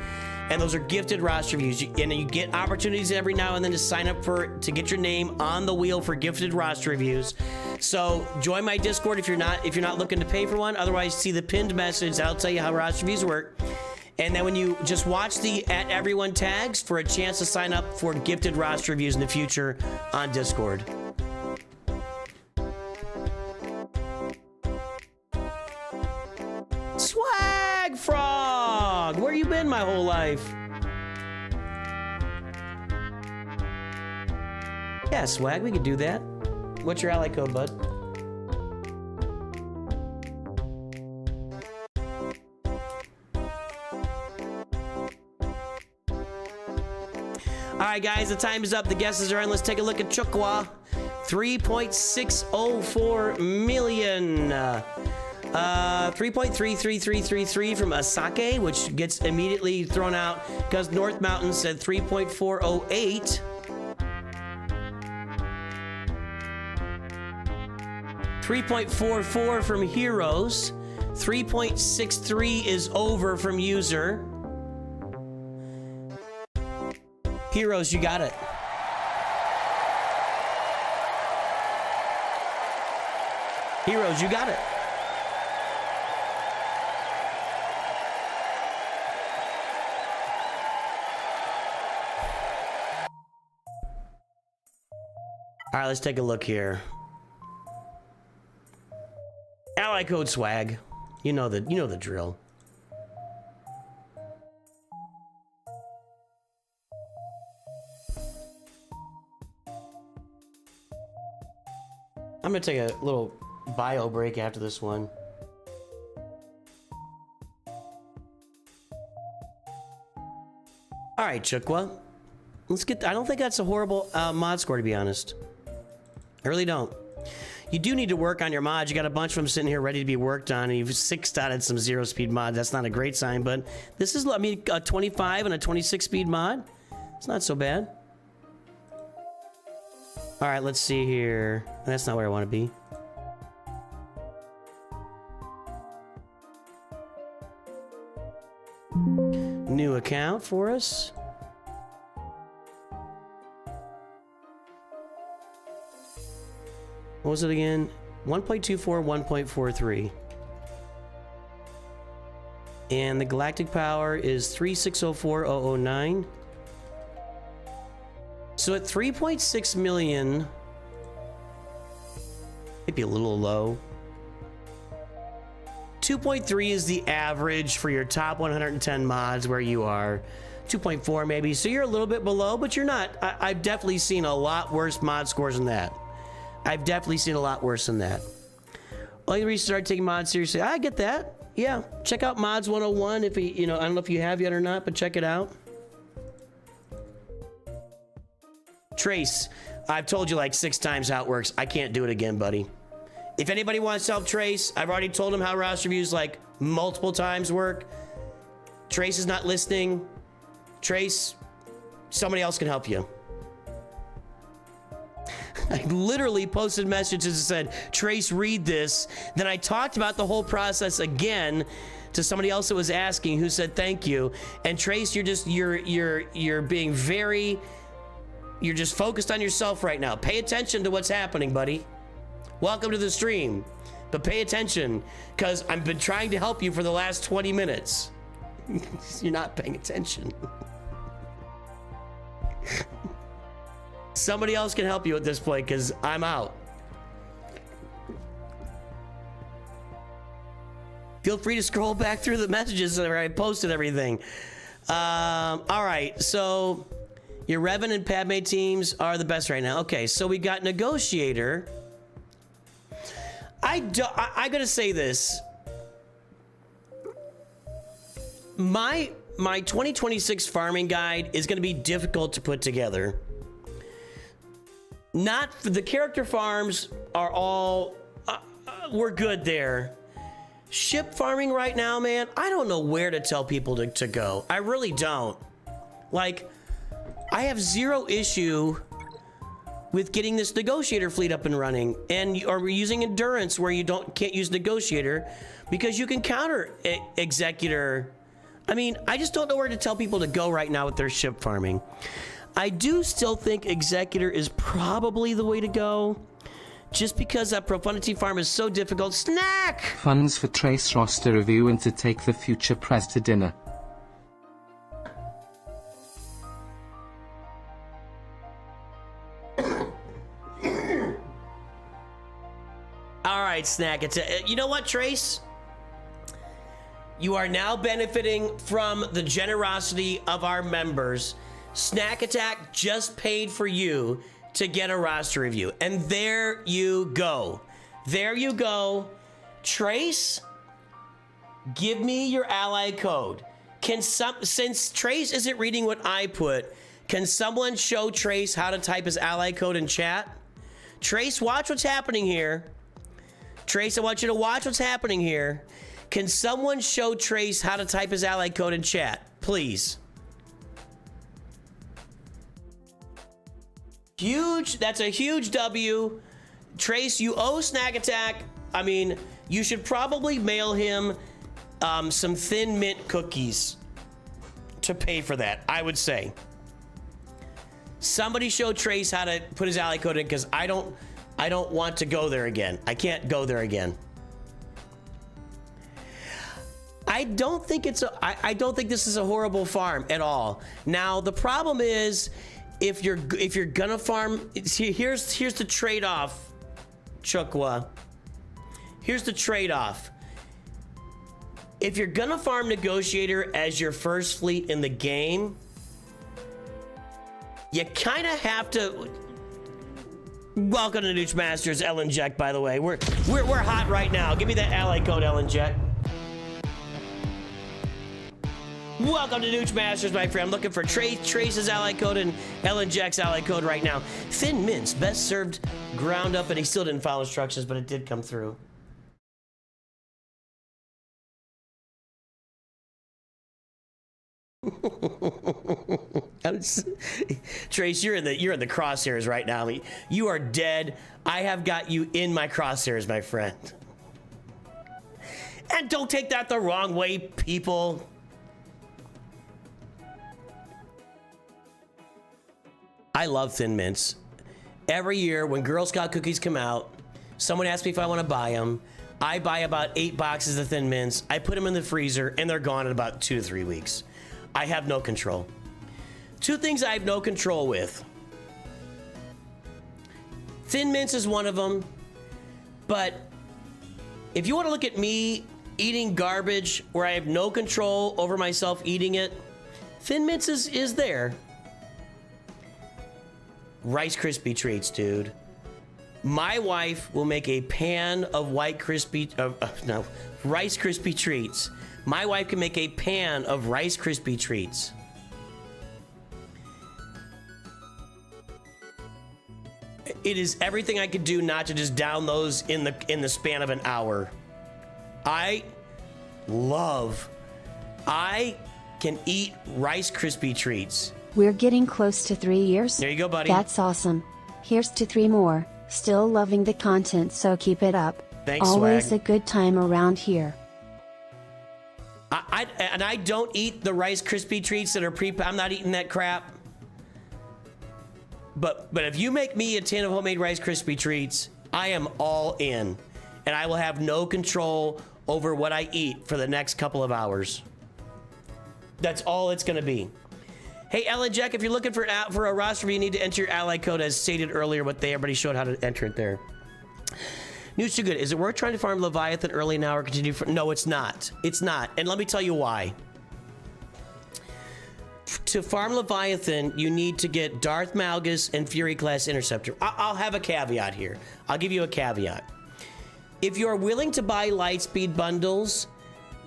and those are gifted roster reviews. And you get opportunities every now and then to sign up to get your name on the wheel for gifted roster reviews. So join my Discord if you're not looking to pay for one. Otherwise, see the pinned message. That'll tell you how roster reviews work. And then when you just watch the @everyone tags for a chance to sign up for gifted roster reviews in the future on Discord. Swag Frog, where you been, my whole life. Yeah, Swag, we could do that. What's your ally code, bud? All right, guys, the time is up. The guesses are in. Let's take a look at Chukwa. 3.604 million. 3.33333 from Asake, which gets immediately thrown out because North Mountain said 3.408. $3.44 from Heroes. 3.63 is over from User. Heroes, you got it. Heroes, you got it. All right, let's take a look here. Ally code Swag. You know the drill. I'm gonna take a little bio break after this one. All right, Chukwa. Let's get. I don't think that's a horrible mod score, to be honest. I really don't. You do need to work on your mods. You got a bunch of them sitting here ready to be worked on, and you've 6-dotted some 0-speed mods. That's not a great sign, but this is, I mean, a 25 and a 26-speed mod. It's not so bad. All right, let's see here. That's not where I want to be. New account for us. What was it again? 1.24, 1.43. And the galactic power is 3604009. So at 3.6 million, maybe a little low. 2.3 is the average for your top 110 mods where you are. 2.4 maybe, so you're a little bit below, but you're not. I've definitely seen a lot worse mod scores than that. I've definitely seen a lot worse than that. Only reason to start taking mods seriously, I get that. Yeah, check out Mods 101 if you know, I don't know if you have yet or not, but check it out. Trace, I've told you like 6 times how it works. I can't do it again, buddy. If anybody wants to help Trace, I've already told him how roster reviews like multiple times work. Trace is not listening. Trace, somebody else can help you. I literally posted messages and said, Trace, read this. Then I talked about the whole process again to somebody else that was asking, who said thank you. And Trace, you're being very, you're just focused on yourself right now. Pay attention to what's happening, buddy. Welcome to the stream, but pay attention, because I've been trying to help you for the last 20 minutes. You're not paying attention. Somebody else can help you at this point, because I'm out. Feel free to scroll back through the messages where I posted everything. All right, so your Reviewin and Padme teams are the best right now. Okay, so we got Negotiator. I gotta say this. My 2026 farming guide is gonna be difficult to put together. Not the character farms are all we're good there. Ship farming right now, man, I don't know where to tell people to go. I really don't. Like, I have zero issue with getting this negotiator fleet up and running, and or using endurance where you can't use negotiator because you can counter executor. I mean, I just don't know where to tell people to go right now with their ship farming. I do still think executor is probably the way to go, just because that profundity farm is so difficult. Snack! Funds for Trace roster review and to take the future press to dinner. All right, Snack. You know what, Trace? you are now benefiting from the generosity of our members. Snack Attack just paid for you to get a roster review. And there you go. There you go. Trace, give me your ally code. Since Trace isn't reading what I put, can someone show Trace how to type his ally code in chat? Trace, watch what's happening here. Trace, I want you to watch what's happening here. Can someone show Trace how to type his ally code in chat, please? Huge, that's a huge W. Trace, you owe Snack Attack. I mean, you should probably mail him some Thin Mint cookies to pay for that, I would say. Somebody show Trace how to put his ally code in, because I don't want to go there again. I can't go there again. I don't think this is a horrible farm at all. Now the problem is, if you're gonna farm, here's the trade-off, Chukwa. Here's the trade-off. If you're gonna farm Negotiator as your first fleet in the game, you kind of have to. Welcome to Nooch Masters, Ellen Jack. By the way, we're hot right now. Give me that ally code, Ellen Jack. Welcome to Nooch Masters, my friend. I'm looking for Trace's ally code and Ellen Jack's ally code right now. Thin Mints, best served ground up, and he still didn't follow instructions, but it did come through. Trace, you're in the crosshairs right now. You are dead. I have got you in my crosshairs, my friend. And don't take that the wrong way, people. I love Thin Mints. Every year when Girl Scout cookies come out, someone asks me if I want to buy them. I buy about 8 boxes of Thin Mints. I put them in the freezer, and they're gone in about 2 to 3 weeks. I have no control. 2 things I have no control with. Thin Mints is one of them, but if you want to look at me eating garbage where I have no control over myself eating it, Thin Mints is there. Rice Krispie treats, dude. My wife will make a pan of Rice Krispie treats. My wife can make a pan of Rice Krispie treats. It is everything I could do not to just down those in the span of an hour. I can eat Rice Krispie treats. We're getting close to 3 years. There you go, buddy. That's awesome. Here's to 3 more. Still loving the content, so keep it up. Thanks, Always Swag. a good time around here. I don't eat the Rice Krispie treats that are I'm not eating that crap. But if you make me a tin of homemade Rice Krispie treats, I am all in. And I will have no control over what I eat for the next couple of hours. That's all it's going to be. Hey, Ellen Jack, if you're looking for a roster, you need to enter your ally code as stated earlier, but they already showed how to enter it there. Nooch2Gud, is it worth trying to farm Leviathan early now or continue? No, it's not. It's not. And let me tell you why. To farm Leviathan, you need to get Darth Malgus and Fury Class Interceptor. I'll have a caveat here. I'll give you a caveat. If you're willing to buy Lightspeed bundles,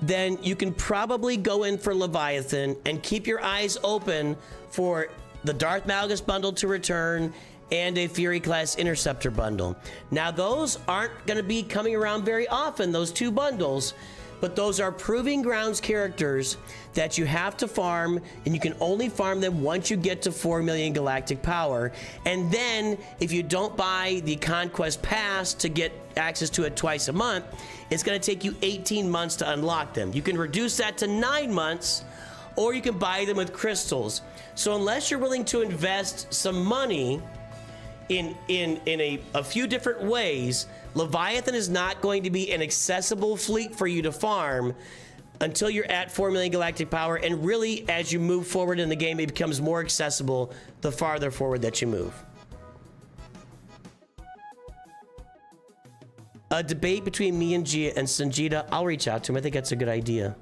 then you can probably go in for Leviathan and keep your eyes open for the Darth Malgus bundle to return and a Fury Class Interceptor bundle. Now, those aren't going to be coming around very often, those 2 bundles, but those are Proving Grounds characters that you have to farm, and you can only farm them once you get to 4 million galactic power. And then, if you don't buy the Conquest Pass to get access to it twice a month, it's going to take you 18 months to unlock them. You can reduce that to 9 months, or you can buy them with crystals. So unless you're willing to invest some money in a few different ways, Leviathan is not going to be an accessible fleet for you to farm until you're at 4 million galactic power. And really, as you move forward in the game, it becomes more accessible the farther forward that you move. A debate between me and Gia and Sanjita. I'll reach out to him. I think that's a good idea.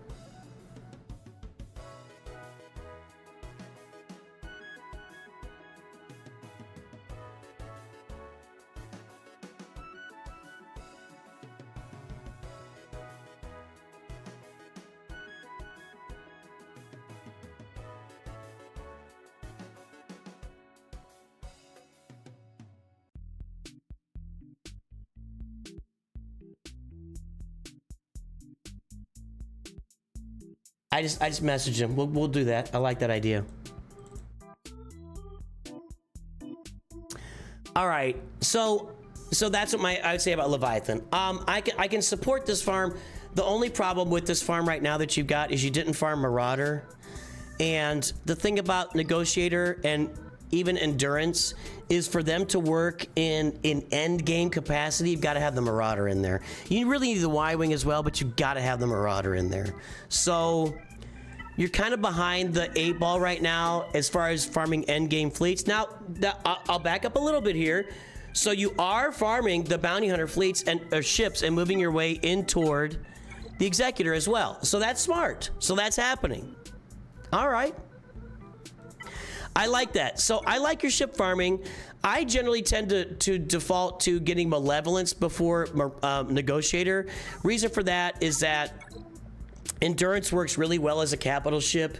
I just messaged him. We'll do that. I like that idea. All right, so that's what I would say about Leviathan. I can support this farm. The only problem with this farm right now that you've got is you didn't farm Marauder, and the thing about Negotiator and even Endurance is for them to work in end game capacity. You've got to have the Marauder in there. You really need the Y-Wing as well, but you've got to have the Marauder in there. So you're kind of behind the 8-ball right now as far as farming end game fleets. Now, I'll back up a little bit here. So you are farming the bounty hunter fleets or ships and moving your way in toward the Executor as well. So that's smart. So that's happening. All right. I like that. So I like your ship farming. I generally tend to default to getting Malevolence before Negotiator. Reason for that is that Endurance works really well as a capital ship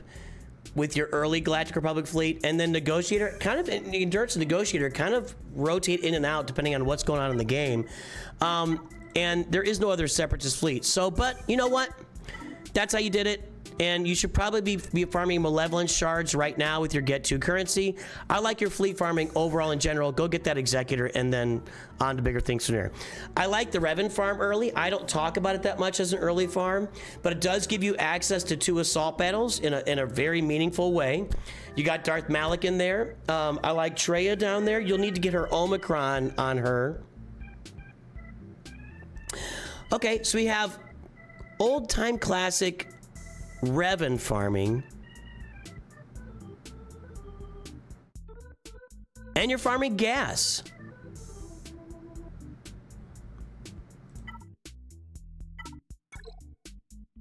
with your early Galactic Republic fleet, and then Negotiator, kind of Endurance and Negotiator kind of rotate in and out depending on what's going on in the game. And there is no other Separatist fleet. So, but you know what? That's how you did it. And you should probably be farming Malevolence shards right now with your Get To currency. I like your fleet farming overall in general. Go get that Executor and then on to bigger things from there. I like the Revan farm early. I don't talk about it that much as an early farm, but it does give you access to 2 assault battles in a very meaningful way. You got Darth Malak in there. I like Traya down there. You'll need to get her Omicron on her. Okay, so we have old time classic Revan farming, and you're farming gas.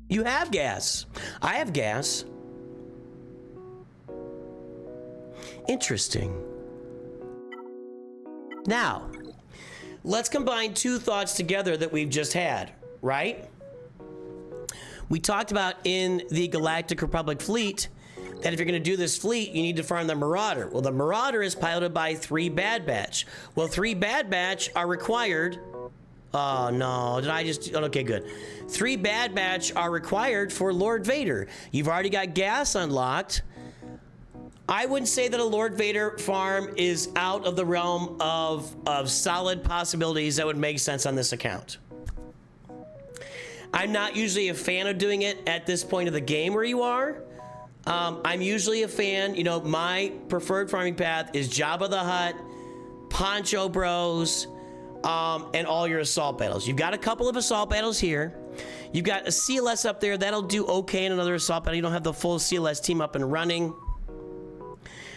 You have gas. I have gas. Interesting. Now, let's combine 2 thoughts together that we've just had, right? We talked about in the Galactic Republic fleet that if you're going to do this fleet, you need to farm the Marauder. Well, the Marauder is piloted by 3 Bad Batch. Well, 3 Bad Batch are required. Oh, no. Did I just... Okay, good. 3 Bad Batch are required for Lord Vader. You've already got gas unlocked. I wouldn't say that a Lord Vader farm is out of the realm of solid possibilities that would make sense on this account. I'm not usually a fan of doing it at this point of the game where you are. I'm usually a fan, you know, my preferred farming path is Jabba the Hutt, Poncho Bros, and all your assault battles. You've got a couple of assault battles here. You've got a CLS up there. That'll do okay in another assault battle. You don't have the full CLS team up and running.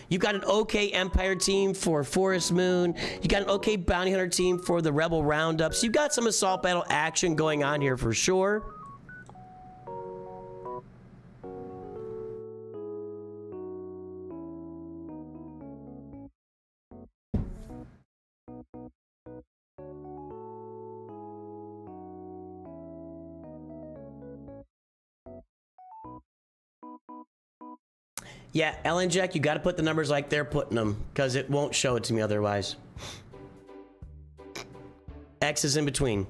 You've got an okay Empire team for Forest Moon. You got an okay Bounty Hunter team for the Rebel Roundups. You've got some assault battle action going on here for sure. Yeah, Ellen Jack, you got to put the numbers like they're putting them because it won't show it to me otherwise. X is in between.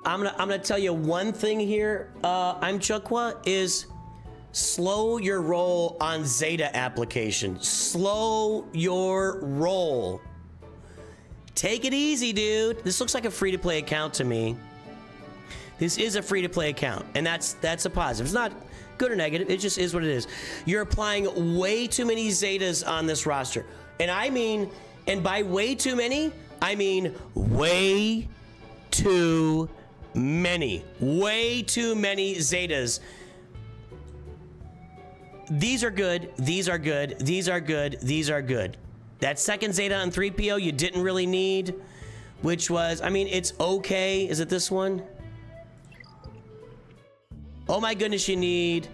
I'm gonna tell you one thing here. I'm Chukwa is slow your roll on Zeta application. Slow your roll. Take it easy, dude. This looks like a free-to-play account to me. This is a free-to-play account, and that's a positive. It's not good or negative. It just is what it is. You're applying way too many Zetas on this roster. And I mean, and by way too many, I mean way too many. Way too many Zetas. These are good. These are good. These are good. These are good. That second Zeta on 3PO you didn't really need, which was, I mean, it's okay. Is it this one? Oh my goodness, you need.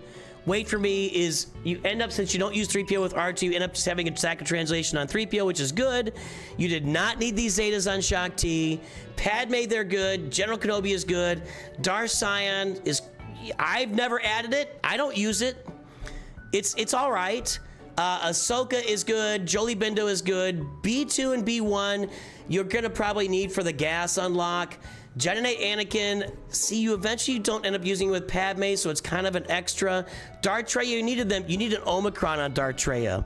Wait for me is, you end up, since you don't use 3PO with R2, you end up just having a stack of translation on 3PO, which is good. You did not need these Zetas on Shaak Ti. Padme, they're good. General Kenobi is good. Darth Sion is, I've never added it. I don't use it. It's all right. Ahsoka is good. Jolie Bindo is good. B2 and B1, you're gonna probably need for the gas unlock. Jedi Knight Anakin, see, you eventually don't end up using it with Padme, so it's kind of an extra. Darth Traya, you needed them. You need an Omicron on Darth Traya.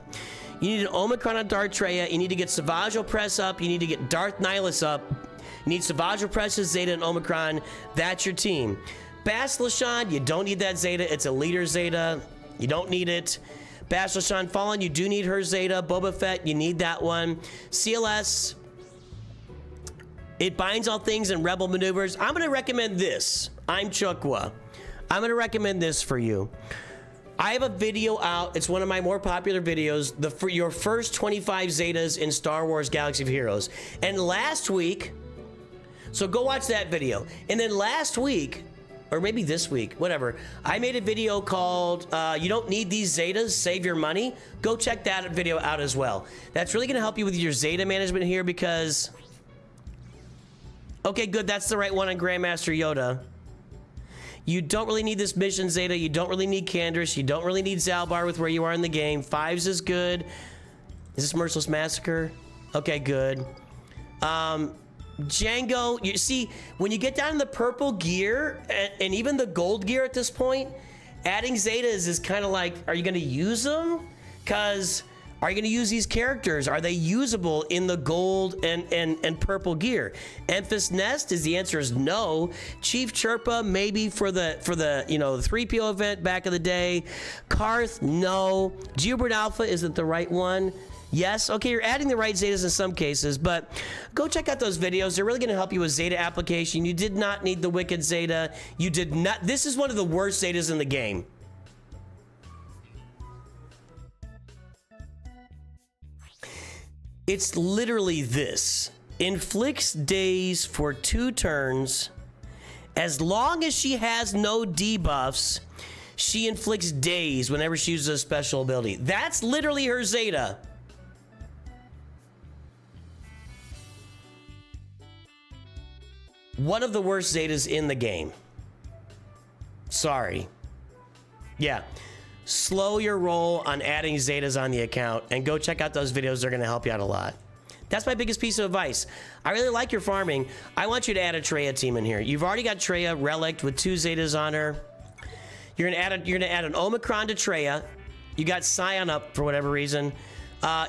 You need an Omicron on Darth Traya. You need to get Savage Opress up. You need to get Darth Nihilus up. You need Savage Opress, Zeta, and Omicron. That's your team. Bastila Shan, you don't need that Zeta. It's a leader Zeta. You don't need it. Bastila Shan Fallen, you do need her Zeta. Boba Fett, you need that one. CLS, it binds all things in Rebel maneuvers. I'm going to recommend this. I'm Chukwa. I'm going to recommend this for you. I have a video out. It's one of my more popular videos. For your first 25 Zetas in Star Wars Galaxy of Heroes. And last week, so go watch that video. And then last week, or maybe this week, whatever, I made a video called You Don't Need These Zetas, Save Your Money. Go check that video out as well. That's really going to help you with your Zeta management here because... Okay, good. That's the right one on Grandmaster Yoda. You don't really need this mission Zeta. You don't really need Candrace. You don't really need Zalbar with where you are in the game. 5s is good. Is this Merciless Massacre? Okay, good. Django, you see, when you get down in the purple gear and even the gold gear at this point, adding Zetas is kind of like, are you going to use them? Because... Are you going to use these characters? Are they usable in the gold and purple gear? Emphas Nest is the answer is no. Chief Chirpa maybe for the you know the 3PO event back in the day. Karth no. Geobird Alpha isn't the right one. Yes, okay, you're adding the right Zetas in some cases, but go check out those videos. They're really going to help you with Zeta application. You did not need the Wicked Zeta. You did not. This is one of the worst Zetas in the game. It's literally this. Inflicts daze for 2 turns. As long as she has no debuffs, she inflicts daze whenever she uses a special ability. That's literally her Zeta. One of the worst Zetas in the game. Sorry. Yeah. Slow your roll on adding Zetas on the account and go check out those videos. They're going to help you out a lot. That's my biggest piece of advice. I really like your farming. I want you to add a Traya team in here. You've already got Traya Relict with 2 Zetas on her. You're going to add an Omicron to Traya. You got Scion up for whatever reason.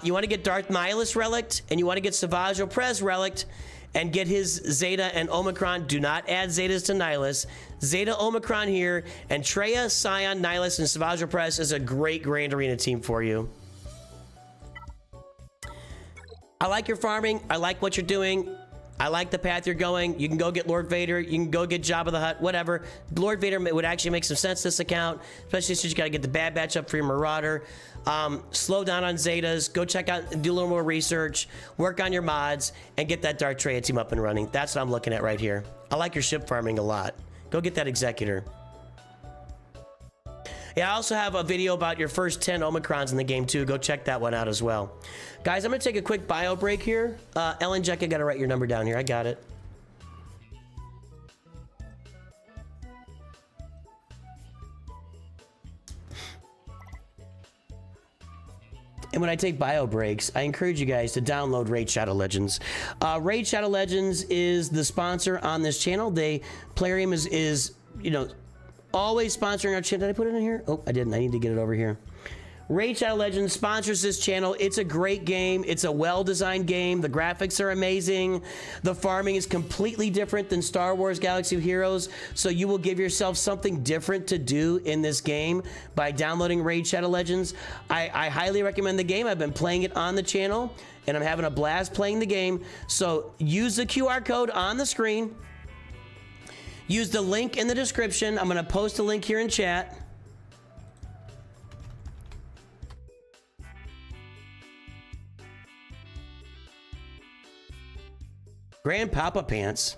You want to get Darth Nihilus Relict and you want to get Savage Opress Relict and get his Zeta and Omicron. Do not add Zetas to Nihilus. Zeta Omicron here, and Traya, Scion, Nihilus, and Savage Opress is a great Grand Arena team for you. I like your farming. I like what you're doing. I like the path you're going. You can go get Lord Vader. You can go get Jabba the Hutt, whatever. Lord Vader would actually make some sense this account, especially since you got to get the Bad Batch up for your Marauder. Slow down on Zetas. Go check out, do a little more research, work on your mods, and get that Darth Traya team up and running. That's what I'm looking at right here. I like your ship farming a lot. Go get that Executor. Yeah, I also have a video about your first 10 Omicrons in the game too. Go check that one out as well. Guys, I'm gonna take a quick bio break here. Ellen Jack, I gotta write your number down here. I got it. And when I take bio breaks, I encourage you guys to download Raid Shadow Legends. Raid Shadow Legends is the sponsor on this channel. Playin is, you know, always sponsoring our channel. Did I put it in here? Oh, I didn't. I need to get it over here. Raid Shadow Legends sponsors this channel. It's a great game. It's a well-designed game. The graphics are amazing. The farming is completely different than Star Wars Galaxy of Heroes, so you will give yourself something different to do in this game by downloading Raid Shadow Legends. I highly recommend the game. I've been playing it on the channel, and I'm having a blast playing the game. So use the QR code on the screen. Use the link in the description. I'm going to post a link here in chat. Grandpapa Pants.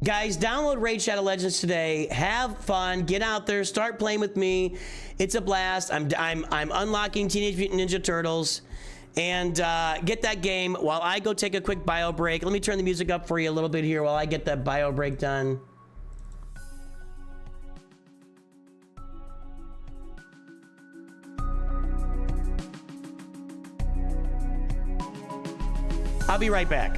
Guys, download Raid Shadow Legends today. Have fun. Get out there. Start playing with me. It's a blast. I'm unlocking Teenage Mutant Ninja Turtles. And get that game while I go take a quick bio break. Let me turn the music up for you a little bit here while I get that bio break done. I'll be right back.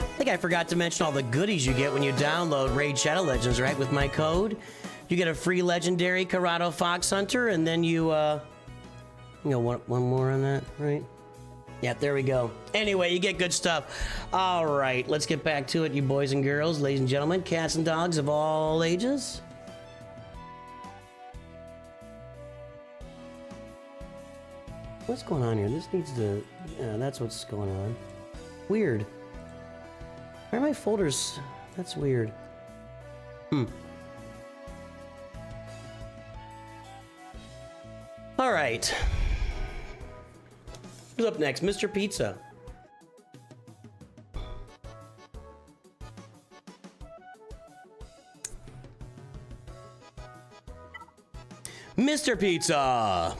I think I forgot to mention all the goodies you get when you download Raid Shadow Legends, right? With my code, you get a free legendary Corrado Fox Hunter, and then you know, one more on that, right? Yeah, there we go. Anyway, you get good stuff. All right, let's get back to it, you boys and girls, ladies and gentlemen, cats and dogs of all ages. What's going on here? This needs to... Yeah, that's what's going on. Weird. Why are my folders... That's weird. All right. Who's up next? Mr. Pizza. Mr. Pizza.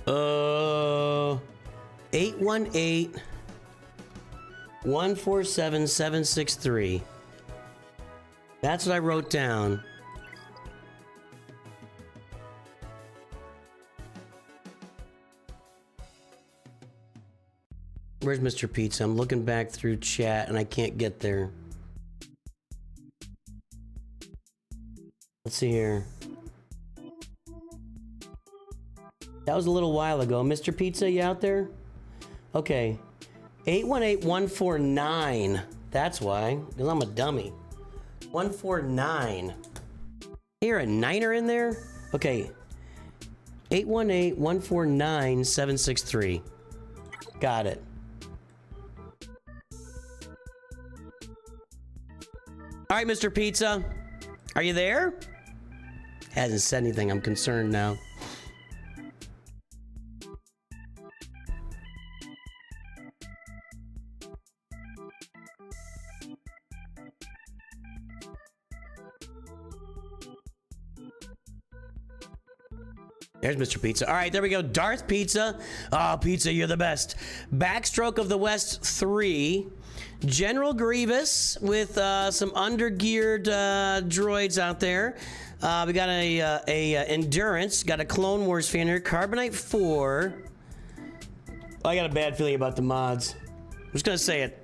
Uh, 818-147-763. That's what I wrote down. Where's Mr. Pizza? I'm looking back through chat and I can't get there. Let's see here. That was a little while ago. Mr. Pizza, you out there? Okay. 818-149. That's why. Because I'm a dummy. 149. Here, a niner in there? Okay. 818-149-763. Got it. All right, Mr. Pizza. Are you there? Hasn't said anything. I'm concerned now. There's Mr. Pizza. All right, there we go. Darth Pizza. Oh, Pizza, you're the best. Backstroke of the West 3. General Grievous with some undergeared droids out there. We got a Endurance. Got a Clone Wars fan here. Carbonite 4. I got a bad feeling about the mods. I'm just going to say it.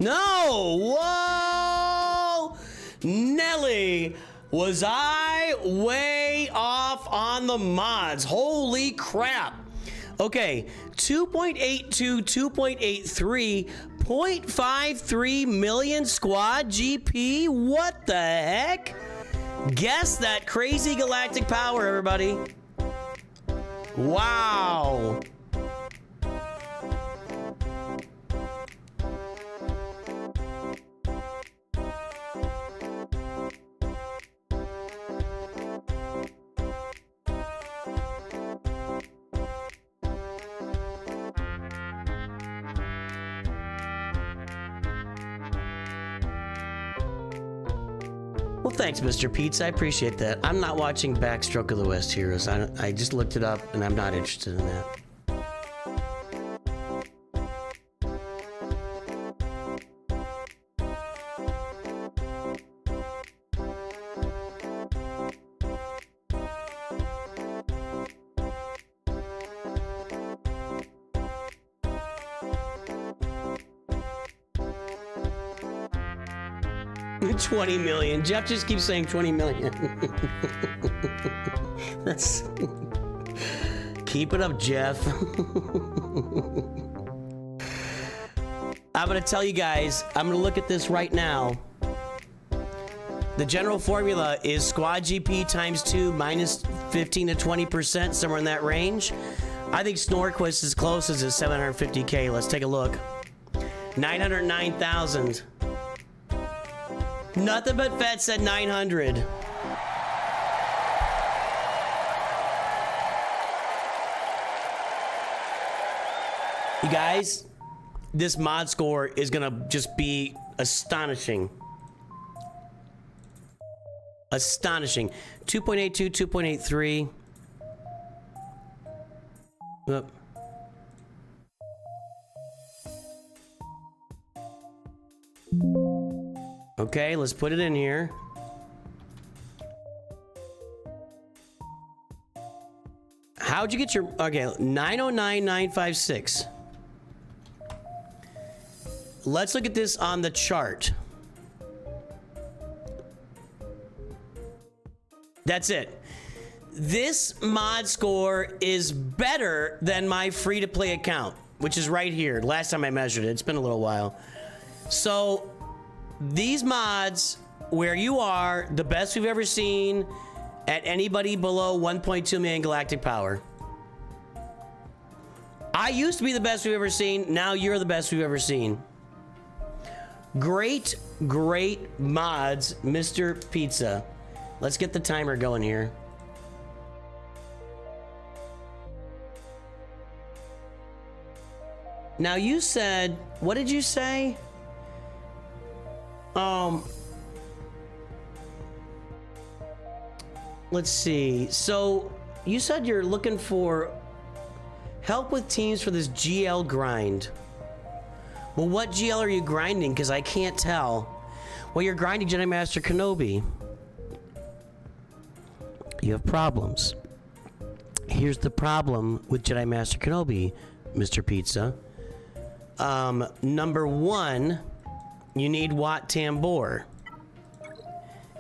No! Whoa! Nelly! Was I way off on the mods? Holy crap! Okay, 2.82, 2.83, 0.53 million squad GP? What the heck? Guess that crazy galactic power, everybody. Wow. Well, thanks, Mr. Pizza. I appreciate that. I'm not watching Backstroke of the West Heroes. I just looked it up, and I'm not interested in that. $20 million. Jeff just keeps saying 20 million. That's... Keep it up, Jeff. I'm gonna tell you guys, I'm gonna look at this right now. The general formula is squad GP times 2 minus 15 to 20%, somewhere in that range. I think Snorquist is closest is 750K. Let's take a look. 909,000. Nothing but Fett said 900. You guys, this mod score is gonna just be astonishing. Astonishing. 2.82, 2.83. Yep. Okay, let's put it in here. How'd you get your... Okay, 909,956. Let's look at this on the chart. That's it. This mod score is better than my free-to-play account, which is right here. Last time I measured it, it's been a little while. So... these mods, where you are the best we've ever seen at anybody below 1.2 million galactic power. I used to be the best we've ever seen. Now you're the best we've ever seen. Great, great mods, Mr. Pizza. Let's get the timer going here. Now you said, what did you say? Let's see. So you said you're looking for help with teams for this GL grind. Well, what GL are you grinding? Because I can't tell. Well, you're grinding Jedi Master Kenobi. You have problems. Here's the problem with Jedi Master Kenobi, Mr. Pizza. Number one, you need Wat Tambor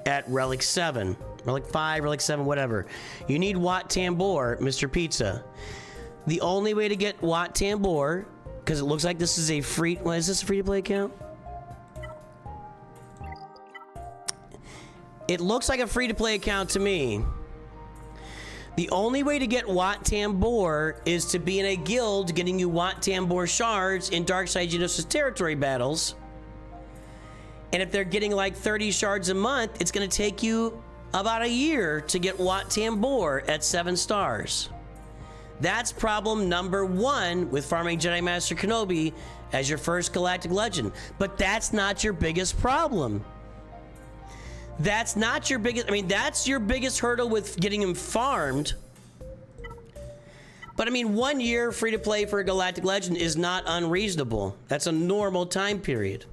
at Relic 7. Relic 5, Relic 7, whatever. You need Wat Tambor, Mr. Pizza. The only way to get Wat Tambor, because it looks like this is a free... Well, is this a free-to-play account? It looks like a free-to-play account to me. The only way to get Wat Tambor is to be in a guild getting you Wat Tambor shards in Darkside Geonosis territory battles. And if they're getting like 30 shards a month, it's going to take you about a year to get Wat Tambor at 7 stars. That's problem number one with farming Jedi Master Kenobi as your first Galactic Legend. But that's not your biggest problem. That's not your biggest... I mean, that's your biggest hurdle with getting him farmed. But I mean, 1 year free to play for a Galactic Legend is not unreasonable. That's a normal time period.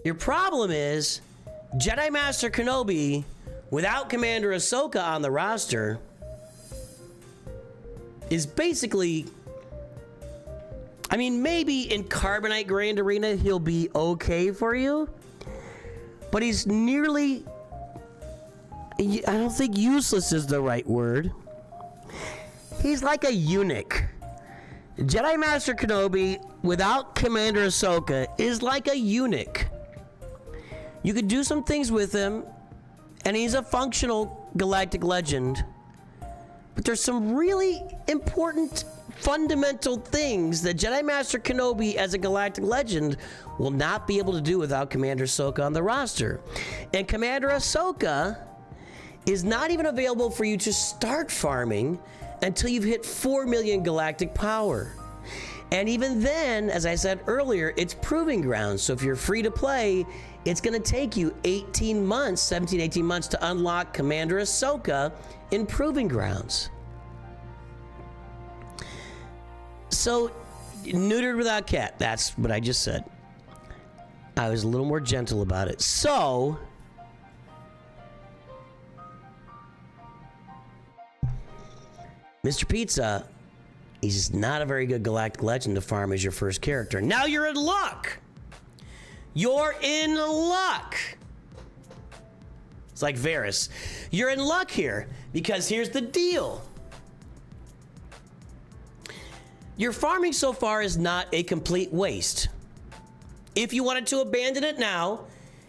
Your problem is Jedi Master Kenobi without Commander Ahsoka on the roster is basically... I mean, maybe in Carbonite Grand Arena he'll be okay for you. But he's nearly... I don't think useless is the right word. He's like a eunuch. Jedi Master Kenobi without Commander Ahsoka is like a eunuch. You could do some things with him, and he's a functional Galactic Legend. But there's some really important fundamental things that Jedi Master Kenobi as a Galactic Legend will not be able to do without Commander Ahsoka on the roster. And Commander Ahsoka is not even available for you to start farming until you've hit 4 million galactic power. And even then, as I said earlier, it's proving grounds. So if you're free to play, it's going to take you 18 months, 17, 18 months to unlock Commander Ahsoka in proving grounds. So, neutered without cat. That's what I just said. I was a little more gentle about it. So, Mr. Pizza, he's not a very good Galactic Legend to farm as your first character. Now you're in luck. You're in luck. It's like Varys. You're in luck here because here's the deal. Your farming so far is not a complete waste. If you wanted to abandon it now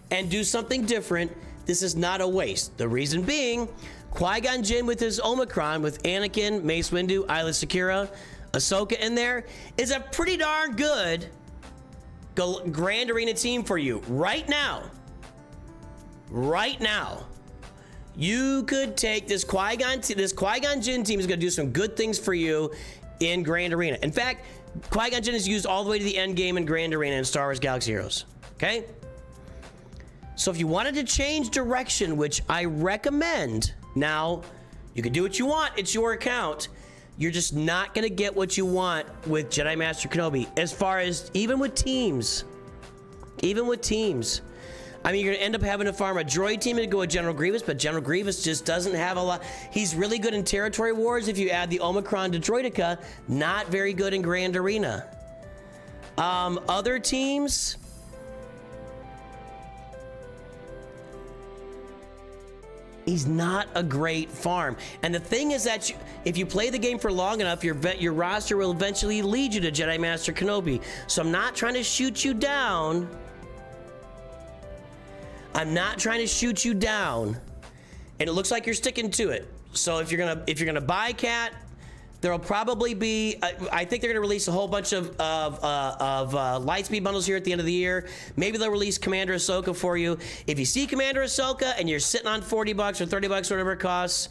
and do something different, this is not a waste. The reason being, Qui-Gon Jinn with his Omicron, with Anakin, Mace Windu, Isla Secura, Ahsoka in there, is a pretty darn good Grand Arena team for you right now. Right now. You could take this Qui-Gon Jinn team is going to do some good things for you in Grand Arena. In fact, Qui-Gon Jinn is used all the way to the end game in Grand Arena in Star Wars Galaxy Heroes. Okay? So if you wanted to change direction, which I recommend, now you can do what you want, it's your account. You're just not going to get what you want with Jedi Master Kenobi. As far as, even with teams. Even with teams. I mean, you're going to end up having to farm a droid team and go with General Grievous, but General Grievous just doesn't have a lot. He's really good in territory wars if you add the Omicron to Droidica. Not very good in Grand Arena. Other teams... He's not a great farm. And the thing is that if you play the game for long enough, your roster will eventually lead you to Jedi Master Kenobi. So I'm not trying to shoot you down. I'm not trying to shoot you down. And it looks like you're sticking to it. So if you're gonna buy Cat, There'll probably be, I think they're going to release a whole bunch of Lightspeed bundles here at the end of the year. Maybe they'll release Commander Ahsoka for you. If you see Commander Ahsoka and you're sitting on $40 or $30 or whatever it costs,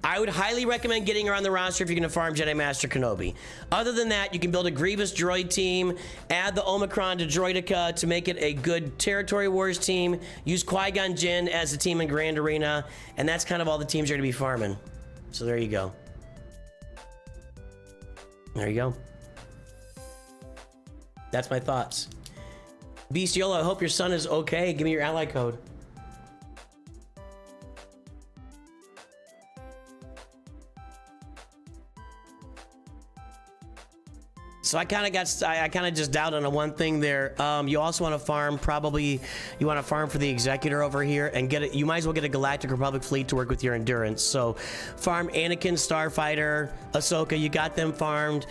I would highly recommend getting her on the roster if you're going to farm Jedi Master Kenobi. Other than that, you can build a Grievous droid team, add the Omicron to Droidica to make it a good Territory Wars team, use Qui-Gon Jinn as a team in Grand Arena, and that's kind of all the teams you're going to be farming. So there you go. There you go. That's my thoughts. Beast Yolo, I hope your son is okay. Give me your ally code. So I kind of just doubted on one thing there. You also want to farm, probably, you want to farm for the Executor over here and get it. You might as well get a Galactic Republic fleet to work with your Endurance. So farm Anakin, Starfighter, Ahsoka, you got them farmed.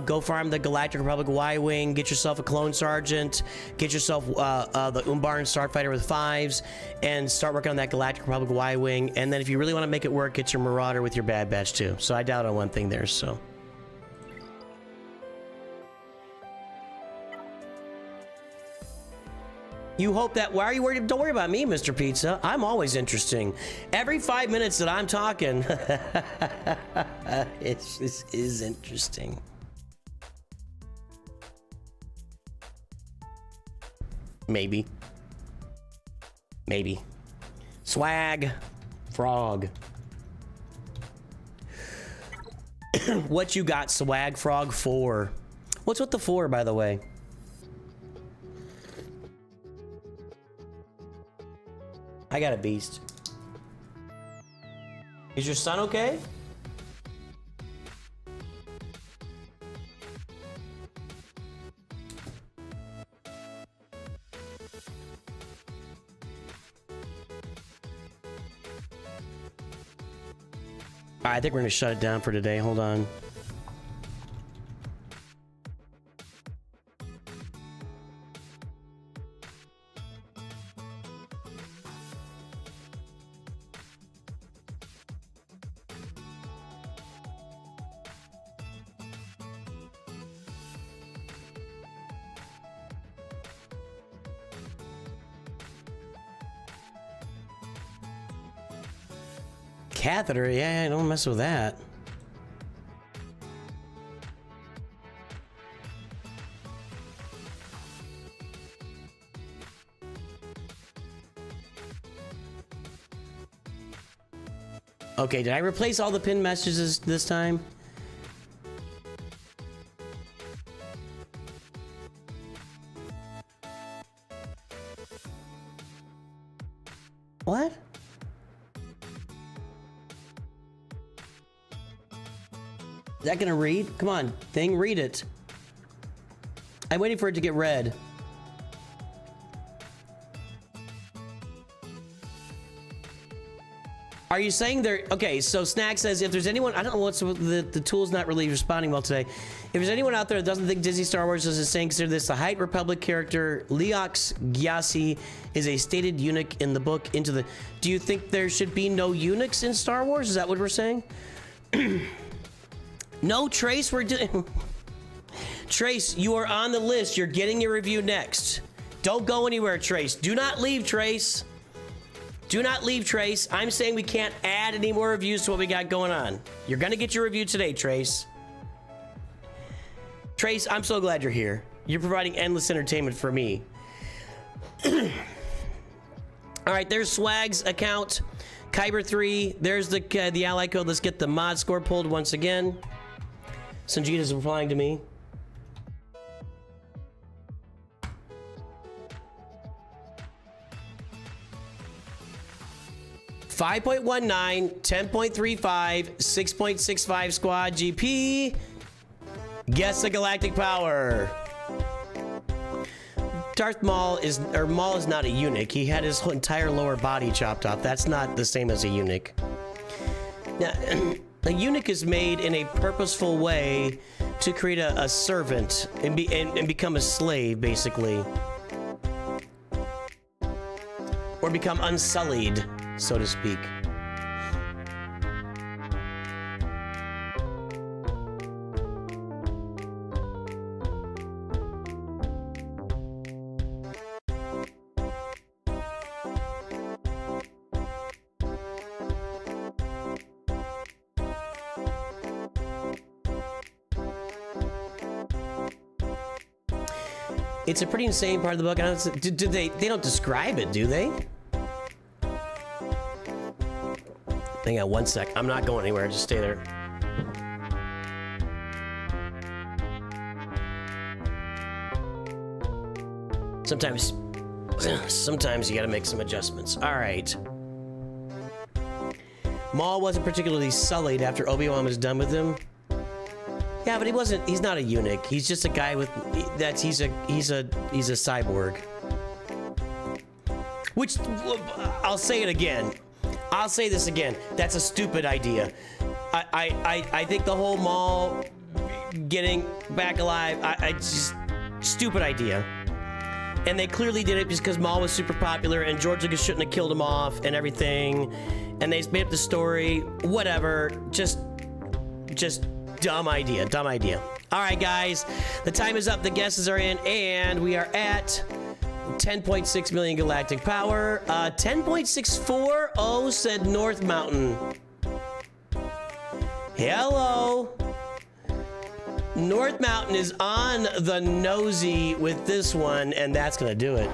Go farm the Galactic Republic Y-Wing, get yourself a Clone Sergeant, get yourself the Umbaran Starfighter with 5s, and start working on that Galactic Republic Y-Wing. And then if you really want to make it work, get your Marauder with your Bad Batch too. So I doubt on one thing there, so. You hope that, why are you worried? Don't worry about me, Mr. Pizza. I'm always interesting. Every 5 minutes that I'm talking, this is interesting. Maybe. Maybe. Swag. Frog. What you got, Swag Frog 4? What's with the 4, by the way? I got a beast. Is your son okay? All right, I think we're gonna shut it down for today. Hold on. Catheter, yeah, don't mess with that. Okay, did I replace all the pinned messages this time? What? Is that gonna read? Come on, thing, read it. I'm waiting for it to get read. Are you saying there? Okay, so Snack says if there's anyone, I don't know what's the tool's not really responding well today. If there's anyone out there that doesn't think Disney Star Wars is insane, consider this: the High Republic character Leox Gyasi is a stated eunuch in the book Into the. Do you think there should be no eunuchs in Star Wars? Is that what we're saying? No, Trace, we're doing. Trace, you are on the list. You're getting your review next. Don't go anywhere, Trace. Do not leave, Trace. Do not leave, Trace. I'm saying we can't add any more reviews to what we got going on. You're gonna get your review today, Trace. Trace, I'm so glad you're here. You're providing endless entertainment for me. All right, there's Swag's account. Kyber 3, there's the ally code. Let's get the mod score pulled once again. Sanjita's replying to me. $5.19, 10.35, 6.65 squad GP. Guess the galactic power. Darth Maul is not a eunuch. He had his whole entire lower body chopped off. That's not the same as a eunuch. Now, a eunuch is made in a purposeful way to create a servant and become a slave, basically. Or become unsullied, so to speak. It's a pretty insane part of the book. I don't, do they don't describe it, do they? Hang on one sec. I'm not going anywhere. Just stay there. Sometimes you gotta make some adjustments. All right. Maul wasn't particularly sullied after Obi-Wan was done with him. Yeah, but he's not a eunuch. He's just a guy with, he's a cyborg. Which, I'll say it again. I'll say this again. That's a stupid idea. I think the whole Maul getting back alive, I just, stupid idea. And they clearly did it just because Maul was super popular and George Lucas shouldn't have killed him off and everything. And they made up the story, whatever. Just dumb idea, dumb idea. All right, guys, the time is up. The guesses are in, and we are at 10.6 million galactic power. 10.640 said North Mountain. Hello. North Mountain is on the nosy with this one, and that's gonna do it.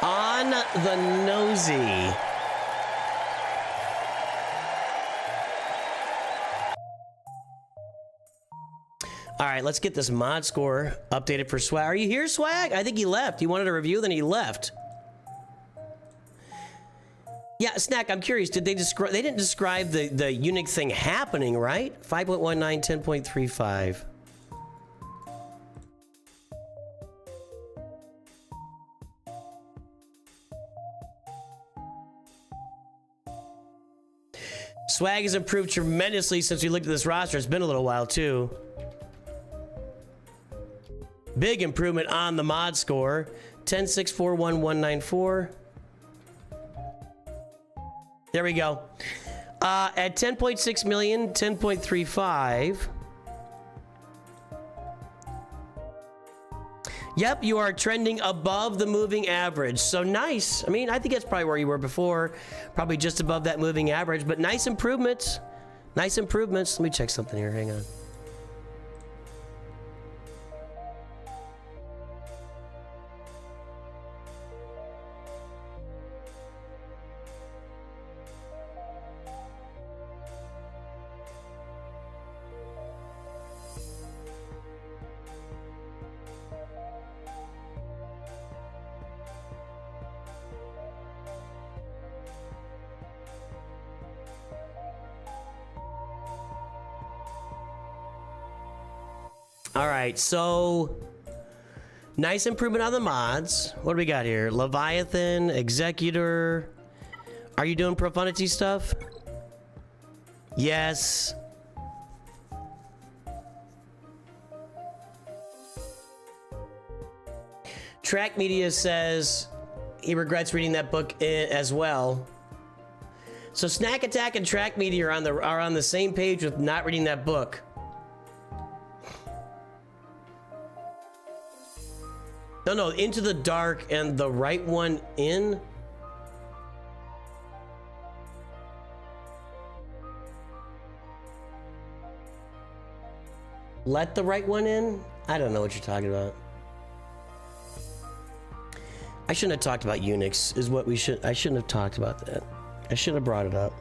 On the nosy. All right, let's get this mod score updated for Swag. Are you here, Swag? I think he left. He wanted a review, then he left. Yeah, Snack, I'm curious. Did they describe? They didn't describe the eunuch thing happening, right? 5.19, 10.35. Swag has improved tremendously since we looked at this roster. It's been a little while, too. Big improvement on the mod score. 10.641.194. There we go. At 10.6 million, 10.35. Yep, you are trending above the moving average. So nice. I mean, I think that's probably where you were before. Probably just above that moving average, but nice improvements. Nice improvements. Let me check something here. Hang on. All right, so nice improvement on the mods. What do we got here? Leviathan, Executor. Are you doing profundity stuff? Yes. Track Media says he regrets reading that book as well. So Snack Attack and Track Media are on the same page with not reading that book. No, Into the Dark and the right one in. Let the right one in? I don't know what you're talking about. I shouldn't have talked about eunuchs, is what we should. I shouldn't have talked about that. I shouldn't have brought it up.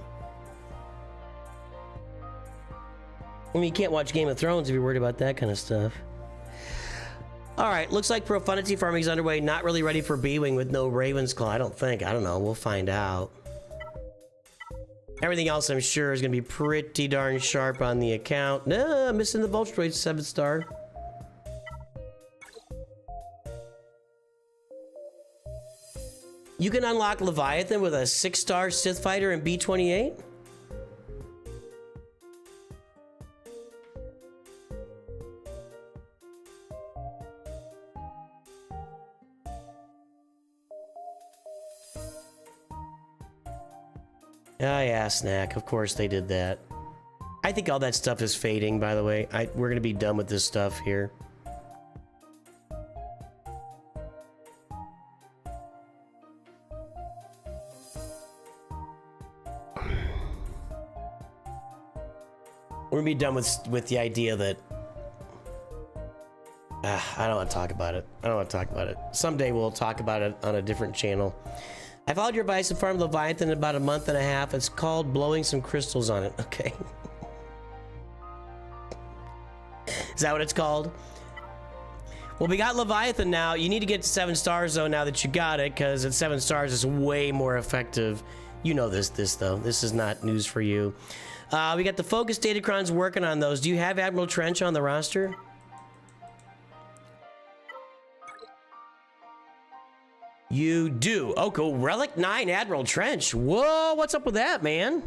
I mean, you can't watch Game of Thrones if you're worried about that kind of stuff. All right, looks like profundity farming is underway. Not really ready for B-Wing with no Raven's Claw, I don't think. I don't know, we'll find out. Everything else, I'm sure, is gonna be pretty darn sharp on the account. No, missing the Voltroid 7-star. You can unlock Leviathan with a 6-star Sith Fighter and B-28? Oh yeah, Snack. Of course they did that. I think all that stuff is fading, by the way. We're gonna be done with this stuff here. We're gonna be done with the idea that I don't want to talk about it. I don't want to talk about it. Someday we'll talk about it on a different channel. I followed your advice and farmed Leviathan in about a month and a half. It's called blowing some crystals on it. Okay. Is that what it's called? Well, we got Leviathan now. You need to get to 7 stars though now that you got it, because at 7 stars it's way more effective. You know this though. This is not news for you. We got the Focus Datacrons working on those. Do you have Admiral Trench on the roster? You do. Oh, cool. Relic 9 Admiral Trench. Whoa, what's up with that, man?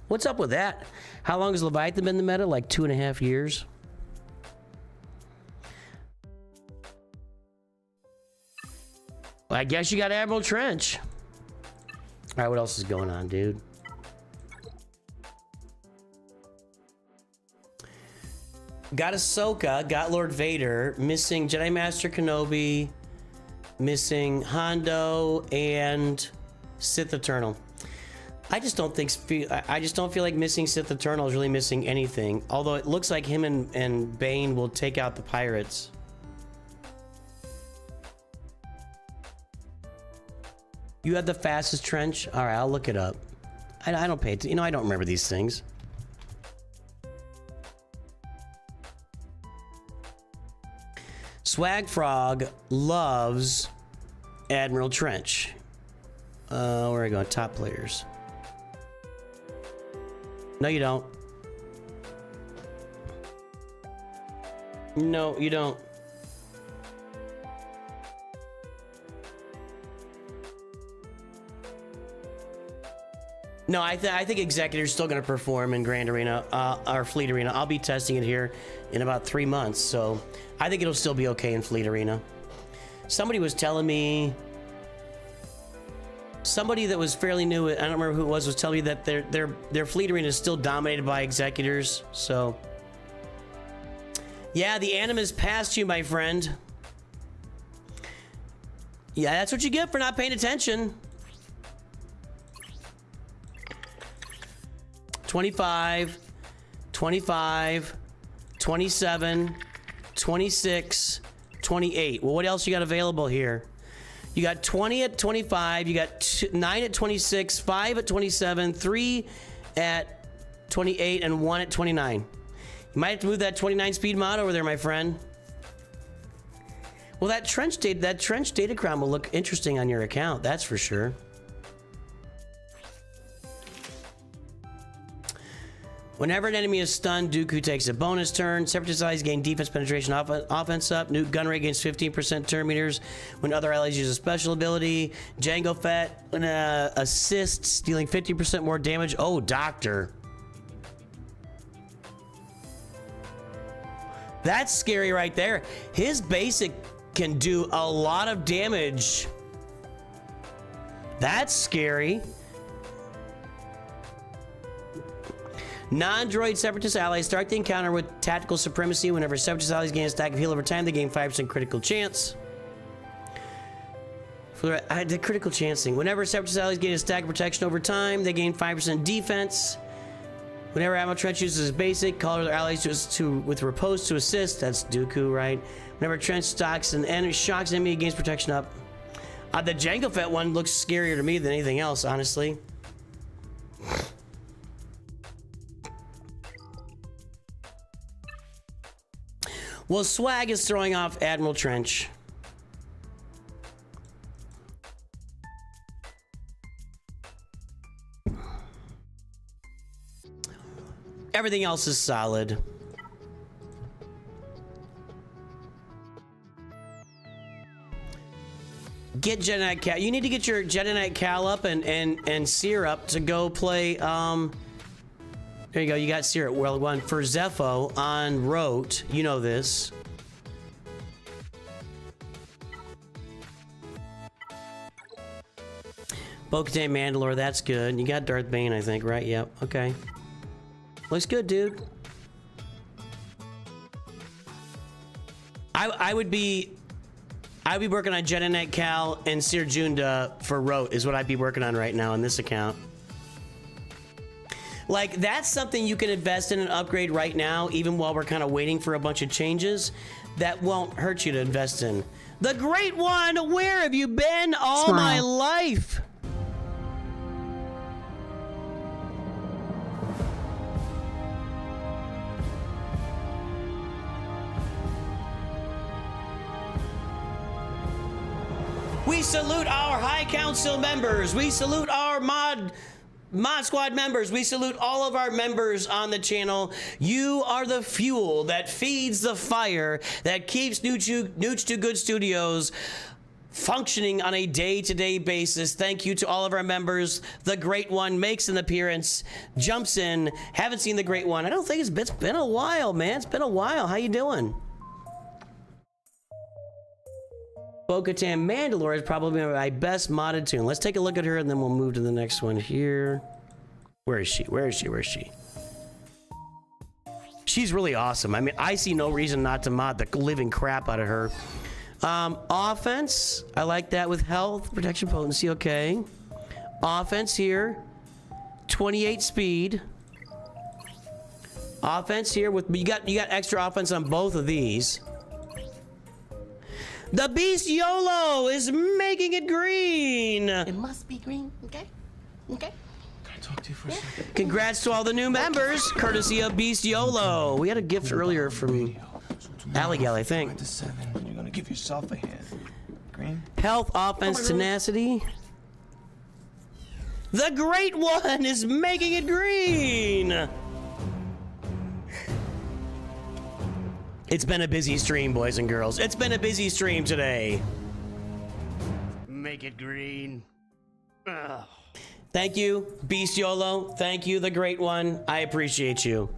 What's up with that? How long has Leviathan been in the meta? Like 2.5 years? Well, I guess you got Admiral Trench. All right, what else is going on, dude? Got Ahsoka, got Lord Vader, missing Jedi Master Kenobi, missing Hondo, and Sith Eternal. I just don't feel like missing Sith Eternal is really missing anything. Although it looks like him and Bane will take out the pirates. You had the fastest trench? All right, I'll look it up. I don't pay attention. You know, I don't remember these things. Swag Frog loves Admiral Trench. Where are we going? Top players. No, you don't. No, you don't. No, I think Executor's still going to perform in Grand Arena, or Fleet Arena. I'll be testing it here in about 3 months, so I think it'll still be okay in Fleet Arena. Somebody was telling me, somebody that was fairly new, I don't remember who it was telling me that their Fleet Arena is still dominated by Executors. So, yeah, the Animus passed you, my friend. Yeah, that's what you get for not paying attention. 25, 25, 27, 26, 28. Well, what else you got available here? You got 20 at 25, you got 9 at 26, 5 at 27, 3 at 28, and 1 at 29. You might have to move that 29 speed mod over there, my friend. Well, that trench data crown will look interesting on your account, that's for sure. Whenever an enemy is stunned, Dooku takes a bonus turn. Separatist allies gain defense penetration offense up. Nuke gun rate gains 15% turn meters when other allies use a special ability. Jango Fett assists, dealing 50% more damage. Oh, Doctor. That's scary right there. His basic can do a lot of damage. That's scary. Non-droid Separatist allies start the encounter with tactical supremacy. Whenever Separatist allies gain a stack of heal over time, they gain 5% critical chance. I did critical chancing. Whenever Separatist allies gain a stack of protection over time, they gain 5% defense. Whenever Admiral Trench uses his basic, call other allies with repose to assist. That's Dooku, right? Whenever Trench shocks an enemy, it gains protection up. The Jango Fett one looks scarier to me than anything else, honestly. Well, Swag is throwing off Admiral Trench. Everything else is solid. Get Jedi Knight Cal. You need to get your Jedi Knight Cal up and Seer up to go play. There you go. You got Seer at World 1 for Zepho on Rote. You know this. Bo-Katan Mandalore. That's good. You got Darth Bane, I think, right? Yep. Okay. Looks good, dude. I would be working on Jedi Knight Cal and Seer Junda for Rote is what I'd be working on right now on this account. Like, that's something you can invest in and upgrade right now, even while we're kind of waiting for a bunch of changes. That won't hurt you to invest in. The Great One, where have you been all my life? We salute our High Council members. We salute our Mod Squad members. We salute all of our members on the channel. You are the fuel that feeds the fire that keeps Nooch2Gud Studios functioning on a day-to-day basis. Thank you to all of our members. The Great One makes an appearance, jumps in. Haven't seen the Great One. I don't think it's been a while, man. It's been a while. How you doing? Bo-Katan Mandalore is probably my best modded tune. Let's take a look at her and then we'll move to the next one here. Where is she? Where is she? Where is she? She's really awesome. I mean, I see no reason not to mod the living crap out of her. Offense, I like that with health, protection, potency, okay. Offense here, 28 speed. Offense here with you got extra offense on both of these. The Beast Yolo is making it green. It must be green, okay? Okay. Can I talk to you for a second? Congrats to all the new members, courtesy of Beast Yolo. We had a gift earlier from Alligal, I think. 5 to 7, and you're gonna give yourself a hand. Green? Health, offense, tenacity. The Great One is making it green. It's been a busy stream, boys and girls. It's been a busy stream today. Make it green. Ugh. Thank you, Beast Yolo. Thank you, the Great One. I appreciate you.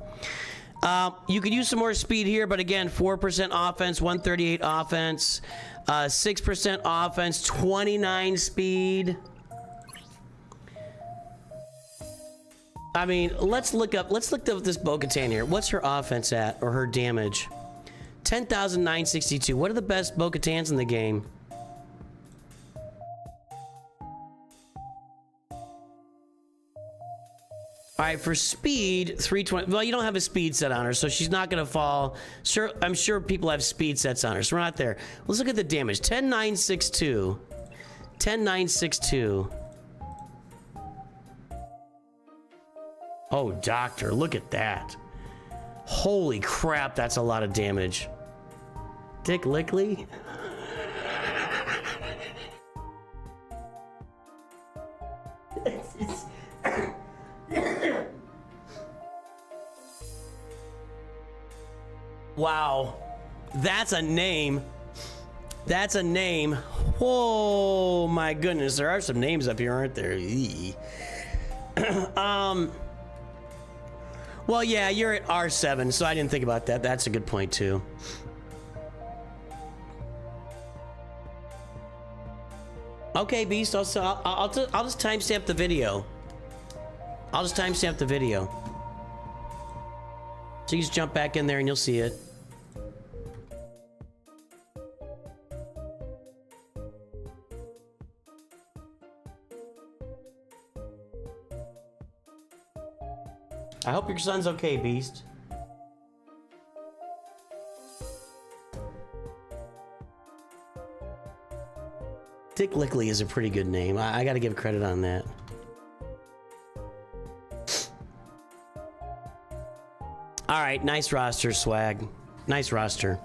You could use some more speed here, but again, 4% offense, 138 offense, 6% offense, 29 speed. I mean, let's look up this Bo-Katan here. What's her offense at, or her damage? 10,962. What are the best Bo-Katans in the game? All right, for speed, 320. Well, you don't have a speed set on her, so she's not going to fall. Sure, I'm sure people have speed sets on her, so we're not there. Let's look at the damage. 10,962. 10,962. Oh, Doctor, look at that. Holy crap, that's a lot of damage. Dick Lickley? Wow. That's a name. That's a name. Oh my goodness, there are some names up here, aren't there? Well, yeah, you're at R7, so I didn't think about that. That's a good point too. Okay, Beast. I'll just timestamp the video. I'll just timestamp the video. So you just jump back in there and you'll see it. I hope your son's okay, Beast. Dick Lickley is a pretty good name. I gotta give credit on that. All right, nice roster, Swag. Nice roster.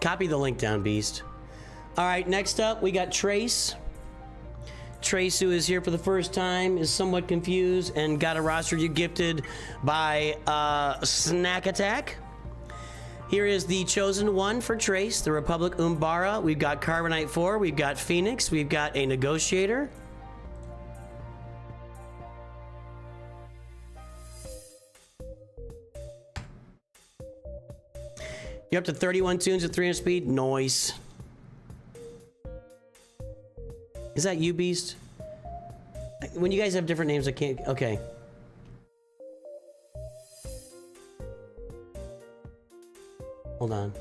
Copy the link down, Beast. All right, next up, we got Trace. Trace, who is here for the first time, is somewhat confused and got a roster you gifted by Snack Attack. Here is the chosen one for Trace, the Republic Umbara. We've got Carbonite 4, we've got Phoenix, we've got a Negotiator. You're up to 31 tunes at 300 speed. Noise. Is that you, Beast? When you guys have different names, I can't... Okay. Hold on.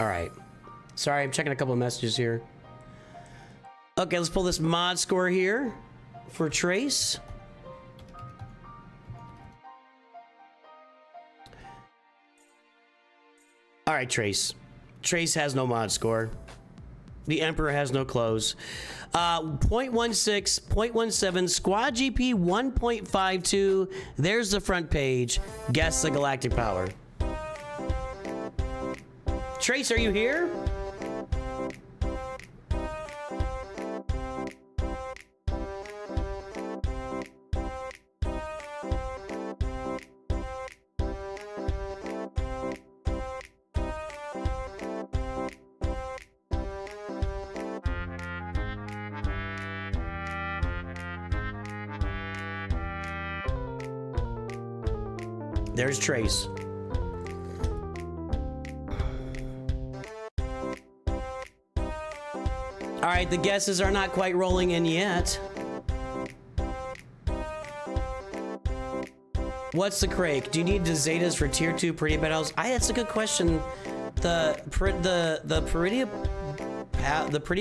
All right. Sorry, I'm checking a couple of messages here. Okay, let's pull this mod score here for Trace. All right, Trace. Trace has no mod score. The Emperor has no clothes. 0.16, 0.17, Squad GP 1.52. There's the front page. Guess the galactic power. Trace, are you here? There's Trace. All right, the guesses are not quite rolling in yet. What's the crake? Do you need the Zetas for tier 2 Peridia battles? That's a good question. The Peridia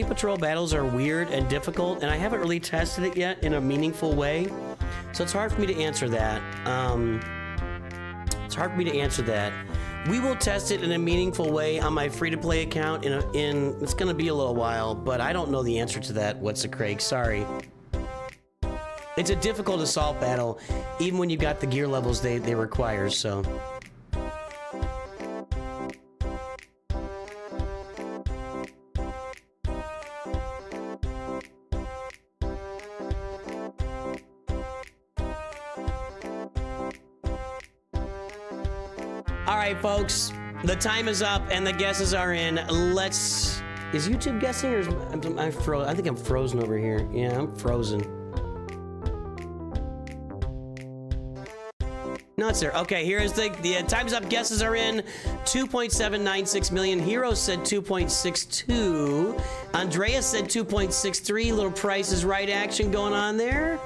Patrol battles are weird and difficult, and I haven't really tested it yet in a meaningful way, so it's hard for me to answer that. It's hard for me to answer that. We will test it in a meaningful way on my free-to-play account in it's gonna be a little while, but I don't know the answer to that. What's a crake? Sorry. It's a difficult assault battle, even when you've got the gear levels they require, so. All right, folks, the time is up and the guesses are in. Is YouTube guessing or I think I'm frozen over here. Yeah, I'm frozen. No, it's there. Okay, here is the time's up. Guesses are in. 2.796 million. Hero said 2.62. Andreas said 2.63. Little Price is Right action going on there.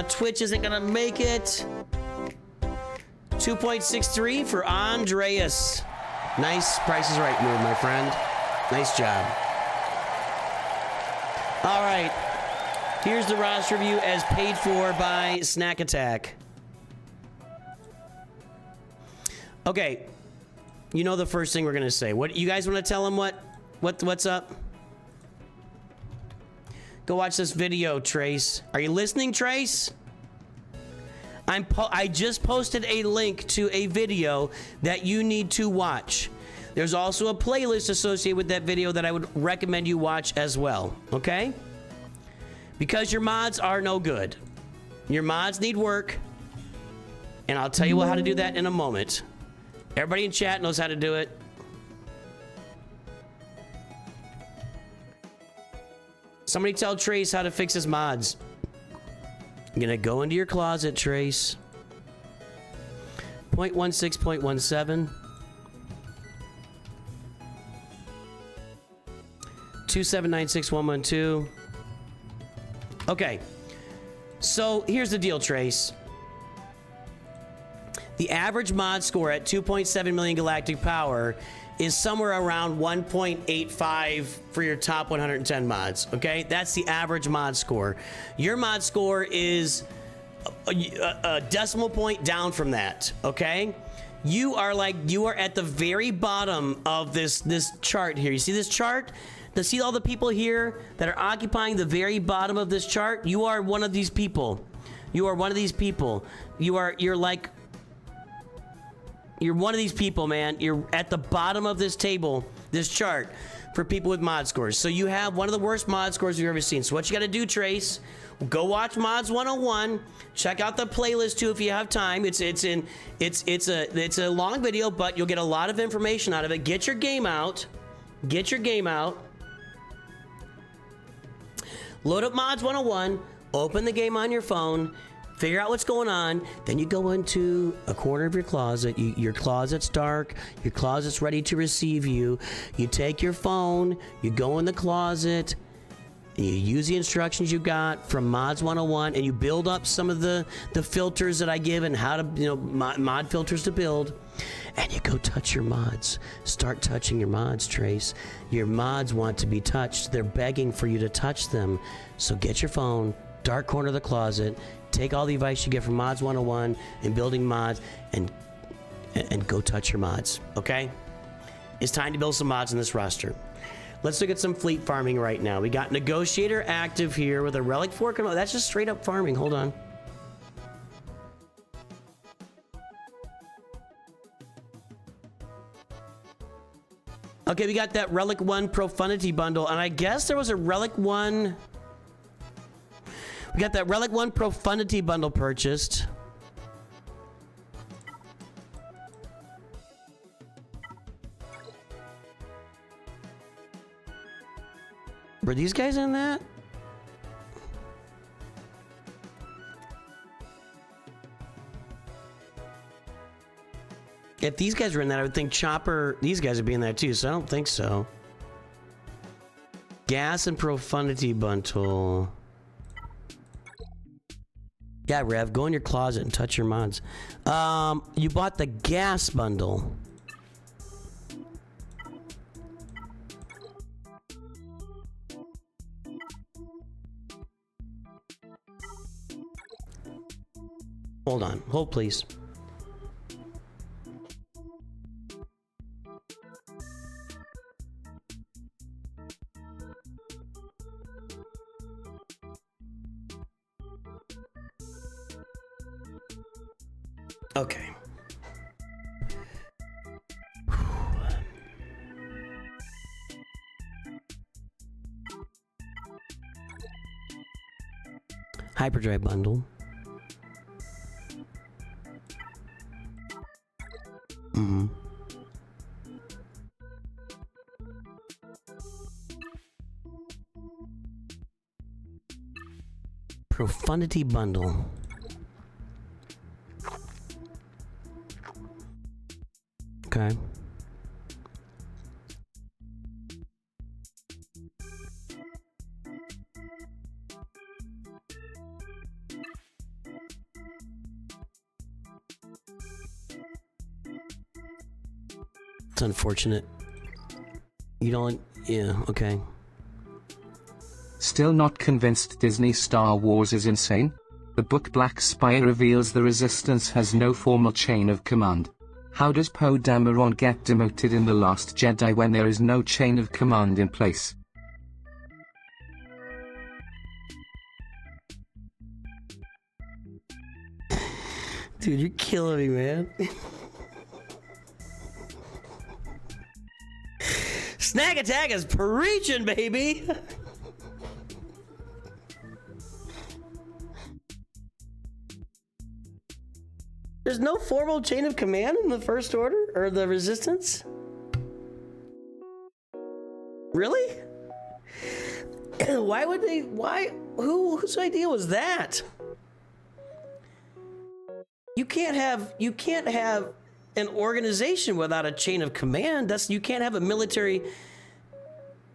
Twitch isn't gonna make it. 2.63 for Andreas. Nice Price is Right move, my friend. Nice job. All right. Here's the roster review as paid for by Snack Attack. Okay. You know the first thing we're going to say. What you guys want to tell them what's up? Go watch this video, Trace. Are you listening, Trace? I just posted a link to a video that you need to watch. There's also a playlist associated with that video that I would recommend you watch as well, okay? Because your mods are no good. Your mods need work, and I'll tell you how to do that in a moment. Everybody in chat knows how to do it. Somebody tell Trace how to fix his mods. I'm gonna go into your closet, Trace. 0.16, 0.17. 2796112. Okay. So here's the deal, Trace. The average mod score at 2.7 million galactic power is somewhere around 1.85 for your top 110 mods, okay? That's the average mod score. Your mod score is a decimal point down from that, okay? You are at the very bottom of this chart here. You see this chart? See all the people here that are occupying the very bottom of this chart? You are one of these people. You are one of these people. You're one of these people, man. You're at the bottom of this table, this chart, for people with mod scores. So you have one of the worst mod scores you've ever seen. So what you got to do, Trace, go watch Mods 101. Check out the playlist too if you have time. It's a long video, but you'll get a lot of information out of it. Get your game out. Get your game out. Load up Mods 101. Open the game on your phone. Figure out what's going on. Then you go into a corner of your closet. Your closet's dark. Your closet's ready to receive you. You take your phone. You go in the closet. and you use the instructions you got from Mods 101, and you build up some of the filters that I give and how to, you know, mod filters to build, and you go touch your mods. Start touching your mods, Trace. Your mods want to be touched. They're begging for you to touch them. So get your phone, dark corner of the closet, take all the advice you get from Mods 101 and building mods, and go touch your mods, okay? It's time to build some mods in this roster. Let's look at some fleet farming right now. We got Negotiator active here with a Relic Fork. That's just straight up farming. Hold on. Okay, we got that Relic 1 Profundity bundle, and I guess there was a Relic 1... We got that Relic 1 Profundity bundle purchased. Were these guys in that? If these guys were in that, I would think Chopper, these guys would be in that too, so I don't think so. Gas and Profundity bundle. Yeah, Rev, go in your closet and touch your mods. You bought the gas bundle. Hold on. Hold, please. Okay. Hyperdrive bundle. Profundity bundle. Okay. It's unfortunate. You don't... Yeah, okay. Still not convinced Disney Star Wars is insane? The book Black Spire reveals the Resistance has no formal chain of command. How does Poe Dameron get demoted in The Last Jedi when there is no chain of command in place? Dude, you're killing me, man. Snack Attack is preaching, baby! There's no formal chain of command in the First Order or the Resistance? Really? Why would they? Why? Whose idea was that? You can't have an organization without a chain of command. You can't have a military.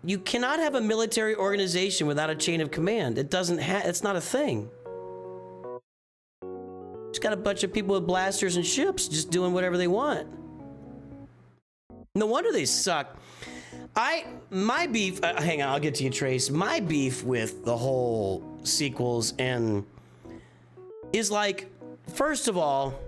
You cannot have a military organization without a chain of command. It's not a thing. Just got a bunch of people with blasters and ships just doing whatever they want. No wonder they suck. My beef, hang on, I'll get to you, Trace. My beef with the whole sequels is like, first of all,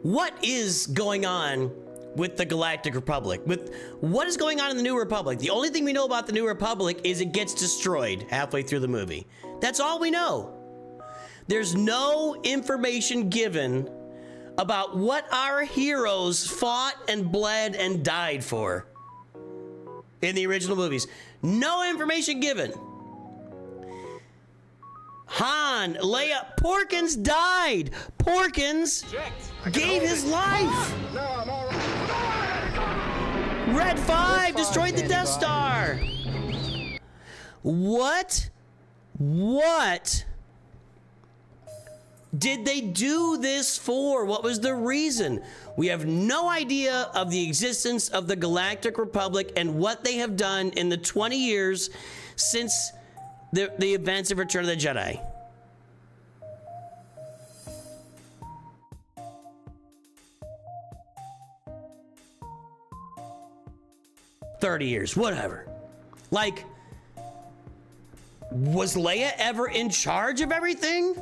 what is going on with the Galactic Republic? With what is going on in the New Republic? The only thing we know about the New Republic is it gets destroyed halfway through the movie. That's all we know. There's no information given about what our heroes fought and bled and died for in the original movies. No information given. Han, Leia, Porkins died. Porkins gave his life. Red 5 destroyed the Death Star. What did they do this for? What was the reason? We have no idea of the existence of the Galactic Republic and what they have done in the 20 years since the events of Return of the Jedi. $30 years, whatever. Like, was Leia ever in charge of everything?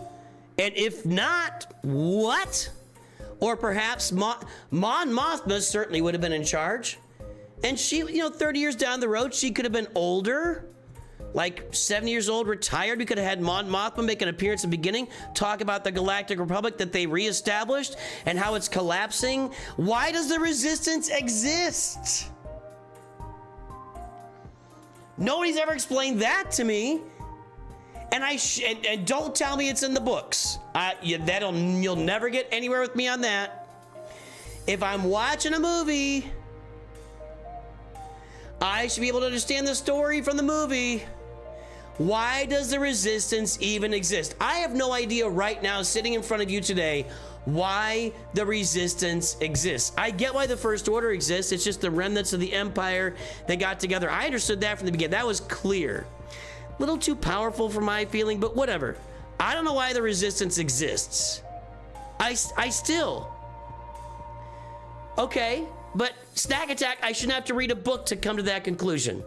And if not, what? Or perhaps Mon Mothma certainly would have been in charge. And she, you know, 30 years down the road, she could have been older, like 70 years old, retired. We could have had Mon Mothma make an appearance at the beginning, talk about the Galactic Republic that they reestablished and how it's collapsing. Why does the Resistance exist? Nobody's ever explained that to me. And and don't tell me it's in the books. You'll never get anywhere with me on that. If I'm watching a movie, I should be able to understand the story from the movie. Why does the Resistance even exist? I have no idea right now, sitting in front of you today, why the Resistance exists. I get why the First Order exists. It's just the remnants of the Empire that got together. I understood that from the beginning. That was clear. A little too powerful for my feeling, but whatever. I don't know why the Resistance exists. I still. Okay, but Snack Attack, I shouldn't have to read a book to come to that conclusion.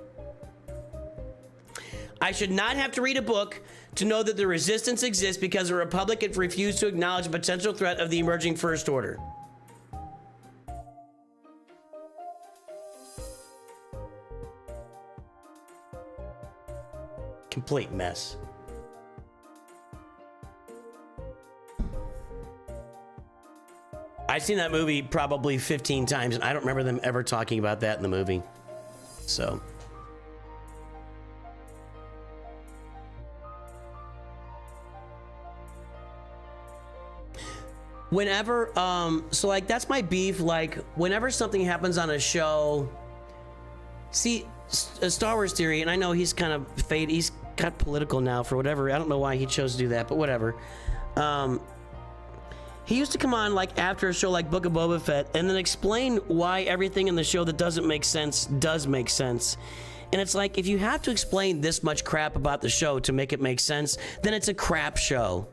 I should not have to read a book to know that the Resistance exists because the Republic had refused to acknowledge a potential threat of the emerging First Order. Complete mess. I've seen that movie probably 15 times, and I don't remember them ever talking about that in the movie. So. Whenever, so like, that's my beef. Like, whenever something happens on a show, see, a Star Wars theory, and I know he's kind of faded, he's got political now for whatever, I don't know why he chose to do that, but whatever. He used to come on like after a show like Book of Boba Fett and then explain why everything in the show that doesn't make sense does make sense. And it's like, if you have to explain this much crap about the show to make it make sense, then it's a crap show.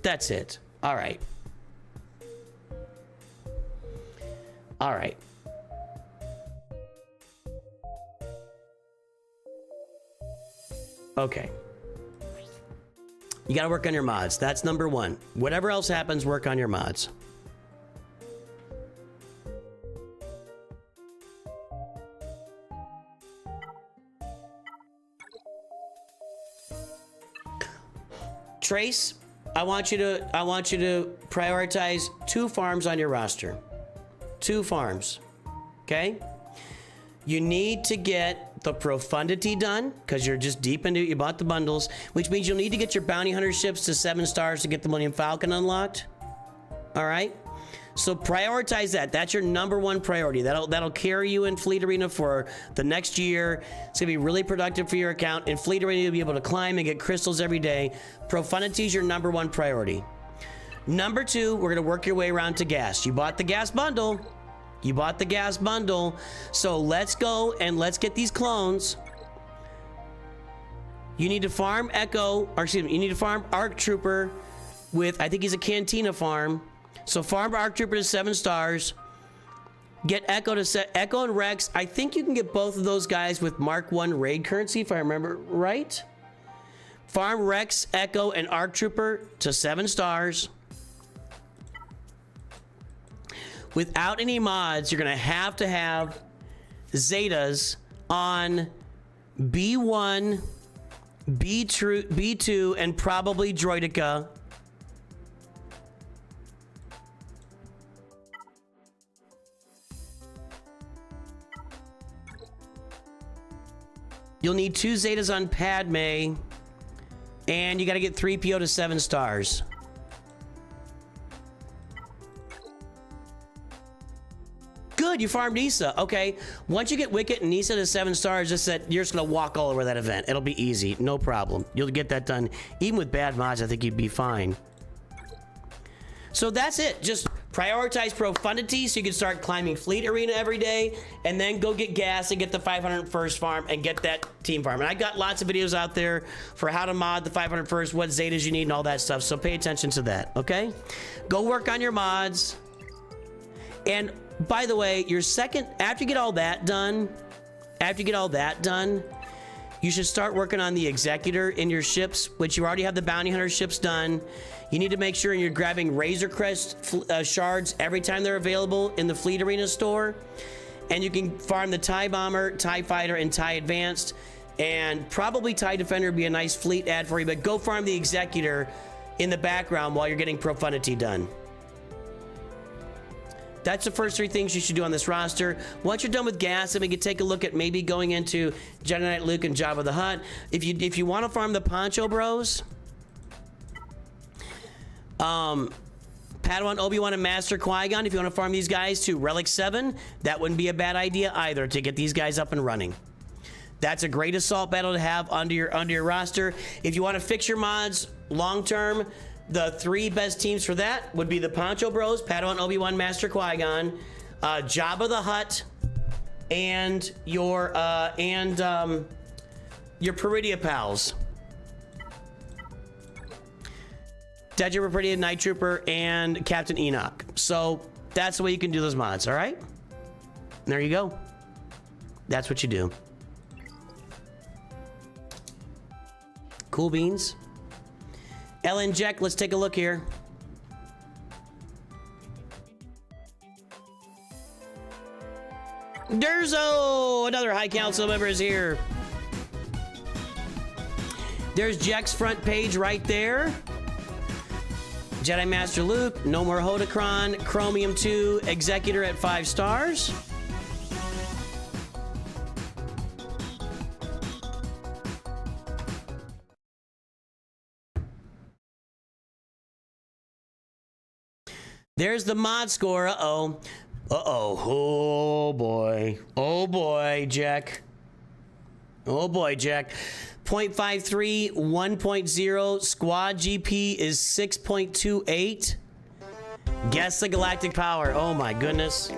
That's it. All right. All right. Okay. You gotta work on your mods. That's number one. Whatever else happens, work on your mods. Trace, I want you to prioritize 2 farms on your roster. 2 farms. Okay? You need to get the profundity done because you're just deep into it. You bought the bundles, which means you'll need to get your bounty hunter ships to 7 stars to get the Millennium Falcon unlocked. All right? So prioritize that. That's your number 1 priority. That'll carry you in Fleet Arena for the next year. It's gonna be really productive for your account. In Fleet Arena, you'll be able to climb and get crystals every day. Profundity is your number 1 priority. Number 2, we're gonna work your way around to gas. You bought the gas bundle. You bought the gas bundle. So let's go and let's get these clones. You need to farm Echo, or excuse me, you need to farm Arc Trooper with, I think he's a Cantina farm. So farm Arc Trooper to 7 stars. Get Echo to set Echo and Rex. I think you can get both of those guys with Mark 1 raid currency, if I remember right. Farm Rex, Echo, and Arc Trooper to 7 stars. Without any mods, you're gonna have to have Zetas on B1, B2, and probably Droideka. You'll need 2 Zetas on Padme, and you gotta get 3PO to 7 stars. Good, you farmed Issa. Okay, once you get Wicket and Issa to 7 stars, just that you're just gonna walk all over that event. It'll be easy, no problem. You'll get that done. Even with bad mods, I think you'd be fine. So that's it. Just Prioritize profundity so you can start climbing Fleet Arena every day, and then go get gas and get the 501st farm and get that team farm. And I got lots of videos out there for how to mod the 501st, what Zetas you need, and all that stuff. So pay attention to that, okay? Go work on your mods. And by the way, your second, after you get all that done, you should start working on the Executor in your ships, which you already have the Bounty Hunter ships done. You need to make sure you're grabbing Razor Crest shards every time they're available in the Fleet Arena store. And you can farm the TIE Bomber, TIE Fighter, and TIE Advanced. And probably TIE Defender would be a nice fleet ad for you, but go farm the Executor in the background while you're getting Profundity done. That's the first 3 things you should do on this roster. Once you're done with gas, then we can take a look at maybe going into Jedi Knight Luke and Jabba the Hutt. If you want to farm the Poncho Bros, Padawan Obi-Wan and Master Qui-Gon, if you want to farm these guys to Relic 7, that wouldn't be a bad idea either to get these guys up and running. That's a great assault battle to have under your roster. If you want to fix your mods long term, the 3 best teams for that would be the Poncho Bros, Padawan Obi-Wan, Master Qui-Gon, Jabba the Hutt, and your Peridia pals. Dead Trooper, Peridia, Night Trooper, and Captain Enoch. So that's the way you can do those mods, all right? There you go. That's what you do. Cool beans. Ellen Jack, let's take a look here. Durzo, another High Council member is here. There's Jack's front page right there. Jedi Master Luke, no more Hodocron, Chromium 2, Executor at 5 stars. There's the mod score. Uh-oh. Uh-oh. Oh, boy. Oh, boy, Jack. Oh, boy, Jack. 0.53, 1.0. Squad GP is 6.28. Guess the galactic power. Oh, my goodness.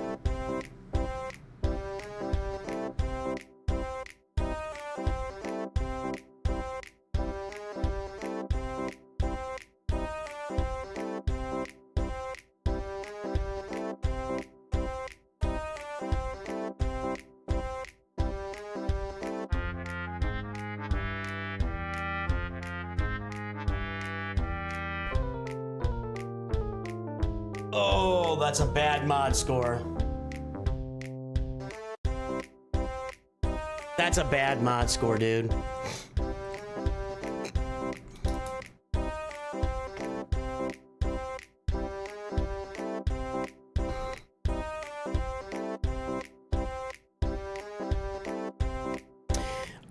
Oh, that's a bad mod score. That's a bad mod score, dude.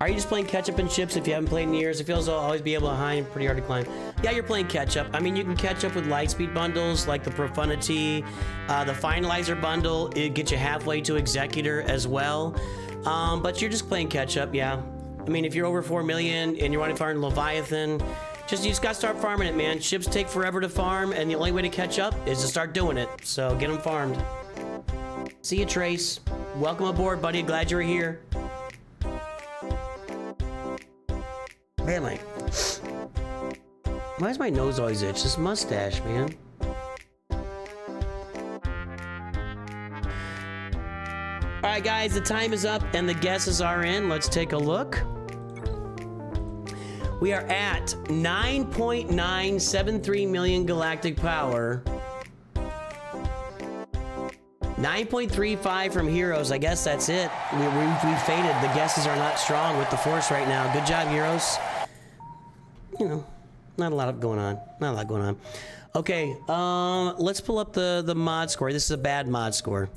Are you just playing catch-up in ships if you haven't played in years? It feels I'll always be able to hide and pretty hard to climb. Yeah, you're playing catch-up. I mean, you can catch up with Lightspeed bundles like the Profundity, the Finalizer bundle. It gets you halfway to Executor as well. But you're just playing catch-up, yeah. I mean, if you're over 4 million and you want to farm Leviathan, you just gotta start farming it, man. Ships take forever to farm, and the only way to catch up is to start doing it. So get them farmed. See you, Trace. Welcome aboard, buddy. Glad you're here. Man, like, why does my nose always itch? This mustache, man. All right, guys, the time is up and the guesses are in. Let's take a look. We are at 9.973 million galactic power. 9.35 from Heroes. I guess that's it. We faded. The guesses are not strong with the Force right now. Good job, Heroes. You know, not a lot going on. Not a lot going on. Okay, let's pull up the mod score. This is a bad mod score.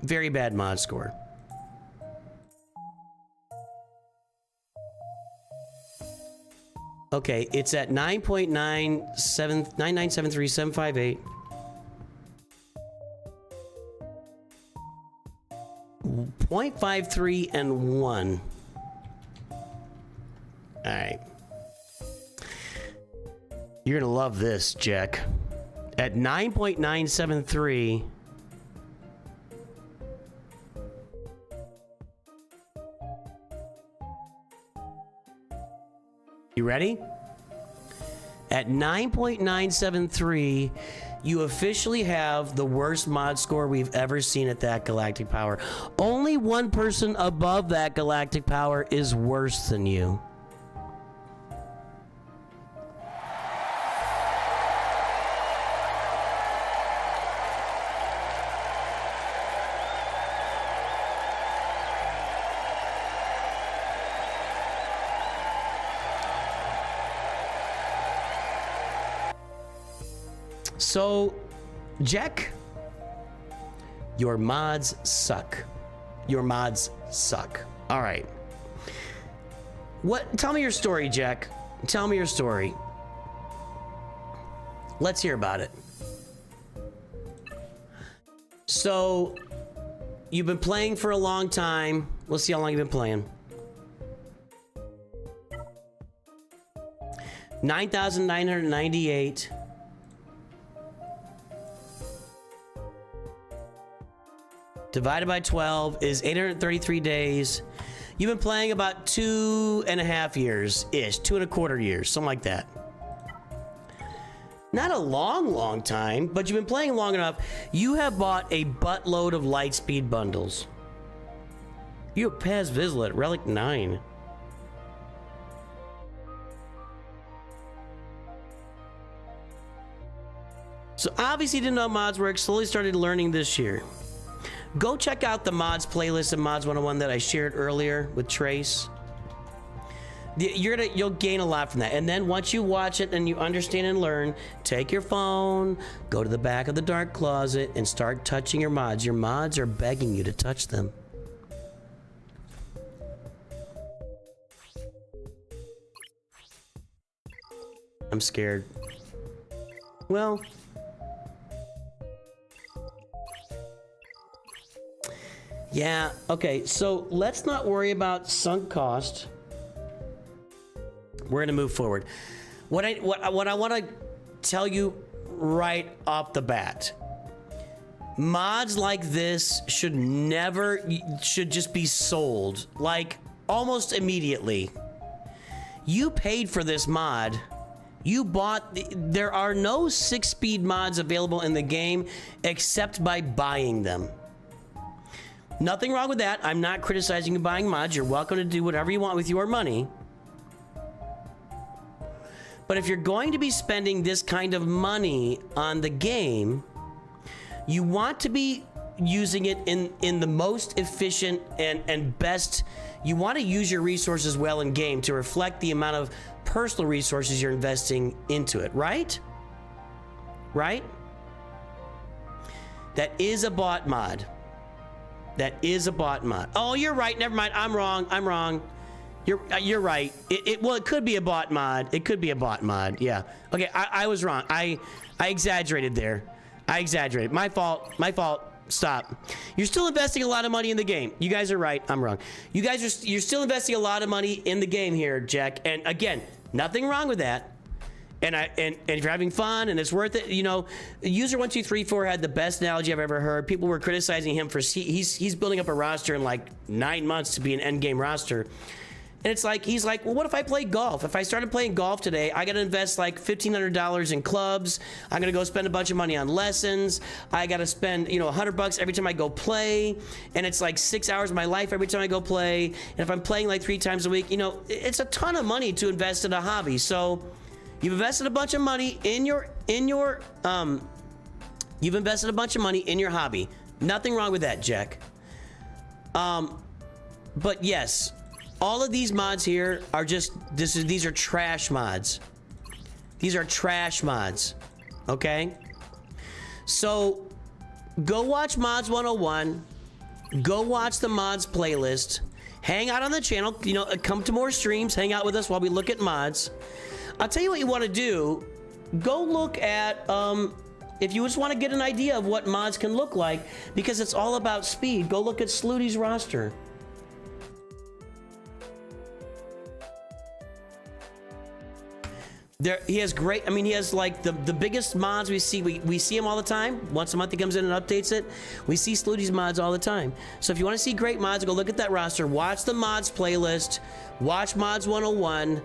Very bad mod score. Okay, it's at 9.9973758. 0.53 and 1. All right. You're gonna love this, Jack. At 9.973. You ready? At 9.973, you officially have the worst mod score we've ever seen at that galactic power. Only one person above that galactic power is worse than you. So, Jack, your mods suck. Your mods suck. All right. Tell me your story, Jack. Tell me your story. Let's hear about it. So, you've been playing for a long time. Let's see how long you've been playing. 9,998. Divided by 12 is 833 days. You've been playing about 2.5 years-ish, 2.25 years, something like that. Not a long time, but you've been playing long enough. You have bought a buttload of Lightspeed bundles. You have Paz Vizsla, Relic 9. So obviously you didn't know how mods work, slowly started learning this year. Go check out the mods playlist of Mods 101 that I shared earlier with Trace. You'll gain a lot from that. And then once you watch it and you understand and learn, take your phone, go to the back of the dark closet and start touching your mods. Your mods are begging you to touch them. I'm scared. Well, yeah, okay, so let's not worry about sunk cost. We're gonna move forward. What I want to tell you right off the bat, mods like this should just be sold, like almost immediately. You paid for this mod. You bought, there are no 6-speed mods available in the game except by buying them. Nothing wrong with that. I'm not criticizing you buying mods. You're welcome to do whatever you want with your money. But if you're going to be spending this kind of money on the game, you want to be using it in the most efficient and best. You want to use your resources well in game to reflect the amount of personal resources you're investing into it, right? Right? That is a bot mod. That is a bot mod. Oh, you're right. Never mind. I'm wrong. You're right. Well, it could be a bot mod. It could be a bot mod. Yeah. Okay. I was wrong. I exaggerated there. I exaggerated. My fault. Stop. You're still investing a lot of money in the game. You guys are right. I'm wrong. you're still investing a lot of money in the game here, Jack. And again, nothing wrong with that. And if you're having fun and it's worth it, you know, user1234 had the best analogy I've ever heard. People were criticizing him for he's building up a roster in like 9 months to be an end game roster. And it's like, he's like, well, what if I play golf? If I started playing golf today, I got to invest like $1,500 in clubs. I'm going to go spend a bunch of money on lessons. I got to spend, you know, $100 every time I go play. And it's like 6 hours of my life every time I go play. And if I'm playing like 3 times a week, you know, it's a ton of money to invest in a hobby. So you've invested a bunch of money in your you've invested a bunch of money in your hobby. Nothing wrong with that, Jack. But yes, all of these mods here are just these are trash mods. These are trash mods. Okay? So go watch Mods 101. Go watch the mods playlist. Hang out on the channel, you know, come to more streams, hang out with us while we look at mods. I'll tell you what you want to do. Go look at, if you just want to get an idea of what mods can look like, because it's all about speed, go look at Slooty's roster. He has great, I mean, he has like the biggest mods we see. We see him all the time. Once a month he comes in and updates it. We see Slooty's mods all the time. So if you want to see great mods, go look at that roster. Watch the mods playlist. Watch Mods 101.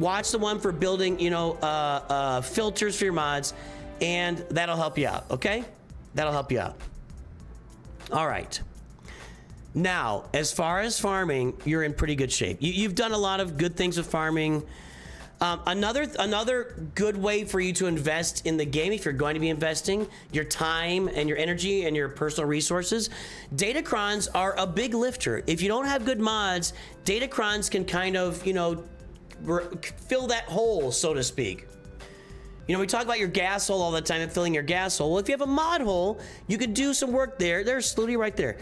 Watch the one for building, you know, filters for your mods. And that'll help you out, okay? That'll help you out. All right. Now, as far as farming, you're in pretty good shape. You've done a lot of good things with farming. Another good way for you to invest in the game, if you're going to be investing your time and your energy and your personal resources, Datacrons are a big lifter. If you don't have good mods, Datacrons can kind of, you know, fill that hole, so to speak. You know, we talk about your gas hole all the time and filling your gas hole. Well, if you have a mod hole, you could do some work there. There's Slooty right there.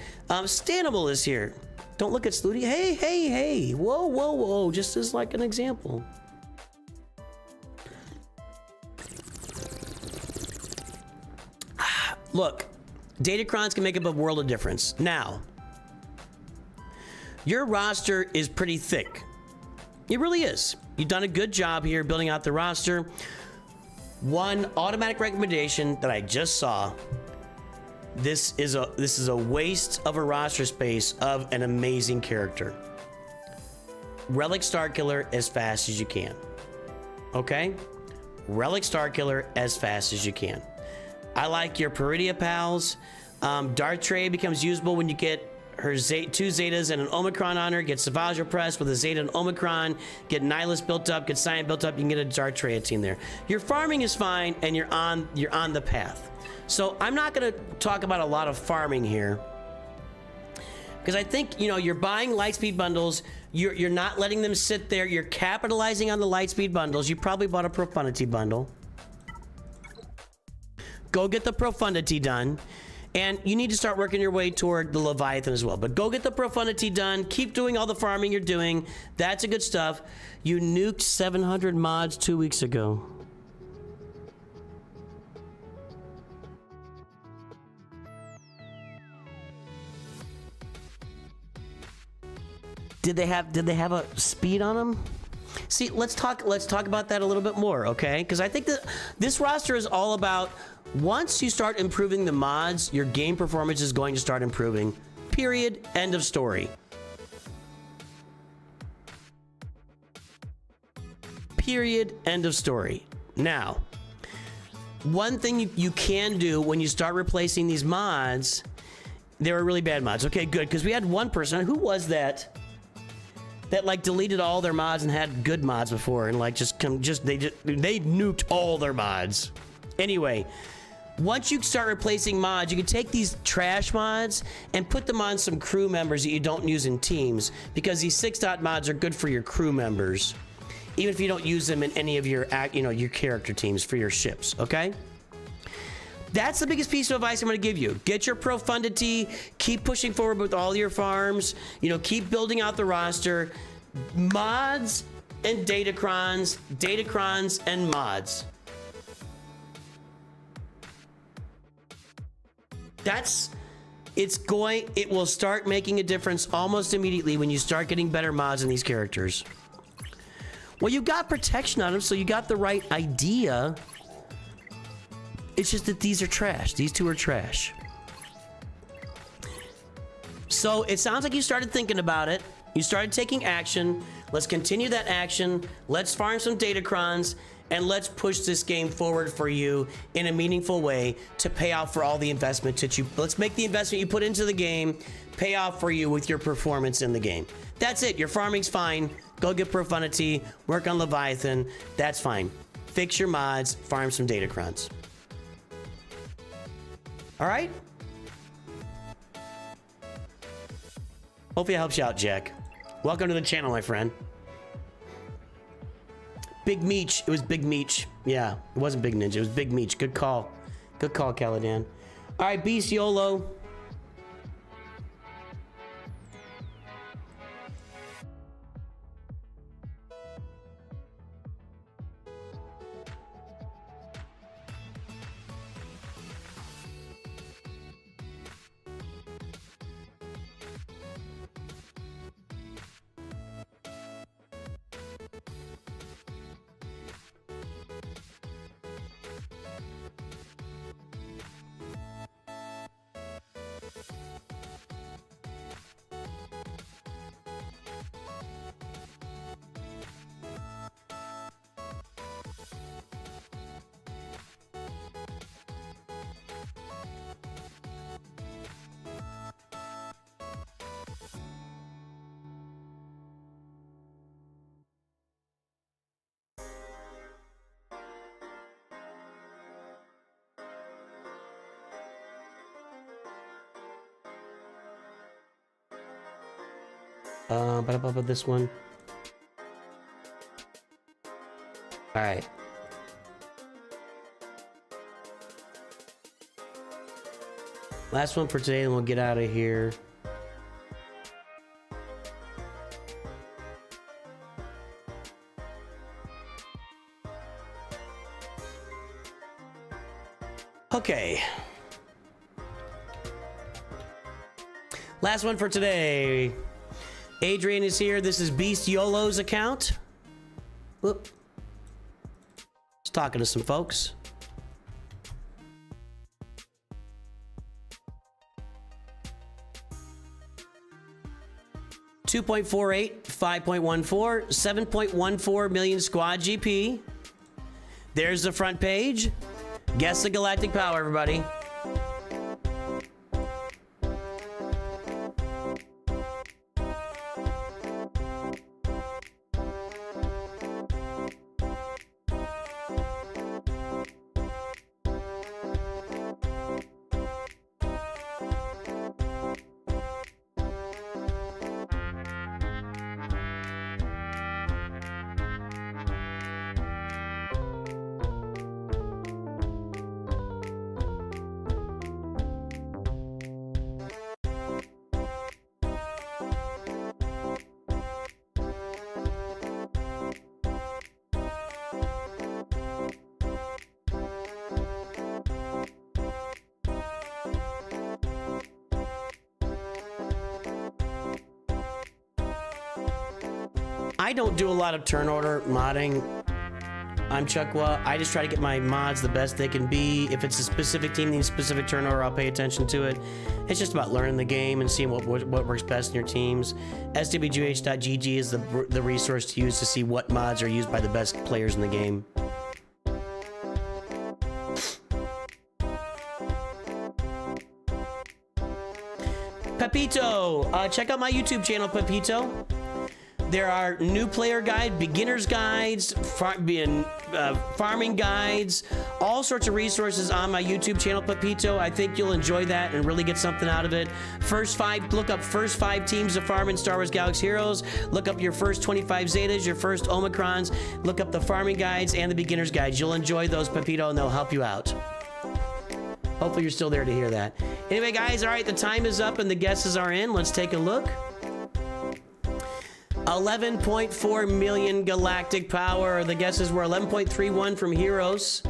Stanible is here. Don't look at Slooty. Hey, hey, hey. Whoa, whoa, whoa. Just as like an example. Look, Datacrons can make up a world of difference. Now, your roster is pretty thick. It really is. You've done a good job here building out the roster. One automatic recommendation that I just saw. This is a waste of a roster space of an amazing character. Relic Starkiller as fast as you can. Okay? Relic Starkiller as fast as you can. I like your Peridia pals. Dart Tray becomes usable when you get her 2 Zetas and an Omicron on her. Get Savage Press with a Zeta and Omicron. Get Nihilus built up. Get Cyan built up. You can get a Dart Tray team there. Your farming is fine, and you're on the path. So I'm not going to talk about a lot of farming here, because I think, you know, you're buying Lightspeed bundles. You're not letting them sit there. You're capitalizing on the Lightspeed bundles. You probably bought a Profundity bundle. Go get the Profundity done. And you need to start working your way toward the Leviathan as well. But go get the Profundity done. Keep doing all the farming you're doing. That's a good stuff. You nuked 700 mods 2 weeks ago. Did they have a speed on them? See, let's talk about that a little bit more, okay? Because I think that this roster is all about, once you start improving the mods, your game performance is going to start improving. Period. End of story. Period. End of story. Now, one thing you can do when you start replacing these mods, they were really bad mods. Okay, good, because we had one person. Who was that? That like deleted all their mods and had good mods before, and like they nuked all their mods. Anyway, once you start replacing mods, you can take these trash mods and put them on some crew members that you don't use in teams, because these 6-dot mods are good for your crew members, even if you don't use them in any of your your character teams for your ships. Okay. That's the biggest piece of advice I'm going to give you. Get your Profundity, keep pushing forward with all your farms, you know, keep building out the roster. Mods and Datacrons, Datacrons and mods. It will start making a difference almost immediately when you start getting better mods in these characters. Well, you got protection on them, so you got the right idea. It's just that these are trash. These two are trash. So it sounds like you started thinking about it. You started taking action. Let's continue that action. Let's farm some Datacrons, and let's push this game forward for you in a meaningful way to pay off for all the investment that let's make the investment you put into the game pay off for you with your performance in the game. That's it. Your farming's fine. Go get Profundity, work on Leviathan. That's fine. Fix your mods, farm some Datacrons. All right? Hopefully it helps you out, Jack. Welcome to the channel, my friend. Big Meech. It was Big Meech. Yeah, it wasn't Big Ninja. It was Big Meech. Good call. Good call, Caladan. All right, Beast Yolo. But this one. All right. Last one for today, and we'll get out of here. Okay. Last one for today. Adrian is here. This is Beast Yolo's account. Whoop. Just talking to some folks. $2.48, 5.14, 7.14 million squad GP. There's the front page. Guess the galactic power, everybody. I don't do a lot of turn order modding. I'm Chuckwa. I just try to get my mods the best they can be. If it's a specific team needs specific turn order, I'll pay attention to it. It's just about learning the game and seeing what works best in your teams. SWGOH.gg is the resource to use to see what mods are used by the best players in the game. Pepito, check out my YouTube channel, Pepito. There are new player guide, beginners guides, farming guides, all sorts of resources on my YouTube channel, Pepito. I think you'll enjoy that and really get something out of it. Look up first 5 teams of farming Star Wars Galaxy Heroes. Look up your first 25 Zetas, your first Omicrons. Look up the farming guides and the beginners guides. You'll enjoy those, Pepito, and they'll help you out. Hopefully you're still there to hear that. Anyway, guys, all right, the time is up and the guesses are in. Let's take a look. 11.4 million galactic power. The guesses were 11.31 from Heroes.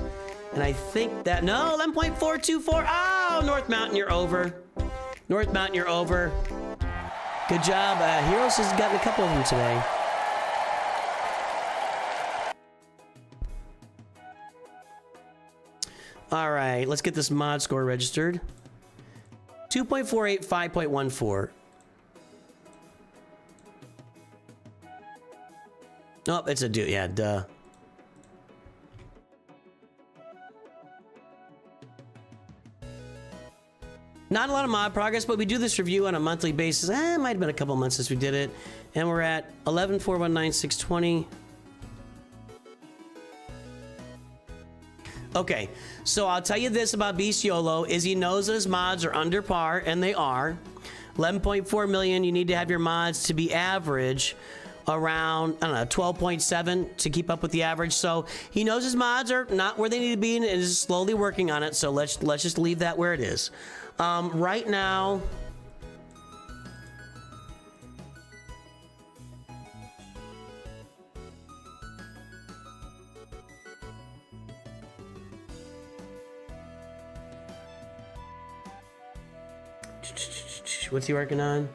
And I think that, no, 11.424. Oh, North Mountain, you're over. North Mountain, you're over. Good job. Heroes has gotten a couple of them today. All right, let's get this mod score registered. 2.48, 5.14. Oh, it's a dude. Yeah, duh. Not a lot of mod progress, but we do this review on a monthly basis. It might have been a couple months since we did it. And we're at 11,419,620. Okay, so I'll tell you this about Beast Yolo, is he knows that his mods are under par, and they are. 11.4 million, you need to have your mods to be average around, I don't know, 12.7 to keep up with the average. So he knows his mods are not where they need to be and is slowly working on it. So let's just leave that where it is. Right now, what's he working on?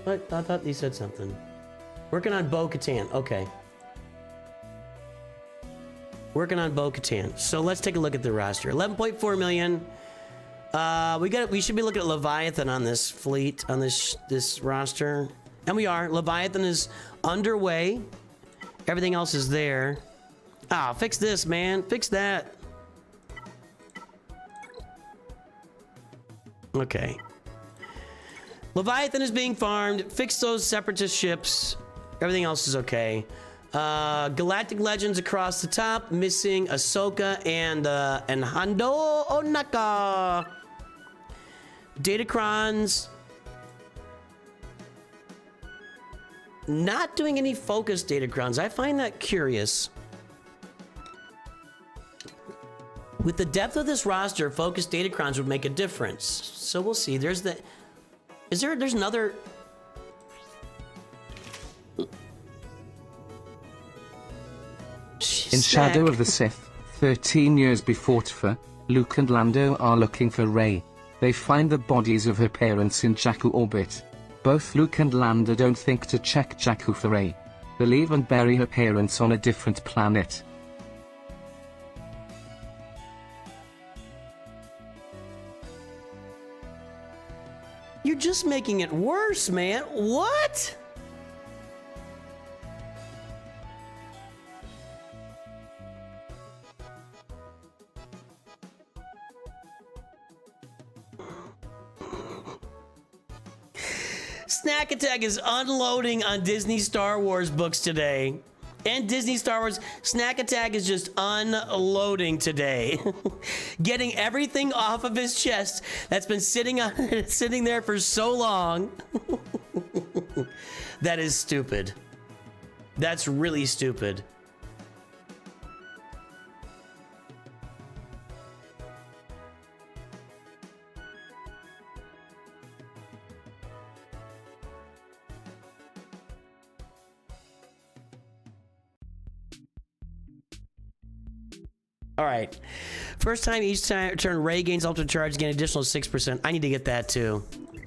What? I thought he said something. Working on Bo-Katan. Okay. Working on Bo-Katan. So let's take a look at the roster. 11.4 million. We should be looking at Leviathan on this fleet, on this roster. And we are. Leviathan is underway. Everything else is there. Ah, fix this, man. Fix that. Okay. Leviathan is being farmed. Fix those separatist ships. Everything else is okay. Galactic Legends across the top. Missing Ahsoka and Hondo Onaka. Datacrons not doing any focused Datacrons. I find that curious. With the depth of this roster, focused Datacrons would make a difference. So we'll see. There's the... There's another... In Shadow of the Sith, 13 years before Tfa, Luke and Lando are looking for Rey. They find the bodies of her parents in Jakku orbit. Both Luke and Lando don't think to check Jakku for Rey. They leave and bury her parents on a different planet. You're just making it worse, man. What? Snack Attack is unloading on Disney Star Wars books today. And Disney Star Wars, Snack Attack is just unloading today. Getting everything off of his chest that's been sitting there for so long. That is stupid. That's really stupid. All right. First time each turn Rey gains ultimate charge, gain additional 6%. I need to get that too.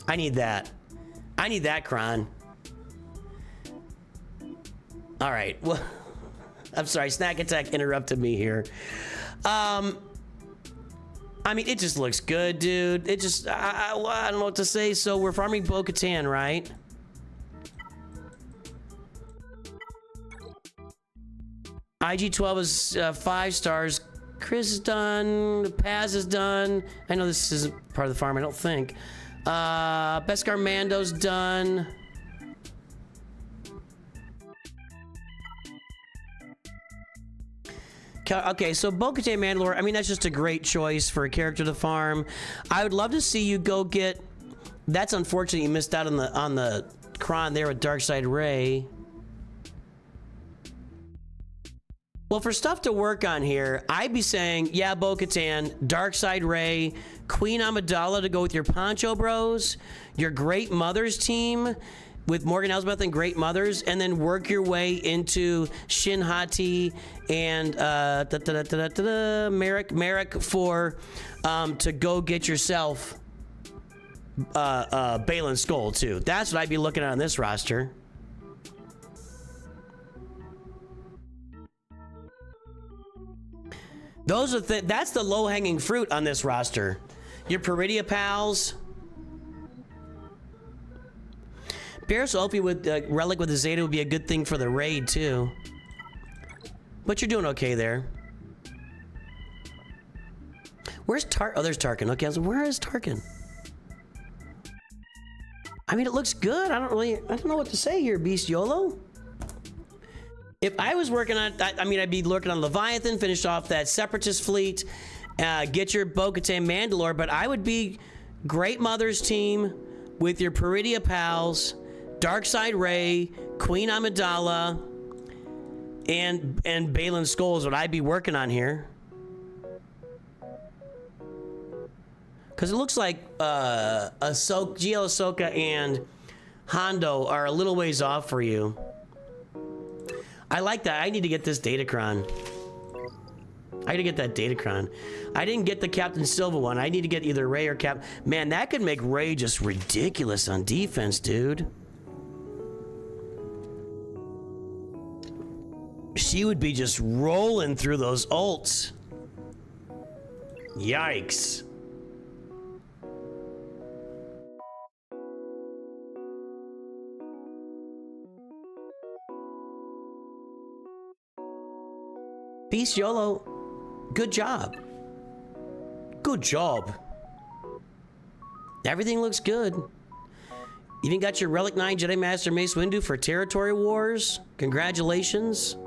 I need that. I need that, Kron. All right. Well, I'm sorry. Snack Attack interrupted me here. I mean, it just looks good, dude. It just, I don't know what to say. So we're farming Bo-Katan, right? IG-12 is 5 stars. Chris is done. Paz is done. I know this isn't part of the farm, I don't think. Beskar Mando's done. Okay, so Bo-Katan Mandalore, I mean, that's just a great choice for a character to farm. I would love to see you go get... That's unfortunate you missed out on the Kron there with Darkside Rey. Well, for stuff to work on here, I'd be saying, yeah, Bo-Katan, Darkside Rey, Queen Amidala to go with your Poncho Bros, your Great Mothers team with Morgan Elsbeth and Great Mothers, and then work your way into Shin Hati and Merrick for to go get yourself Baylan Skoll too. That's what I'd be looking at on this roster. Those are that's the low-hanging fruit on this roster. Your Peridia pals. Paris Opie with Relic with the Zeta would be a good thing for the raid too. But you're doing okay there. Where's Oh, there's Tarkin. Okay, where is Tarkin? I mean, it looks good. I don't know what to say here, Beast Yolo. If I was working on, I mean, I'd be lurking on Leviathan, finish off that Separatist fleet, get your Bo-Katan Mandalore, but I would be Great Mother's team with your Peridia pals, Darkside Rey, Queen Amidala, and Baylan Skoll is what I'd be working on here. Because it looks like GL Ahsoka and Hondo are a little ways off for you. I like that. I need to get this Datacron. I need to get that Datacron. I didn't get the Captain Silva one. I need to get either Rey or Cap. Man, that could make Rey just ridiculous on defense, dude. She would be just rolling through those ults. Yikes. Beast Yolo, good job. Good job. Everything looks good. You even got your Relic 9 Jedi Master Mace Windu for Territory Wars. Congratulations.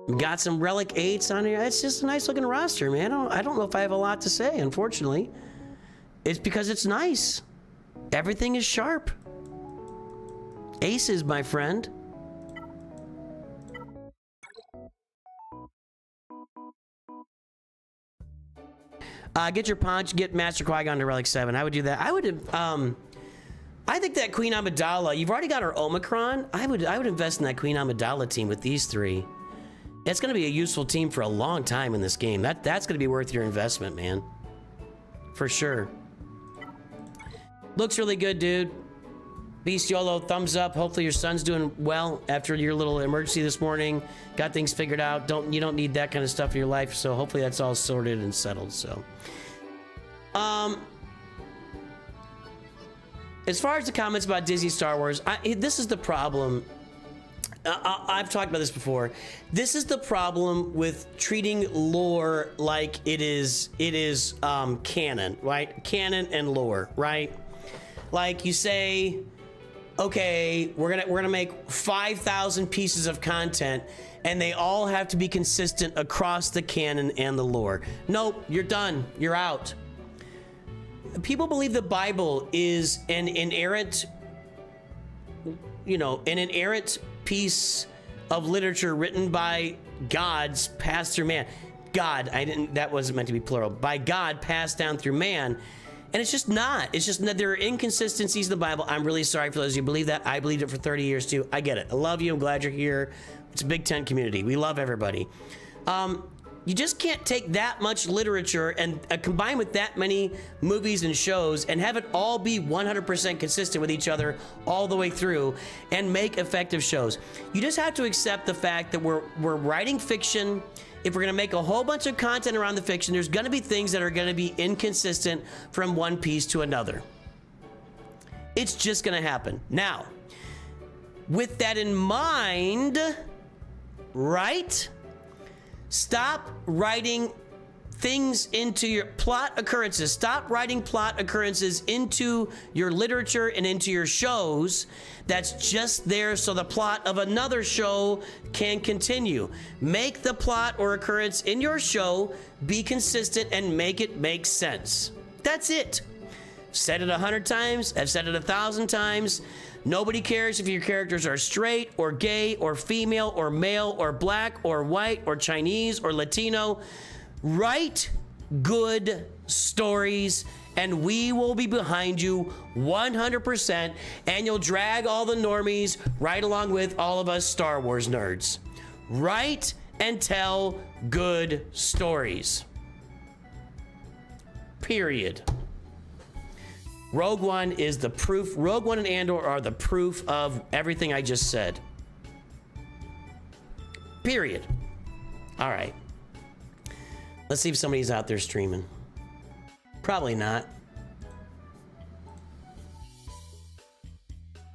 We got some Relic 8s on here. It's just a nice looking roster, man. I don't know if I have a lot to say, unfortunately. It's because it's nice. Everything is sharp. Aces, my friend. Get your punch, get Master Qui-Gon to Relic 7. I would do that. I would have, I think that Queen Amidala, you've already got her Omicron. I would invest in that Queen Amidala team with these three. It's going to be a useful team for a long time in this game. That's going to be worth your investment, man. For sure. Looks really good, dude. Beast Yolo, thumbs up. Hopefully your son's doing well after your little emergency this morning. Got things figured out. You don't need that kind of stuff in your life, so hopefully that's all sorted and settled. So, as far as the comments about Disney Star Wars, this is the problem. I've talked about this before. This is the problem with treating lore like it is canon, right? Canon and lore, right? Like you say, okay, we're gonna make 5,000 pieces of content, and they all have to be consistent across the canon and the lore. Nope, you're done. You're out. People believe the Bible is an inerrant, an inerrant piece of literature written by God's passed through man. God, that wasn't meant to be plural. By God, passed down through man. And it's just not. It's just that there are inconsistencies in the Bible. I'm really sorry for those of you who believe that. I believed it for 30 years too. I get it. I love you. I'm glad you're here. It's a Big Ten community. We love everybody. You just can't take that much literature and combine with that many movies and shows and have it all be 100% consistent with each other all the way through and make effective shows. You just have to accept the fact that we're writing fiction. If we're gonna make a whole bunch of content around the fiction, there's gonna be things that are gonna be inconsistent from one piece to another. It's just gonna happen. Now, with that in mind, right? Stop writing things into your plot occurrences. Stop writing plot occurrences into your literature and into your shows. That's just there so the plot of another show can continue. Make the plot or occurrence in your show be consistent and make it make sense. That's it. I've said it 100 times. I've said it 1,000 times. Nobody cares if your characters are straight or gay or female or male or black or white or Chinese or Latino. Write good stories and we will be behind you 100%, and you'll drag all the normies right along with all of us Star Wars nerds. Write and tell good stories. Period. Rogue One is the proof. Rogue One and Andor are the proof of everything I just said. Period. All right. Let's see if somebody's out there streaming. Probably not.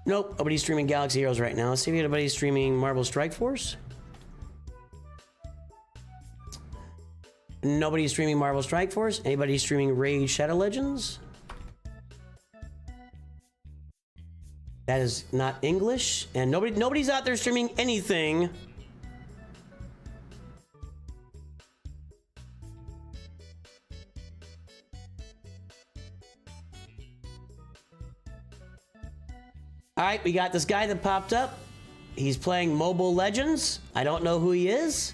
Nope, nobody's streaming Galaxy Heroes right now. Let's see if anybody's streaming Marvel Strike Force. Nobody's streaming Marvel Strike Force. Anybody streaming Raid Shadow Legends? That is not English, and nobody's out there streaming anything. All right, we got this guy that popped up. He's playing Mobile Legends. I don't know who he is.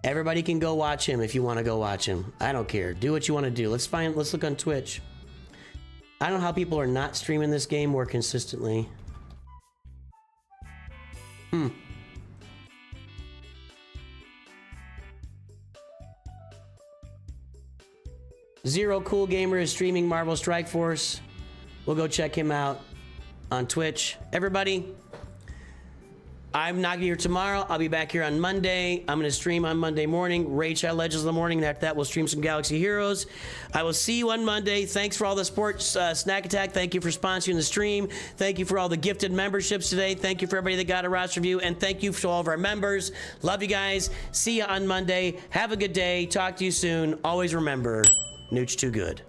Everybody can go watch him if you want to go watch him. I don't care. Do what you want to do. Let's look on Twitch. I don't know how people are not streaming this game more consistently. Zero Cool Gamer is streaming Marvel Strike Force. We'll go check him out on Twitch. Everybody, I'm not here tomorrow. I'll be back here on Monday. I'm going to stream on Monday morning. Raid Shadow Legends in the morning. After that, we'll stream some Galaxy Heroes. I will see you on Monday. Thanks for all the support. Snack Attack, thank you for sponsoring the stream. Thank you for all the gifted memberships today. Thank you for everybody that got a roster review. And thank you to all of our members. Love you guys. See you on Monday. Have a good day. Talk to you soon. Always remember, Nooch2Gud.